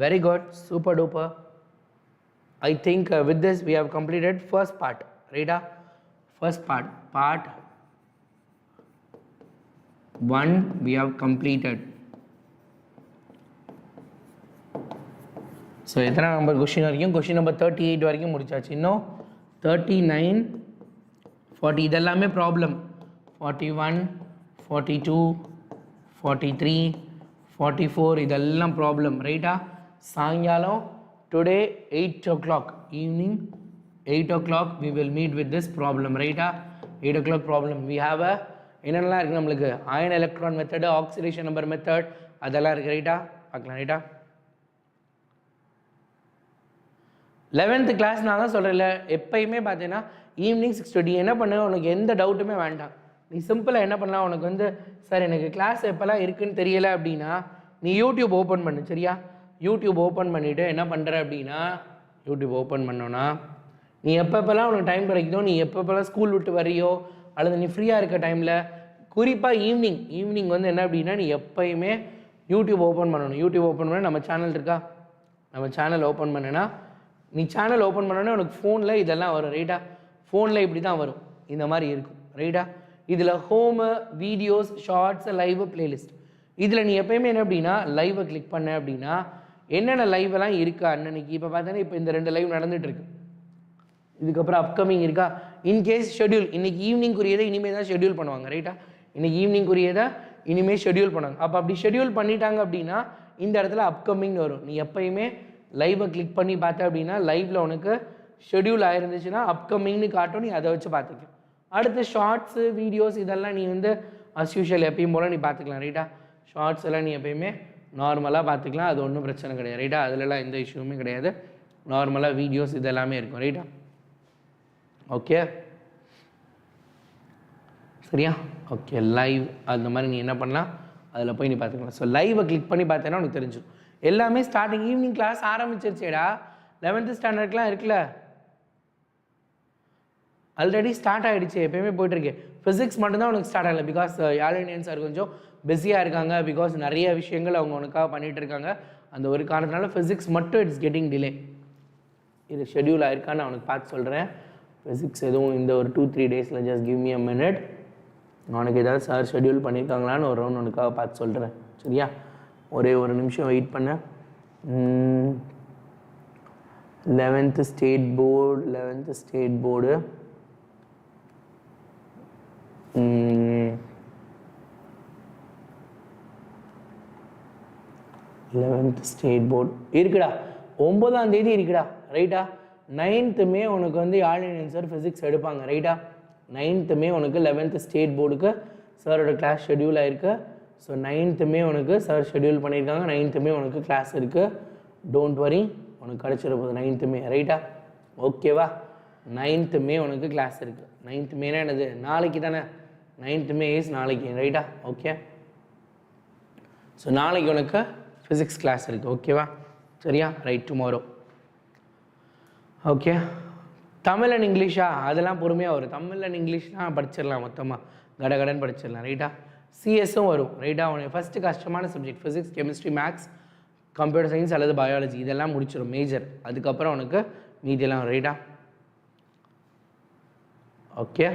very good, super duper. I think with this we have completed first part, right? First part 1 we have completed. So எத்தனை நம்பர் கொஸ்டின் வரைக்கும்? கொஸ்டின் நம்பர் 38 வரைக்கும் முடிச்சாச்சு. இன்னும் 39, 40 இதெல்லாமே ப்ராப்ளம். 41, 42, 43, 44 இதெல்லாம் ப்ராப்ளம் ரைட்டா. சாயங்காலம் today 8 o'clock evening 8 o'clock we will meet with this problem right. 8 o'clock problem we have a என்னெல்லாம் இருக்குது நம்மளுக்கு ion electron method, oxidation number method அதெல்லாம் இருக்குது ரைட்டா. பார்க்கலாம் ரைட்டா. 11th கிளாஸ் நான் தான் சொல்கிறேன்ல, எப்பயுமே பார்த்தீங்கன்னா ஈவினிங் 6:20 என்ன பண்ணு, உனக்கு எந்த டவுட்டுமே வேண்டாம். நீ சிம்பிளாக என்ன பண்ணலாம், உனக்கு வந்து சார் எனக்கு கிளாஸ் எப்போல்லாம் இருக்குதுன்னு தெரியலை அப்படின்னா நீ யூடியூப் ஓப்பன் பண்ணு சரியா. யூடியூப் ஓப்பன் பண்ணிவிட்டு என்ன பண்ணுற அப்படின்னா, யூடியூப் ஓப்பன் பண்ணோன்னா நீ எப்பப்பெல்லாம் உனக்கு டைம் கிடைக்குதோ, நீ எப்பப்பெல்லாம் ஸ்கூல் விட்டு வரையோ அல்லது நீ ஃப்ரீயாக இருக்க டைமில், குறிப்பாக ஈவினிங் வந்து என்ன அப்படின்னா நீ எப்போயுமே யூடியூப் ஓப்பன் பண்ணணும். யூடியூப் ஓப்பன் பண்ண நம்ம சேனல் இருக்கா, நம்ம சேனல் ஓப்பன் பண்ணேன்னா நீ சேனல் ஓப்பன் பண்ணோன்னா உனக்கு ஃபோனில் இதெல்லாம் வரும் ரைட்டா. ஃபோனில் இப்படி தான் வரும், இந்த மாதிரி இருக்கும் ரைட்டா. இதில் home, videos, shorts, live, playlist. இதில் நீ எப்போயுமே என்ன அப்படின்னா லைவை கிளிக் பண்ண அப்படின்னா என்னென்ன லைவெல்லாம் இருக்கா அன்னைக்கு. இப்போ பார்த்தோன்னா இப்போ இந்த 2 லைவ் நடந்துகிட்ருக்கு, இதுக்கப்புறம் அப்கமிங் இருக்கா. இன்கேஸ் ஷெட்யூல் இன்றைக்கி ஈவினிங்குரியதை இனிமேல் தான் ஷெட்யூல் பண்ணுவாங்க ரைட்டா. இன்றைக்கி ஈவினிங்குரியதை இனிமேல் ஷெட்யூல் பண்ணுவாங்க. அப்போ அப்படி ஷெட்யூல் பண்ணிட்டாங்க அப்படின்னா இந்த இடத்துல அப்கமிங்னு வரும். நீ எப்போயுமே லைவை கிளிக் பண்ணி பார்த்த அப்படின்னா லைவில் உனக்கு ஷெட்யூல் ஆயிருந்துச்சுன்னா அப்கமிங்னு காட்டும், நீ அதை வச்சு பார்த்துக்கலாம். அடுத்து ஷார்ட்ஸு, வீடியோஸ் இதெல்லாம் நீ வந்து அஸ்யூஷுவல் எப்பயும் போல் நீ பார்த்துக்கலாம் ரைட்டா. ஷார்ட்ஸ் எல்லாம் நீ எப்பயுமே நார்மலாக பார்த்துக்கலாம், அது ஒன்றும் பிரச்சனை கிடையாது ரைட்டா. அதிலலாம் எந்த இஷ்யூவுமே கிடையாது. நார்மலாக வீடியோஸ் இதெல்லாமே இருக்கும் ரைட்டா. ஓகே சரியா. ஓகே, லைவ் அந்த மாதிரி நீ என்ன பண்ணலாம், அதில் போய் நீ பார்த்துக்கலாம். ஸோ லைவை கிளிக் பண்ணி பார்த்தேன்னா உனக்கு தெரிஞ்சிடும். எல்லாமே ஸ்டார்டிங் ஈவினிங் கிளாஸ் ஆரம்பிச்சிருச்சேடா. 11th ஸ்டாண்டர்ட்லாம் இருக்குல்ல, ஆல்ரெடி ஸ்டார்ட் ஆகிடுச்சு, எப்பயுமே போயிட்டுருக்கு. ஃபிசிக்ஸ் மட்டும்தான் உனக்கு ஸ்டார்ட் ஆகலை, பிகாஸ் யாழினியன் சார் கொஞ்சம் பிஸியாக இருக்காங்க, பிகாஸ் நிறைய விஷயங்கள் அவங்க உனக்காக பண்ணிகிட்டு இருக்காங்க. அந்த ஒரு காரணத்தினால ஃபிசிக்ஸ் மட்டும் இட்ஸ் கெட்டிங் டிலே. இது ஷெட்யூல் ஆயிருக்கான்னு நான் உனக்கு பார்த்து சொல்கிறேன். ஃபிசிக்ஸ் எதுவும் இந்த ஒரு 2-3 டேஸில் just give me a minute. உனக்கு ஏதாவது சார் ஷெட்யூல் பண்ணியிருக்காங்களான்னு ஒரு ரவுண்ட் உனக்காக பார்த்து சொல்கிறேன் சரியா. ஒரே ஒரு நிமிஷம் வெயிட் பண்ண. 11th state board 11th state board இருக்குடா, 9ஆம் தேதி இருக்குடா ரைட்டா. 9th மே உனக்கு வந்து யாழினியன் சார் ஃபிசிக்ஸ் எடுப்பாங்க ரைட்டா. 9th மே உனக்கு 11th ஸ்டேட் போர்டுக்கு சாரோட கிளாஸ் ஷெட்யூல் ஆயிருக்கு. ஸோ 9th மே உனக்கு சார் ஷெட்யூல் பண்ணியிருக்காங்க. 9th மே உனக்கு கிளாஸ் இருக்குது, டோன்ட் வரி, உனக்கு கிடச்சிட போகுது 9th மே ரைட்டா. ஓகேவா, 9th மே உனக்கு கிளாஸ் இருக்குது. 9th மேனா என்னது, நாளைக்கு தானே. 9th மே இஸ் நாளைக்கு ரைட்டா. ஓகே, ஸோ நாளைக்கு உனக்கு ஃபிசிக்ஸ் கிளாஸ் இருக்குது ஓகேவா. சரியா, right, tomorrow. Okay, Tamil and இங்கிலீஷா அதெல்லாம் பொறுமையாக வரும். தமிழ் அண்ட் இங்கிலீஷ்லாம் படிச்சிடலாம், மொத்தமாக கடகடன் படிச்சிடலாம் ரைட்டா. சிஎஸும் வரும் ரைட்டா. உனக்கு ஃபஸ்ட்டு கஷ்டமான subject physics, chemistry, maths, computer science அல்லது பயாலஜி இதெல்லாம் முடிச்சிடும் மேஜர். அதுக்கப்புறம் உனக்கு மீதியெல்லாம் ரைட்டா. ஓகே,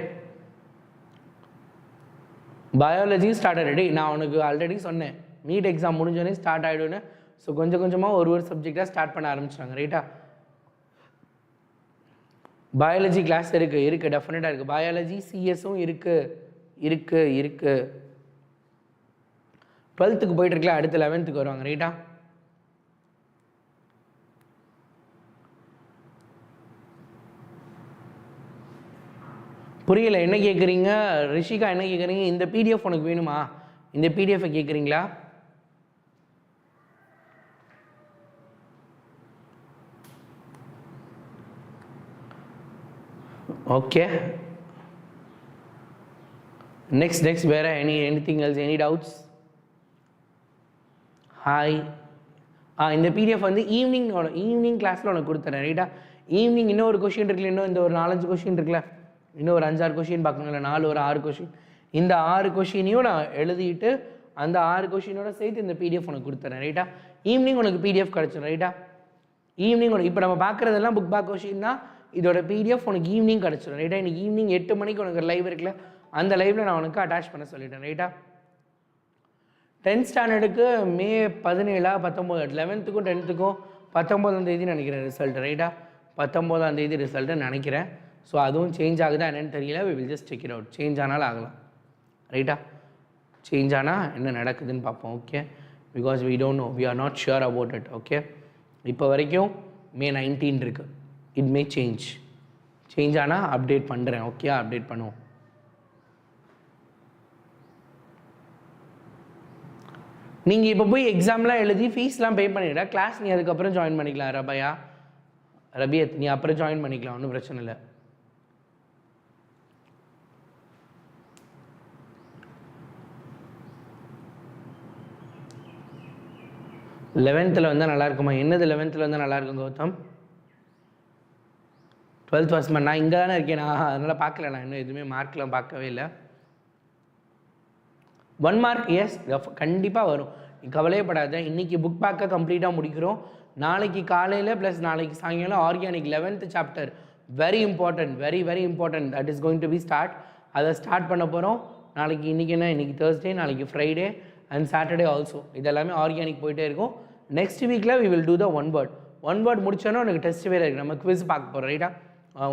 பயாலஜி ஸ்டார்ட் ஆகிடுடி. நான் உனக்கு ஆல்ரெடி சொன்னேன் நீட் எக்ஸாம் முடிஞ்சோடனே ஸ்டார்ட் ஆகிடுன்னு. ஸோ கொஞ்சம் கொஞ்சமாக ஒரு சப்ஜெக்டாக ஸ்டார்ட் பண்ண ஆரம்பிச்சிட்டாங்க ரைட்டா. பயாலஜி கிளாஸ் இருக்குது டெஃபினட்டாக இருக்குது. பயாலஜி சிஎஸும் இருக்குது. 12th போயிட்டுருக்கலாம், அடுத்து 11th வருவாங்க ரைட்டா. புரியல என்ன கேட்குறீங்க ரிஷிகா, என்ன கேட்குறீங்க? இந்த பிடிஎஃப் உனக்கு வேணுமா? இந்த பிடிஎஃபை கேட்குறீங்களா? ஓகே, நெக்ஸ்ட் வேறு anything else, any doubts? Hi. இந்த பிடிஎஃப் வந்து ஈவினிங் கிளாஸில் உனக்கு கொடுத்துறேன், ரைட்டா? ஈவினிங் இன்னும் ஒரு கொஷின் இருக்குல்ல, இன்னும் இந்த ஒரு 4-5 கொஷின் இருக்குல்ல, இன்னும் ஒரு 5-6 கொஷின் பார்க்கணும்ல, 4 ஒரு 6 கொஷின். இந்த 6 கொஷினையும் நான் எழுதிட்டு அந்த 6 கொஷினோட சேர்த்து இந்த பிடிஎஃப் உனக்கு கொடுத்துறேன், ரைட்டா? ஈவினிங் உனக்கு பிடிஎஃப் கிடச்சிடும், ரைட்டா? ஈவினிங் உனக்கு இப்போ நம்ம பார்க்குறதெல்லாம் புக் பேக் கொஷின் தான். இதோட பிடிஎஃப் உனக்கு ஈவினிங் கிடச்சிடும், ரைட்டா? இன்னைக்கு ஈவினிங் 8 மணிக்கு உனக்கு லைவ் இருக்குல்ல, அந்த லைவில் நான் உனக்கு அட்டாச் பண்ண சொல்லிட்டேன், ரைட்டா? 10th ஸ்டாண்டர்டுக்கு மே 17 19, 11th-க்கும் 10th-க்கும் 19ஆம் தேதி நினைக்கிறேன் ரிசல்ட், ரைட்டா? 19ஆம் தேதி ரிசல்ட்டு நினைக்கிறேன். ஸோ அதுவும் சேஞ்ச் ஆகுதா என்னென்னு தெரியல, we will just check it out. Change ஆனாலும் ஆகலாம், ரைட்டா? சேஞ்ச் ஆனால் என்ன நடக்குதுன்னு பார்ப்போம், okay? Because we don't know, we are not sure about it, okay? இப்போ வரைக்கும் மே 19 இருக்குது, it may சேஞ்ச் ஆனால் அப்டேட் பண்ணுறேன், ஓகே? அப்டேட் பண்ணுவோம். நீங்கள் இப்போ போய் எக்ஸாம்லாம் எழுதி ஃபீஸ்லாம் பே பண்ணிவிட, கிளாஸ் நீ அதுக்கப்புறம் ஜாயின் பண்ணிக்கலாம். ரபியத் நீ அப்புறம் ஜாயின் பண்ணிக்கலாம், ஒன்றும் பிரச்சனை இல்லை. லெவன்த்தில் வந்தால் நல்லா இருக்குமா? என்னது 11th வந்தால் நல்லா இருக்கும் கௌதம்? 12th ஃபர்ஸ்ட் நான் இங்கே தானே இருக்கேன், நான் அதனால் பார்க்கல, நான் இன்னும் எதுவுமே மார்க்லாம் பார்க்கவே இல்லை. 1 மார்க் எஸ் கண்டிப்பாக வரும், நீ கவலையப்படாத. இன்றைக்கி புக் பேக்கை கம்ப்ளீட்டாக முடிக்கிறோம். நாளைக்கு காலையில் ப்ளஸ் நாளைக்கு சாயங்காலம் organic 11th chapter, very important, very important, that is going to be start. அதை ஸ்டார்ட் பண்ண போகிறோம் நாளைக்கு. இன்றைக்கி என்ன, இன்றைக்கி தேர்ஸ்டே, நாளைக்கு ஃப்ரைடே அண்ட் சாட்டர்டே ஆல்சோ. இதெல்லாமே ஆர்கானிக் போயிட்டே இருக்கும். நெக்ஸ்ட் வீக்கில் we will do the one word முடிச்சோன்னா எனக்கு டெஸ்ட் வேறு இருக்குது, நம்ம குவிஸ் பார்க்க போகிறோம், ரைட்டா?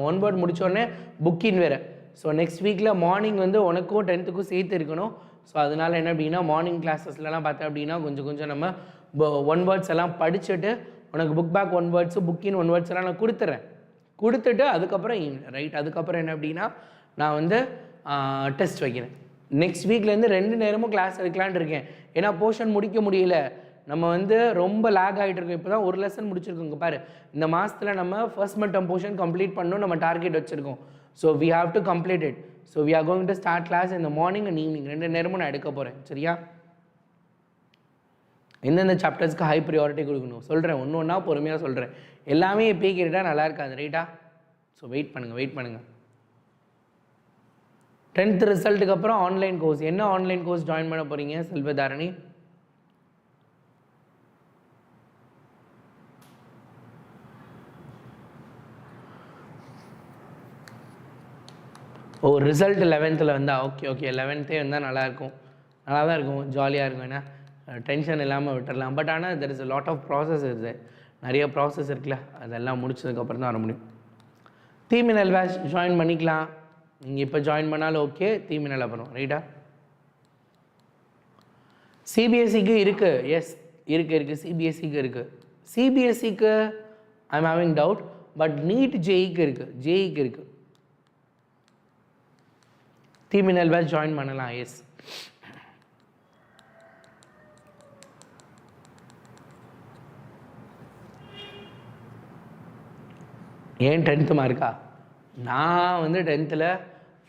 1 வேர்ட் முடித்தோடனே புக்கின் வேறு. ஸோ நெக்ஸ்ட் வீக்கில் மார்னிங் வந்து உனக்கும் 10th-க்கும் சேர்த்து இருக்கணும். ஸோ அதனால் என்ன அப்படின்னா மார்னிங் கிளாஸஸ்லாம் பார்த்தேன் அப்படின்னா கொஞ்சம் நம்ம 1 வேர்ட்ஸ் எல்லாம் படிச்சுட்டு உனக்கு புக் பேக் 1 வேர்ட்ஸு புக்கின் 1 வேர்ட்ஸ் எல்லாம் நான் கொடுத்துட்டு அதுக்கப்புறம் ரைட், அதுக்கப்புறம் என்ன அப்படின்னா நான் வந்து டெஸ்ட் வைக்கிறேன். நெக்ஸ்ட் வீக்லேருந்து 2 நேரமும் கிளாஸ் எடுக்கலான்ட்டு இருக்கேன். ஏன்னா போர்ஷன் முடிக்க முடியல, நம்ம வந்து ரொம்ப லேக் ஆகிட்டு இருக்கோம். இப்போ தான் ஒரு லெசன் முடிச்சிருக்கோங்க பாரு. இந்த மாதத்தில் நம்ம first mid term portion complete பண்ணணும், நம்ம டார்கெட் வச்சுருக்கோம். So we have to complete it. So we are going to start class இந்த மார்னிங் அண்ட் ஈவினிங் 2 நேரமும் நான் எடுக்க போகிறேன், சரியா? எந்தெந்த சாப்டர்ஸ்க்கு ஹை ப்ரியாரிட்டி கொடுக்கணும் சொல்கிறேன், ஒன்றா பொறுமையாக சொல்கிறேன். எல்லாமே எப்பயே கேட்டால் நல்லா இருக்காது, ரைட்டா? ஸோ வெயிட் பண்ணுங்கள். 10th ரிசல்ட்டுக்கு அப்புறம் ஆன்லைன் கோர்ஸ், என்ன ஆன்லைன் கோர்ஸ் ஜாயின் பண்ண போகிறீங்க செல்வதாரணி? ஓ ரிசல்ட் 11th வந்தா ஓகே 11th வந்தால் நல்லாயிருக்கும், நல்லா தான் இருக்கும், ஜாலியாக இருக்கும். ஏன்னா டென்ஷன் இல்லாமல் விட்டுடலாம். பட் ஆனால் there is a lot of process இருக்குது, நிறைய ப்ராசஸ் இருக்குல்ல, அதெல்லாம் முடிச்சதுக்கப்புறம் தான் வர முடியும். தீமினல் பேட்ச் ஜாயின் பண்ணிக்கலாம், நீங்கள் இப்போ ஜாயின் பண்ணாலும் ஓகே, தீமினல் அப்புறம், ரைட்டா? சிபிஎஸ்சிக்கு இருக்குது, எஸ் இருக்குது, சிபிஎஸ்சிக்கு இருக்குது. சிபிஎஸ்சிக்கு I am having doubt, but NEET ஜேஇக்கு இருக்குது. தீமினல் பேட்ச் ஜாயின் பண்ணலாம், எஸ். ஏன் 10th மார்க்கா? நான் வந்து 10th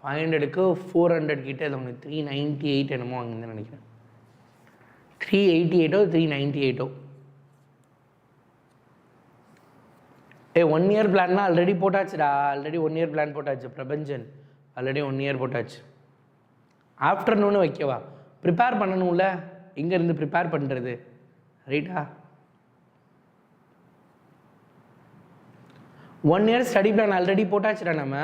500க்கு 400 கிட்ட அது 398 என்னமோ வாங்கியிருந்தேன் நினைக்கிறேன். 388 398. 1 இயர் பிளான்னா ஆல்ரெடி போட்டாச்சுடா, 1 இயர் பிளான் போட்டாச்சு. பிரபஞ்சன் ஆல்ரெடி 1 இயர் போட்டாச்சு. ஆஃப்டர்நூனு வைக்கவா? ப்ரிப்பேர் பண்ணணும்ல, எங்கேருந்து ப்ரிப்பேர் பண்ணுறது, ரைட்டா? 1 இயர் ஸ்டடி பிளான் ஆல்ரெடி போட்டாச்சுடா. நம்ம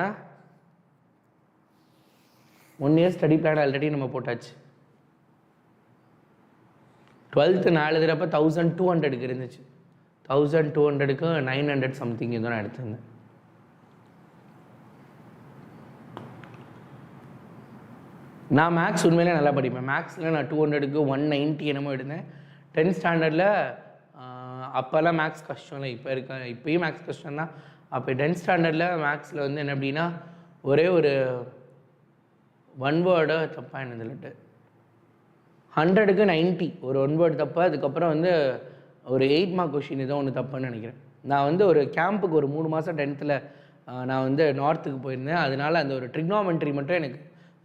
1 இயர் ஸ்டடி பிளான் ஆல்ரெடி நம்ம போட்டாச்சு. 12th நான் எழுதுகிறப்ப 1200க்கு இருந்துச்சு, 1200க்கு 900 சம்திங் எதுவும் நான் எடுத்திருந்தேன். நான் மேக்ஸ் உண்மையிலே நல்லா படிப்பேன். மேக்ஸில் நான் 200க்கு 190 என்னமோ எடுத்தேன் 10th ஸ்டாண்டர்டில். அப்போல்லாம் மேக்ஸ் கஷ்டம் இல்லை, இப்போயும் மேக்ஸ் கஷ்டம் தான். அப்போ 10th ஸ்டாண்டர்டில் மேக்ஸில் வந்து என்ன அப்படின்னா ஒரே ஒரு 1 வேர்டு தப்பாக என்னது 100க்கு 90 ஒரு 1 வேர்டு தப்பு. அதுக்கப்புறம் வந்து ஒரு 8 மார்க் கொஷின் ஏதோ ஒன்று தப்புன்னு நினைக்கிறேன். நான் வந்து ஒரு கேம்புக்கு ஒரு 3 மாதம் 10th நான் வந்து நார்த்துக்கு போயிருந்தேன். அதனால் அந்த ஒரு ட்ரிக்னாமெண்ட்ரி மட்டும் எனக்கு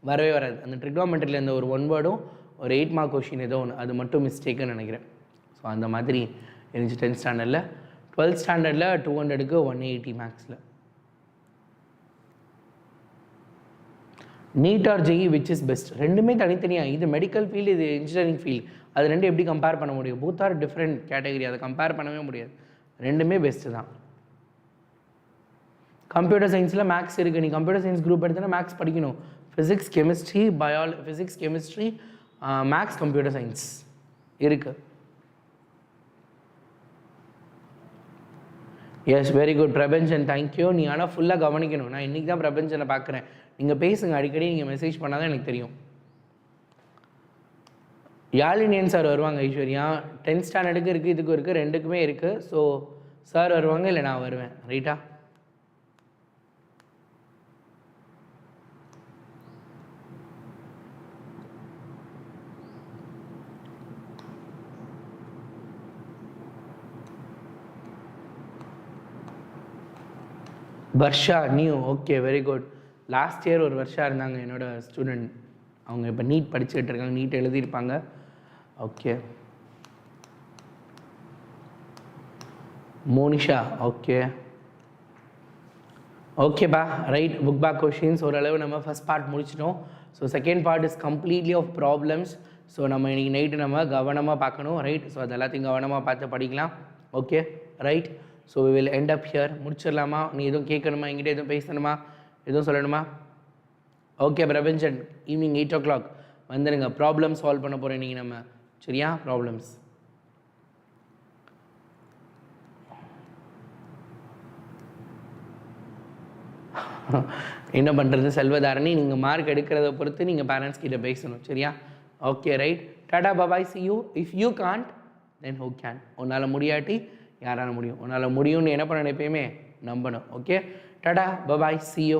வரவே வராது. அந்த ட்ரிக்னாமெண்ட்ரியில் இருந்த ஒரு 1 வேர்டும் ஒரு 8 மார்க் கொஷின் ஏதோ ஒன்று, அது மட்டும் மிஸ்டேக்குன்னு நினைக்கிறேன். ஸோ அந்த மாதிரி இருந்துச்சு 10th ஸ்டாண்டர்டில். 12th ஸ்டாண்டர்டில் 200க்கு 180 மேக்ஸில். NEET or JEE which is best? ரெண்டுமே தனித்தனியாக, இது மெடிக்கல் ஃபீல்டு, இது இன்ஜினியரிங் ஃபீல்டு. அது ரெண்டும் எப்படி கம்பேர் பண்ண முடியும்? போத் ஆர் டிஃப்ரெண்ட் கேட்டகரி, அதை கம்பேர் பண்ணவே முடியாது. ரெண்டுமே பெஸ்ட்டு தான். கம்ப்யூட்டர் சயின்ஸில் மேக்ஸ் இருக்குது. நீ கம்ப்யூட்டர் சயின்ஸ் குரூப் எடுத்தனா மேக்ஸ் படிக்கணும். Physics, chemistry, physics, chemistry, maths, computer science இருக்குது. Yes, very good Prabanjan, thank you. நீ ஆனால் ஃபுல்லாக கவனிக்கணும். நான் இன்றைக்கி தான் பிரபஞ்சனை பார்க்குறேன். நீங்கள் பேசுங்க, அடிக்கடி நீங்கள் மெசேஜ் பண்ணால் தான் எனக்கு தெரியும். யாழினியன் சார் வருவாங்க ஐஸ்வர்யா. 10th ஸ்டாண்டர்டுக்கு இருக்குது, இதுக்கும் இருக்குது, ரெண்டுக்குமே இருக்குது. ஸோ சார் வருவாங்க, இல்லை நான் வருவேன். ரைட்டா? Varsha new, okay, very good. Last year ஒரு வருஷா இருந்தாங்க என்னோடய ஸ்டூடெண்ட். அவங்க இப்போ நீட் படிச்சுக்கிட்டு இருக்காங்க, நீட் எழுதியிருப்பாங்க. ஓகே. மோனிஷா, ஓகே ஓகேப்பா, ரைட். புக் பேக் கொஷின்ஸ் ஓரளவு நம்ம ஃபஸ்ட் பார்ட் முடிச்சிட்டோம். So second part is completely of problems. So நம்ம இன்றைக்கி நைட்டு நம்ம கவனமாக பார்க்கணும், ரைட்? ஸோ அது எல்லாத்தையும் கவனமாக பார்த்து படிக்கலாம். Okay, right. So we will end up here. முடிச்சிடலாமா? நீ எதுவும் கேட்கணுமா? என்கிட்ட எதுவும் பேசணுமா? எதுவும் சொல்லணுமா? ஓகே பிரபஞ்சன், ஈவினிங் 8 o'clock வந்துடுங்க. ப்ராப்ளம் சால்வ் பண்ண போகிறேன் நீங்கள் நம்ம, சரியா? ப்ராப்ளம்ஸ் என்ன பண்ணுறது செல்வதாரணி, நீங்கள் மார்க் எடுக்கிறத பொறுத்து நீங்கள் பேரண்ட்ஸ் கிட்ட பேசணும், சரியா? Okay, right. Tata bye bye, see you. If you can't then who can? உன்னால் முடியாட்டி யாரால முடியும்? உன்னால் முடியும்னு என்ன பண்ண எப்பயுமே நம்பணும். Okay, tata bye bye, see you.